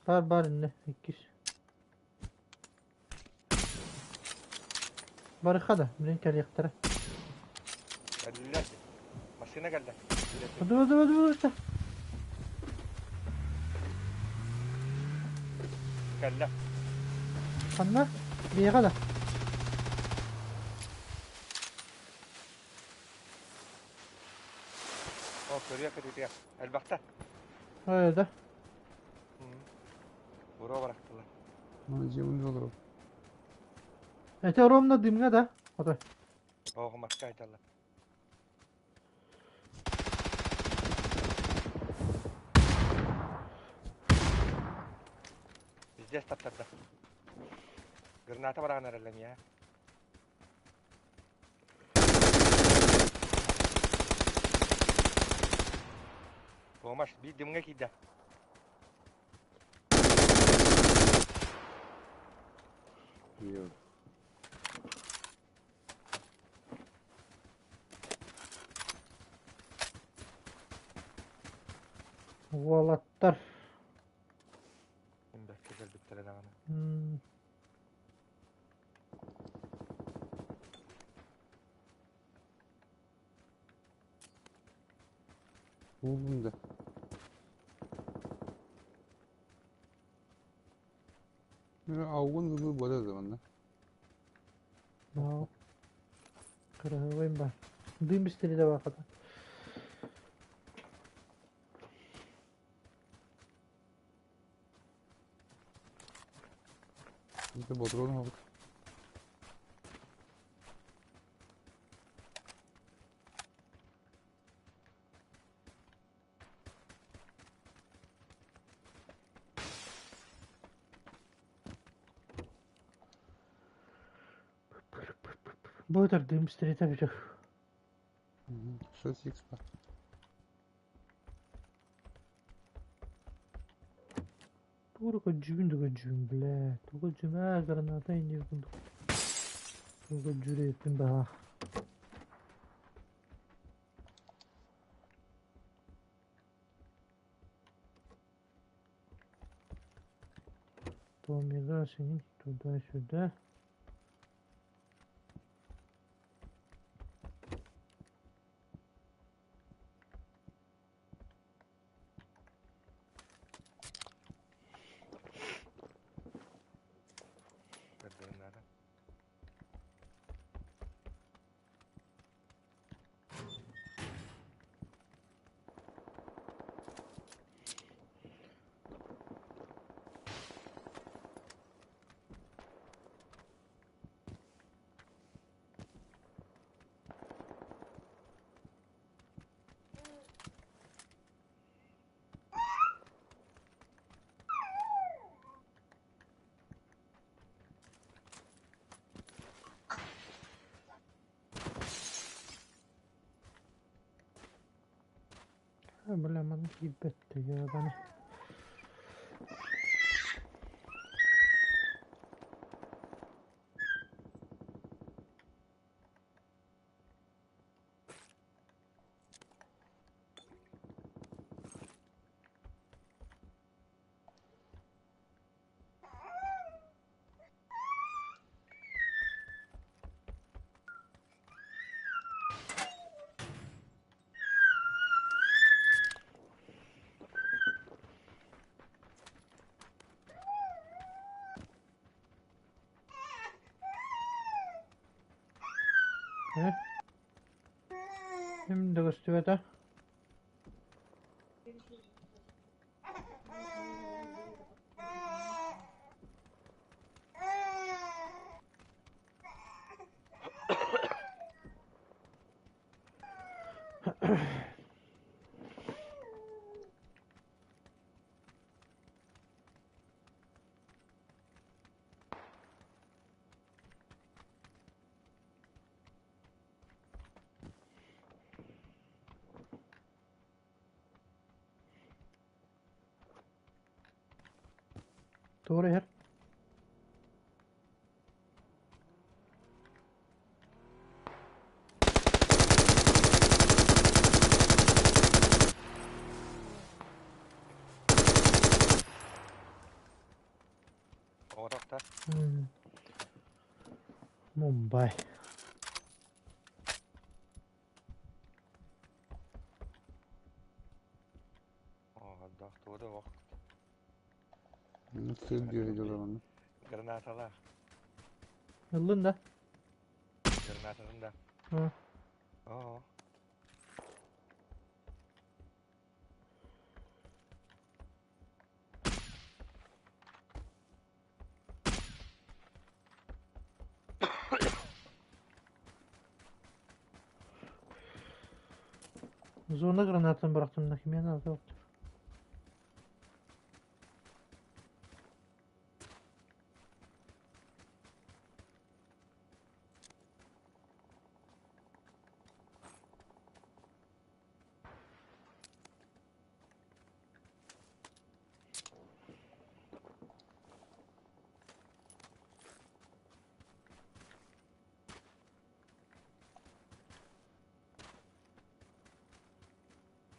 Bar ne? İkiş. Barikada. Bilin kel yaktara. Geldiler. Masine geldi. Hadi. Geldi. Kanna. Bir yakala. O körüye körüye. Elbakta. Öyle. Buraya bıraktılar. Bana cebimde olur o. Ete romla dimle da. Hadi. Oh makka aytallar. Bizde staptarda. Granata bırakın herhalde ya. Boğmaş bir dimge kide. Yok. Valattar. Şimdi güzel bittiler ama. Buldum da. Böyle avgun gibi böyle o zaman da. No. Kırıvayım ben. Duyum istedi de bakada. Biz de bodrum aldık. Bu kadar duyum istedi tabii çok. Söz X var. Только cübün bile. Только cüme granata indir bunu. Только cüretin daha. Tomega senin tуда сюда. Gördüğünlerden. Ha bilemedim ki bitti ya bana. He? Şimdi göstereyim. Doğru her. Orada. Mumbai. Doktoru o. Nasıl diyor o zaman? Granatalar. Yıldın da. Granatların da. Hı. Oo. Zoruna granatını bıraktım da kim yana yoktur.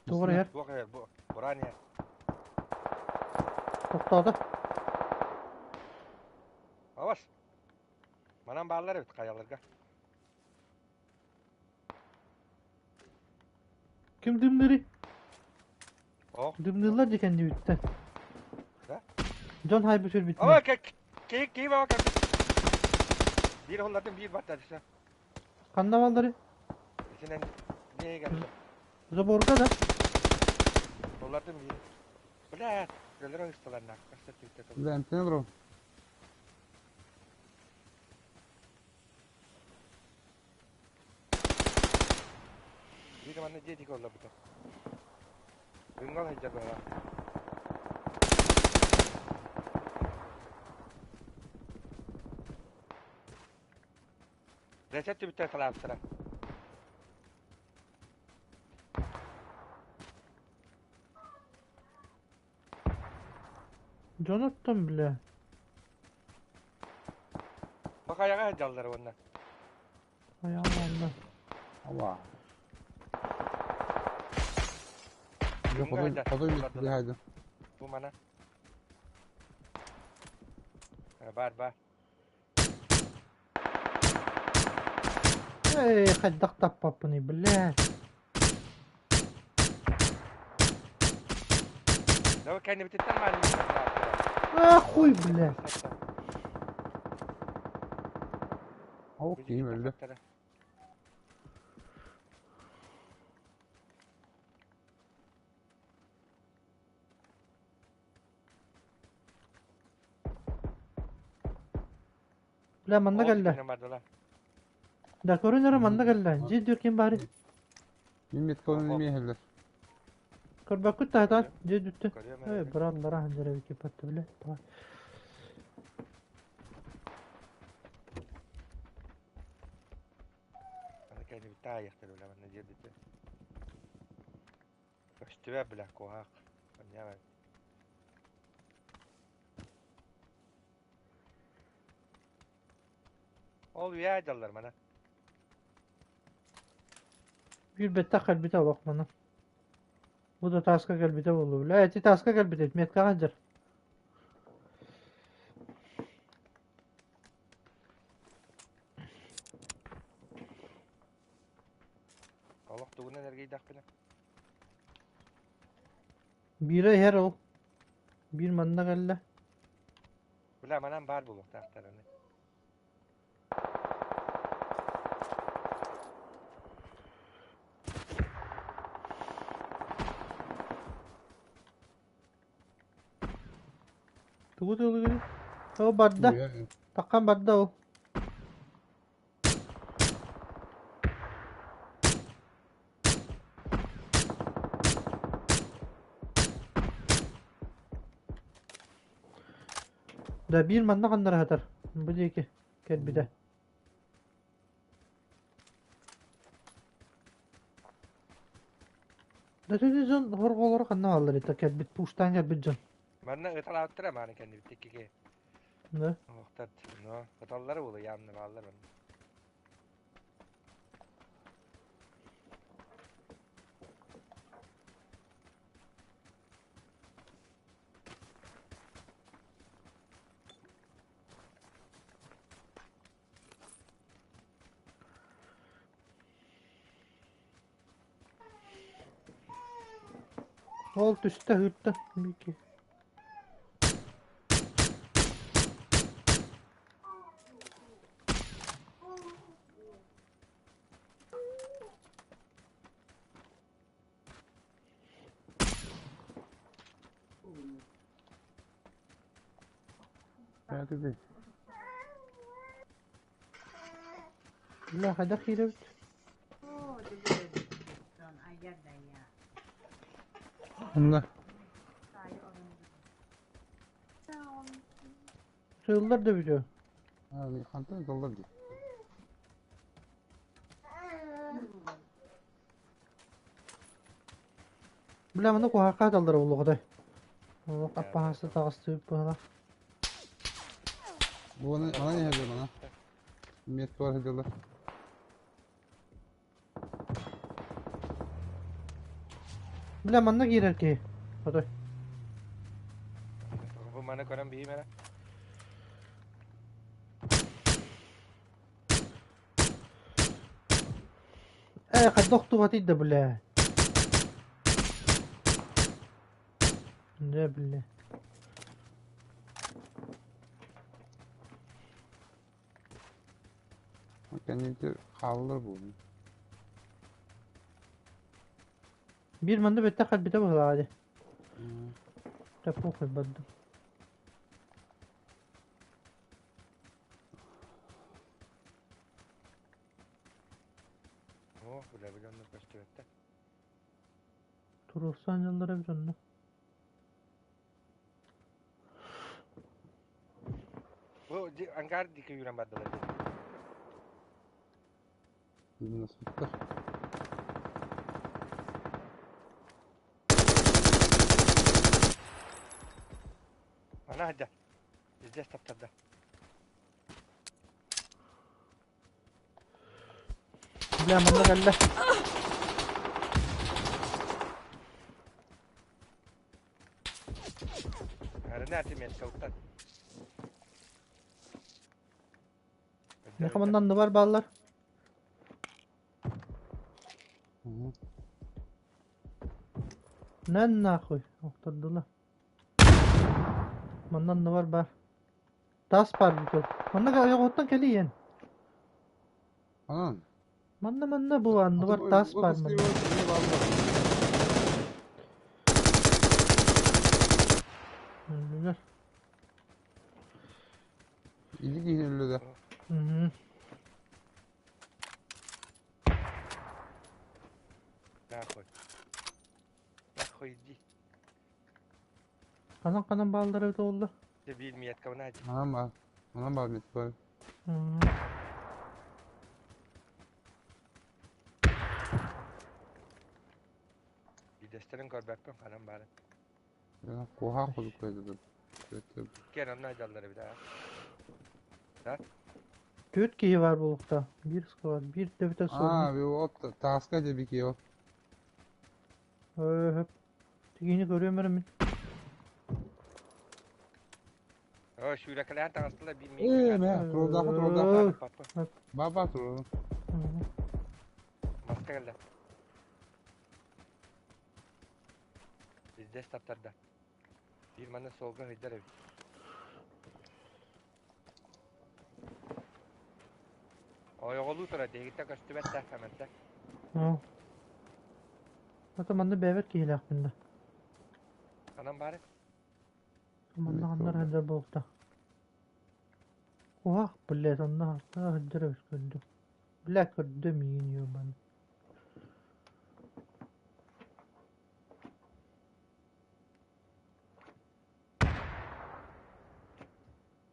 Doğru yer. Bu kadar bu. Buraya. Toxtadı. Avas. Manam bağlar evet kayalarga. Kim dimleri? Oh. Dimdiler de kendi bitti. Ne? John Hyberfield bitti. Ama ki bak. Bir onlardan bir battı işte. Kandavalları. İçinden niye geldi? Zaborga da. Onlardan bir. Ulan. Gözler üstlerine. Vente bro. Bir zaman ne dedik oldu bu da. Bengal hecca böyle. Reçete bitti talap sıra. John attım bile. Bak ayağa heccalıları onlar. Ay Allah'ım. Allah. Yok Bengal hecca. o da bir haydi. Bu mana. Bar. Ey xaddak tappapını bile. لو كان بتتم على Ah huy bile. Avuk diyeyim öldü. Bile manda geldi. Da korunlara manda geldi. Cid diyor kim bari. Millet kolunu demeye heller. Kırbakut tahtan. Cid düttü. Ey brallara hancere bir kipattı bile. Tamam. انا كان بتاعي يختلوا لما نجيب بتاعي اشتباب بلا كوهاق نعمل ol ya callar bana. Bir bette kalbite bak bana. Bu da taska kalbite oldu bile. Evet taska kalbite etmeyet kaçır. Allah tuğuna enerjiyi dakbına. Biri her ol. Bir manda geldi. Bula manam bar bulu tahtarını. Tugut yolu geliyor. O barda. Ya, Takkan barda o. Da bir manda kanlara hatar. Bu diye ki. Gel bir de. Da televizyon horgoları kanna alır ita gel bit puştan gel bit can. Bana ıtal avuttur ama hani kendi bittik ki. Ne? Muhtar. No. Italları oluyor yamını bağlar onu. Ol üstte hırtta. Bir iki. hadi bir. La hada khire bit. Bunlar. Yıllar da biliyor. Abi kantar dolar diyor. Bilemem de kuhaka daldır oğlu kadar. O kapı hasta tağısı bana. Bu bana ne hediyor bana? Met var hediyorlar. Bilemem de girer ki. Hadi. Bu bana konan bir mera. قد ضغطوا وتيدا بالله لا بالله Kendince kalılır bu. bir manda بتاخد بتبغى عادي تفوق البدو Oh, udah bilang lu pasti bete. Turursan yıllara bir önüne. Bu angkar di kuyuran badal aja. Bunu nasıl tutar? Mana aja. Izah stop dah. لا من غلا Karena hati met kautan. ne kamandan da var ballar. Ne nakoy? Oturdular. Mandan da var bar. Tas par bir çok. Manda ga yok ottan keliyen. Anan. Manda bu andı var tas par manda. Güzel. İyi giyinirli de. Hı hı. Nakoy. Nakoy di. Kanan balları öyle oldu. De bilmeyet kavana aja. Anam var. Anam var met var. Hı. Di desterin kor bakpam kanam bari. Ya koha koyduk koydu. Evet. Kenan ajalları bir daha. Dört kişi var bulukta. Bir skor, bir de bir de sorun. Abi o taska bir ki o. Hep. Tigini görüyorum ben. Oh, şura kalian aslında bilmeyen. Me, trollda Papa. Baba troll. Maska geldi. Bizde startlarda. Bir mana solga hıydar ev. Oyoğlu tura degitte kaçtı bette hemente. Ha. Hatta bende bever ki hilak bende. Anam bari. Manna hannar hajar bokta. Wah, belle sanna hajar ösküldü. Black ödü miyiniyor ben.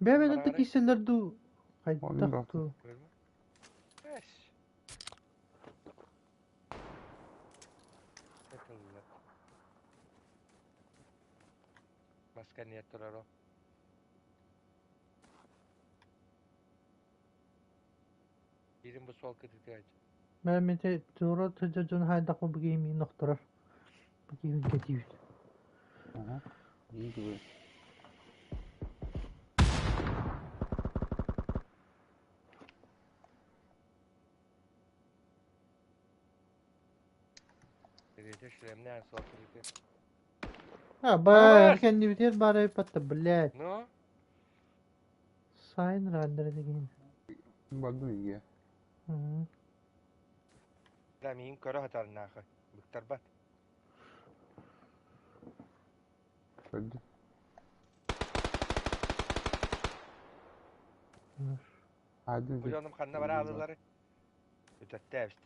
Bebeğin de Bana kişiler du. Oğlum Haydak bak. du. görme. Eş. Atıldılar. Başka niyet durar o. Birim bu sol kırıkaydı. Ben mete tura tıcacın haydak mı bu giyimi noktarar. Bu giyimi gediyor. Aha. İyi gibi. Biriyde şuremden sol kırıkaydı. Ha Bana bak bak. kendi biter bari patta bled. No? Sayın randere de giyin. Baldım iyi. Hı. La miyim körü hatar nakı. Bıktar bat. Öldü. Hadi. Bu yolum kanına var ağlıları. Ötetti evşti.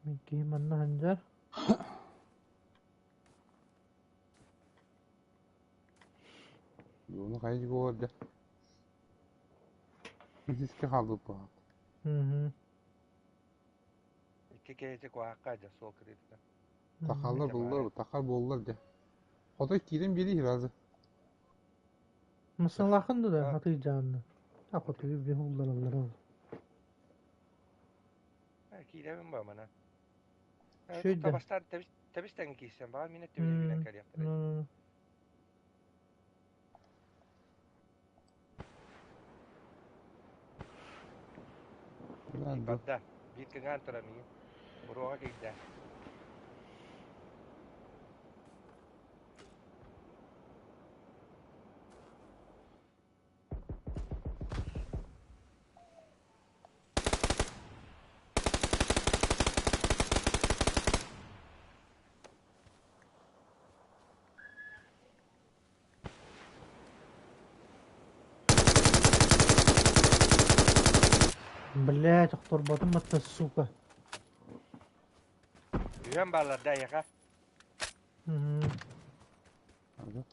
Miki manna hanjar. Onu kayıcı oldu. Riske kaldı bu. Hı hı. İki gece kuhakkaydı sol kırıkaydı. Takarlar Acaba bollar, ne? takar bollar de. O da kirin biri razı. Mısın lakındı da Ha. hatıyacağını. Akıtı gibi bir hullar oldu. Belki idemim bu amana. Evet, Şöyle. nokta başlar tebisten giysen. Bana minnet Hı. dibine gülen kar yaptı. Hı. Ulan dur. Badda. Bir kengan turamıyım. Buruğa gider. Блядь, تربطين ما السوقة. Güven bağlar da yaka. Hadi.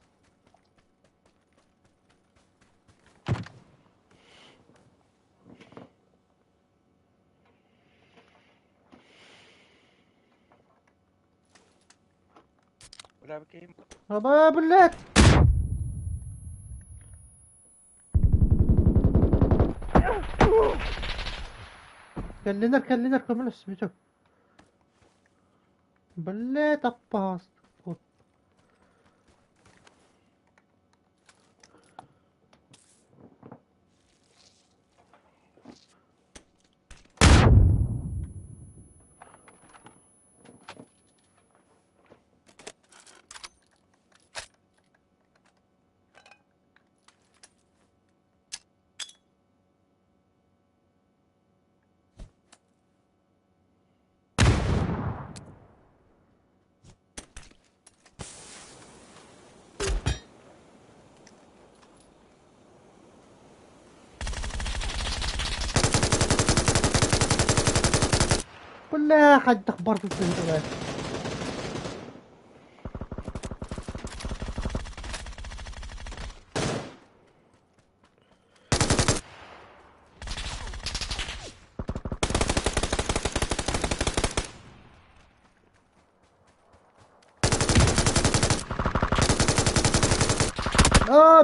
Ulan bakayım. أبا بلاد. كلنا كمل اسمه. بلاد أباس. ولا حد أخبرت السنة.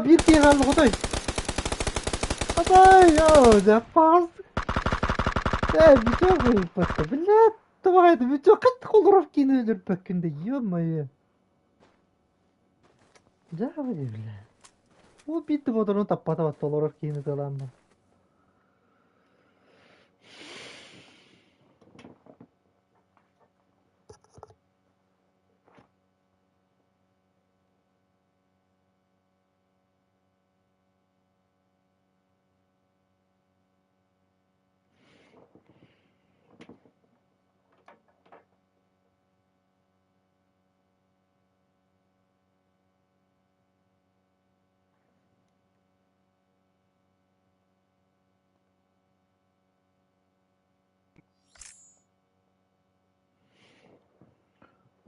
Bir kere aldı kutay. Kutay ya ده باص. ده بيجوا بس بالله طبعا بيجوا قد تقول كينو الباكن ده يوم يا ده بالله هو بيت بدرون تبطا وتطلور كينو كلام.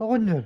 Оҕонньор.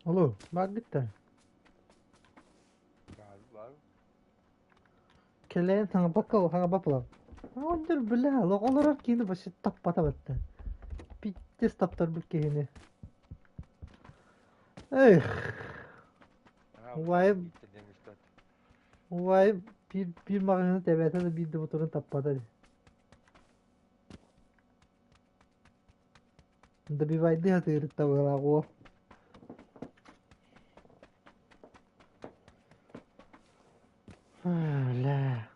Alo, bak gitti. Var. Keleğin sana bakkal, sana bakalım. Oğonñor bile, loğolarar kini başı tappata battı. Bittis taptar bir kini. Ey, vay, vay, bir mağazanı tebete de bir de motorun tappata. Da bir vay diye tıyırık da böyle o. La.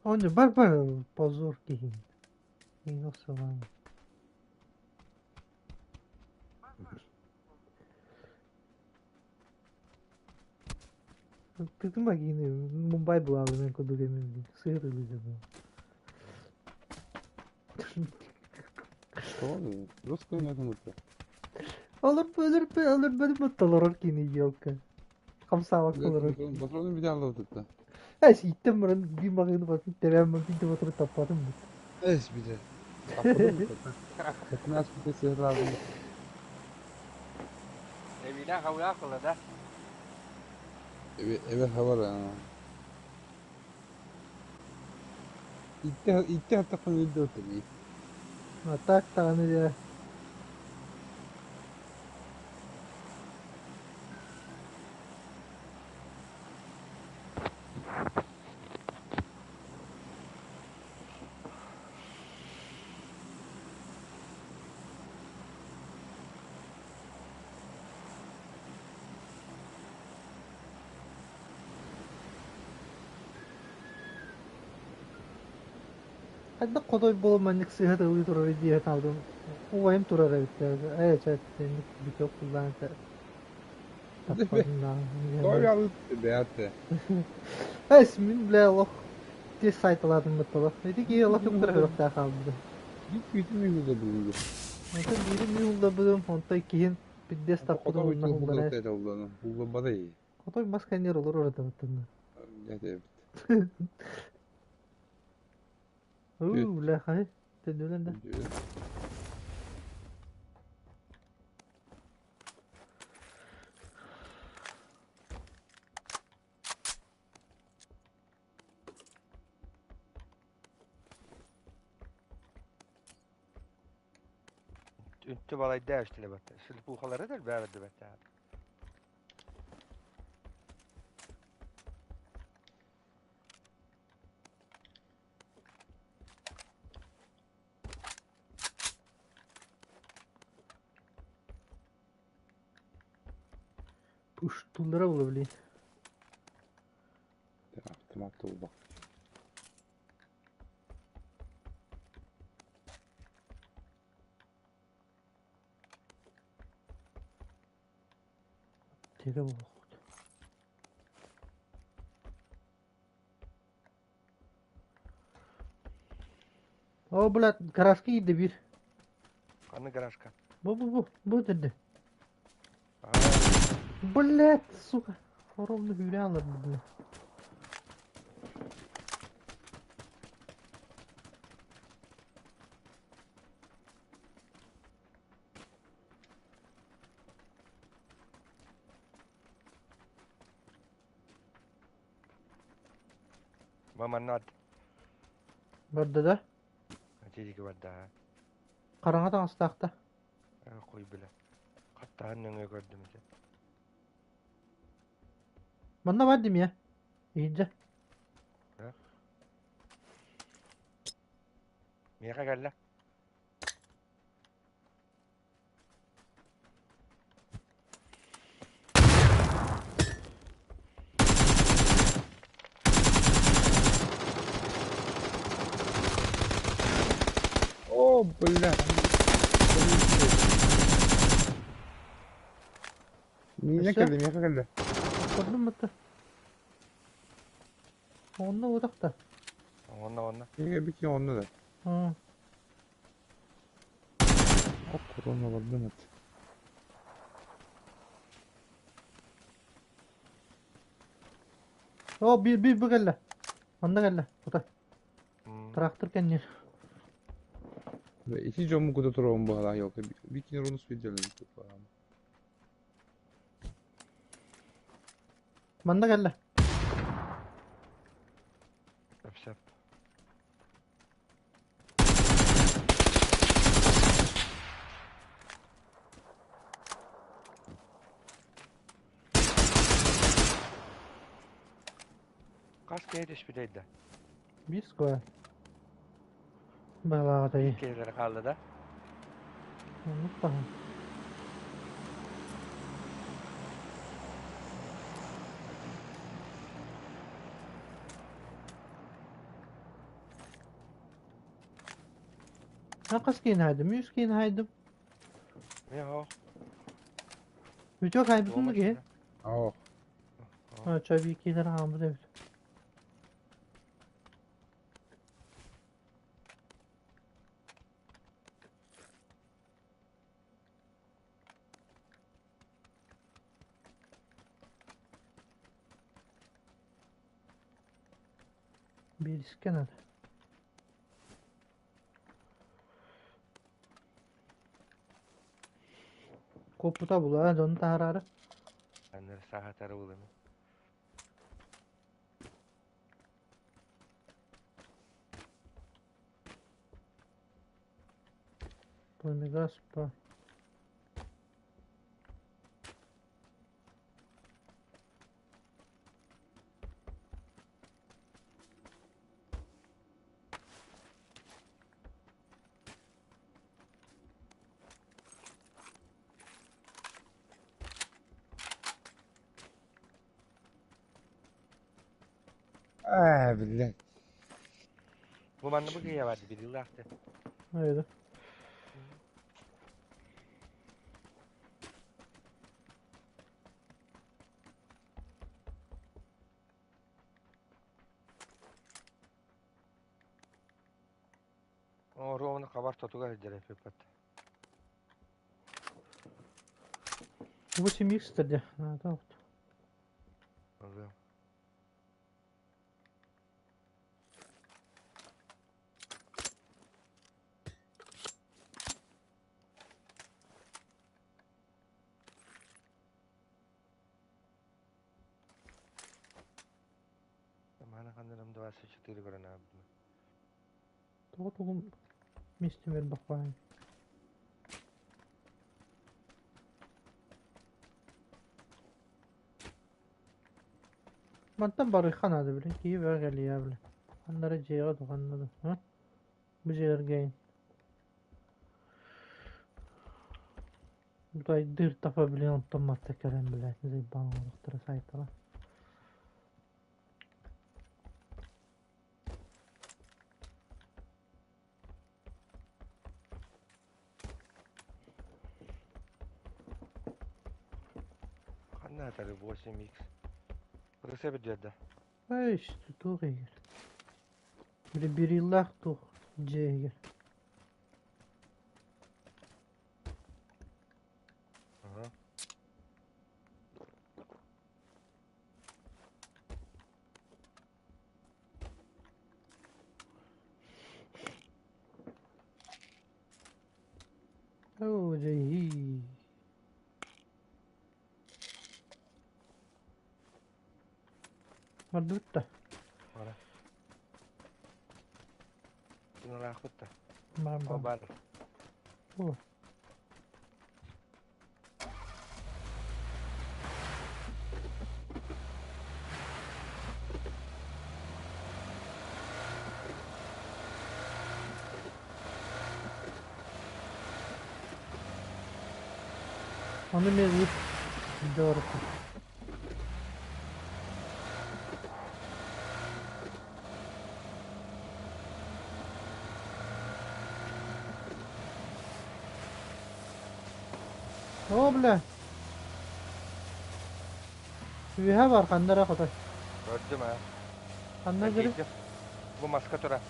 Oğonñor bak pozor kihin. İyi nasıl lan? Dedim bak yine Mumbai bulalım ben kodu demin. Sığır öleceğim. Что? Русскую не это. Olur benim mutlular kini yok. Kamsa baktılar. Patronun bir daha aldı da. Ha sitten buranın bir bakını bakıp devam bir de motoru tapadım. Es bir de. Kapadım mı zaten? Zaten az bir de sihir lazım. Evine hava kılı da. Eve hava var ha. İtti hatta konu ilde oturuyor. Tak tane ya. Hadi kodoy bulmanlık sıhhat uydurar diye aldım. Uayım turar evde. Evet, bir çok kullanıp tapadım da. Doğru aldı dedi hatta. Esmin bile Allah diye saytaladım mutlu. Dedi ki Allah çok tarafı yok daha kaldı. Bir bütün yılda bulundu. Ondan biri yılda buldum. Ondan ikihin bir destek Kota buldum. uçtu Ondan buldu bundan. sayda buldu. Buldu bada iyi. Kodoy masken yer olur orada mutlu. Evet. La hay. Dönülen de. Üntü balay değiştile battı. Sırf bu kaları da verdi battı. Uçtulara bulabilir. Attım bak. Tega bu. O bulat garaşka gitti bir. Kanı garaşka. Bu dedi. Aa, Bulat suka. Horuldu hüle alır bunu. maman nad. Burada da. Dedi ki battı. Karanga da astakta. Koy bile. Hatta annene gördüm ki. Bana verdim ya. İyice. Miyaka gel la. Oh bella. Niye Aşağı. geldi? Gördün mü? Onunla uzakta. Onunla. Bir ki onda da. Ha. Korona var değil mi? O bir bu gelle. Onda gelle. Kutay. Hmm. Traktör kendir. Ve iki jomu kuda turun bu hala yok. Bir kere onu speedlerini tuttu. Banda gelle. Öpsem. Kaç yediş bir deydi. Bir skoya. Bela dayı. İki kere kaldı da. Unutma. Ha kaç giyin haydım? 100 giyin haydım. Yok. Video kaybısın mı ki? Oh. Ha çay bir iki lira almış evet. Bir iskener. Koputa bula onu tararı. Anlar saha tarı bulanı. Bu ne gaspa. بالله. Bu bana bu gıya vardı bir yıl aktı. Öyle. O roğunu kabar totuga edere pepat. Bu şimdi istedi. Ha tamam. Oluyor. Mana kanlarım duası çıtırı gören abi. Toğum mistimir bakayım. Mantan barıkan adı bile. İyi ver geliyor bile. Onları ceyga dokanladı. Ha? Bu ceygar gain. Bu da dır tafa bile otomat tekeren bile. Zey bana oluktura saytala. Kanlar tarı bu şey mix. Burası bir cadde. Ay işte tuğ geyir. Bile bir yıllık tuğ ceygar. Aha. Oo ceyhi. Mardut da. Ara. Bunu rakıt da. Mamba. O bar. Oh. Onu mezgit. Doğru. O bile. Bir ha var kandara kadar. Gördüm ha. Kandara Ben geri. gittim. Bu maskatora.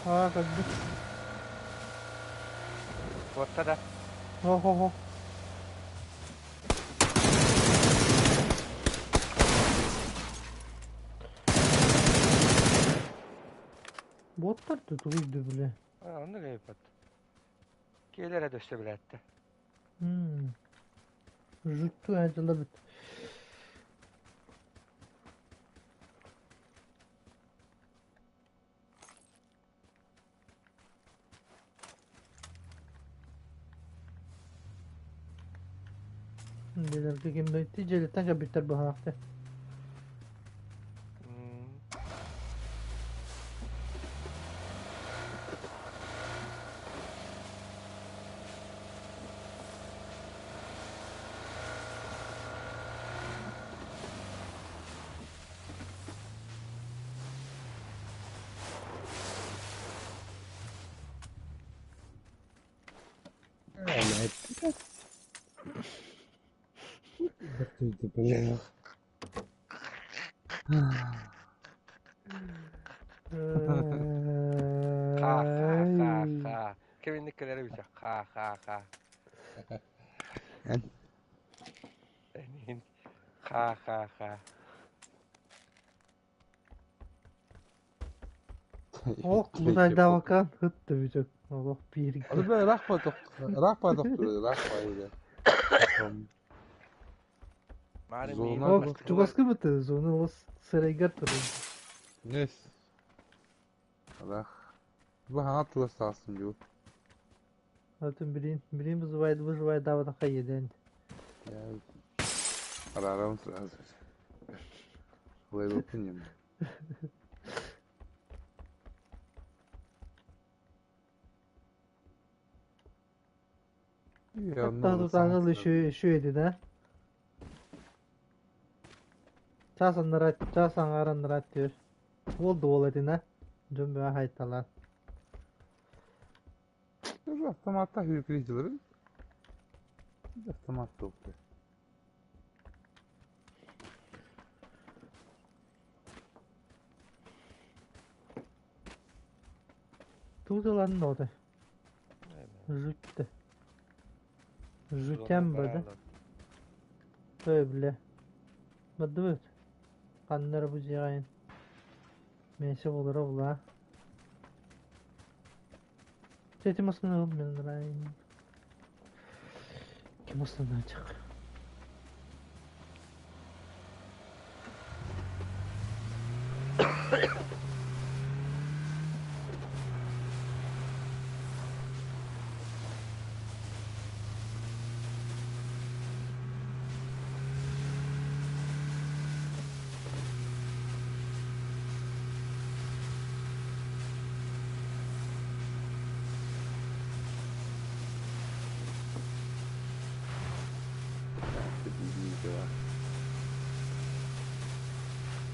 Ha kadar. Botta da. Ho ho ho. Botlar tutuluydu bile. Ha onu da yapat. Gelere döşte bile etti. Juttu acılı bit. Diler ki kim bitti celitten ka biter bu hafta. بطلت بالله. Ha ha ha ha. Kevinlik kadar bir şey. Ha ha ha. Enin. Ha ha ha. Oh, Kudayda bakan hıttı bir çok. Allah bir iki. Hadi be rakpa doktor, rakpa öyle. Mari Zoruna miyim? Oh, bak. çok askı mı tız? Onu o sırayı götürün. Nes. Rak. Bu hana tuğla sağsın diyor. Zaten bileyim bu zıvaydı havada kayyeden. Ya. Araram sırası. Web opinion. Ya ne Hatta olur tutanız sanki. şu edin. Çasan aranlar diyor. Oldu ol edin. Cümbü haytalar. Bir автоматта hüyükleyicilerin. Bir автоматта okuyor. Tuğdaların da oldu. Züttü. Zütten böyle. Böyle. Bıdı. Kanları bu cihayın. Meşe olur ola. Setim aslında olmuyor lan. Kim aslında açık? Bir var.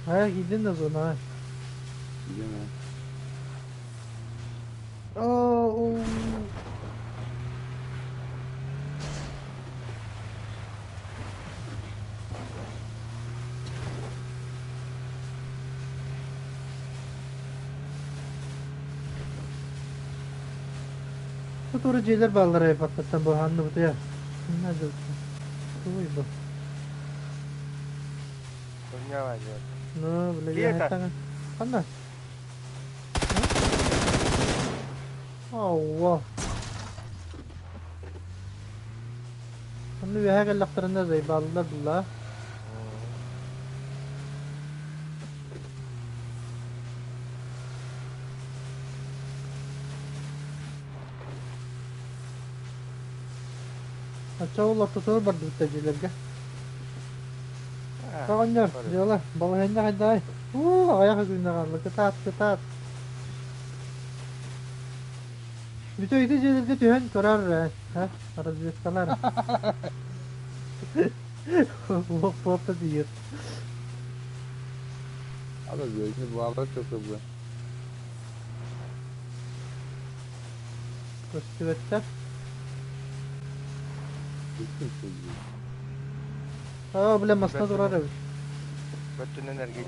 Ha gidin de sonra ha. Biliyor musun? Oo. Bu doğru şeyler bağlara yapattan bu hanlı bu da ya. Ne diyorsun? Bu bu. Dunya var ya. No, boleh Iya, lihat Kak. tangan. Panas. Allah. Onu bir her laklarında zeyballar billah. Çoğu tutur bardı tecrübelerge. Kawanlar, diyorlar. Balahında hadi. Ayak günde kaldı. Kıtat. Bütün iteceğilerde tühen korar. Ha? Razıskalar. Hop diyor. Abi böyle bağlar çok hızlı. Köstüvetler. Bütün çocuğu. Aa bile masna durar ev. Bütün enerji.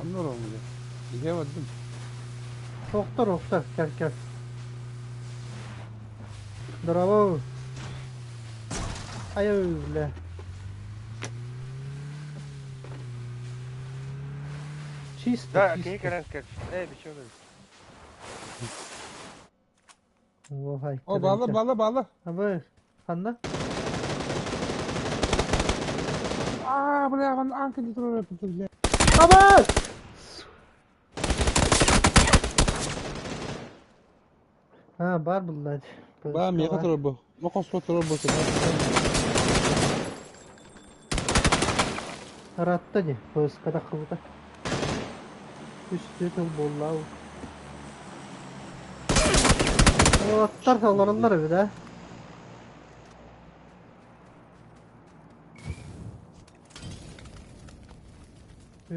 Anlar onu da. Yiyemedim. Doktor. Gel. Bravo. Ayo bile. Чисто. Da kıyı karan kaç. Bir şey olur. Vay. O bağla. Abi, Hanna? Aa buraya ben anket tutuyor yapacağım. Abi! Ha, var bunlar. Ba mi katro bu. Ma kosko tro bu. Ratta ne? Pöska da kıldı. Üstü kıl bolla. O atlar sallanırlar bir de.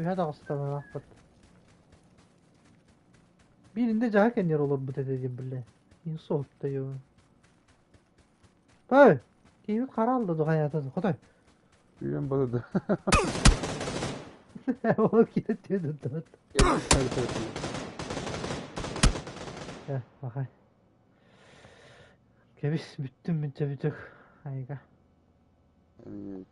Hadi aslanlar affet. Birinde cahaken yer olur bu dedeciğim bile. İnsolt da yok. Hey! Kimi karaldı da hayata da. Kuday. Büyüyen bana da. O gidiyordu da. Gel bakayım. Kebiş bütün. Hayga. Evet.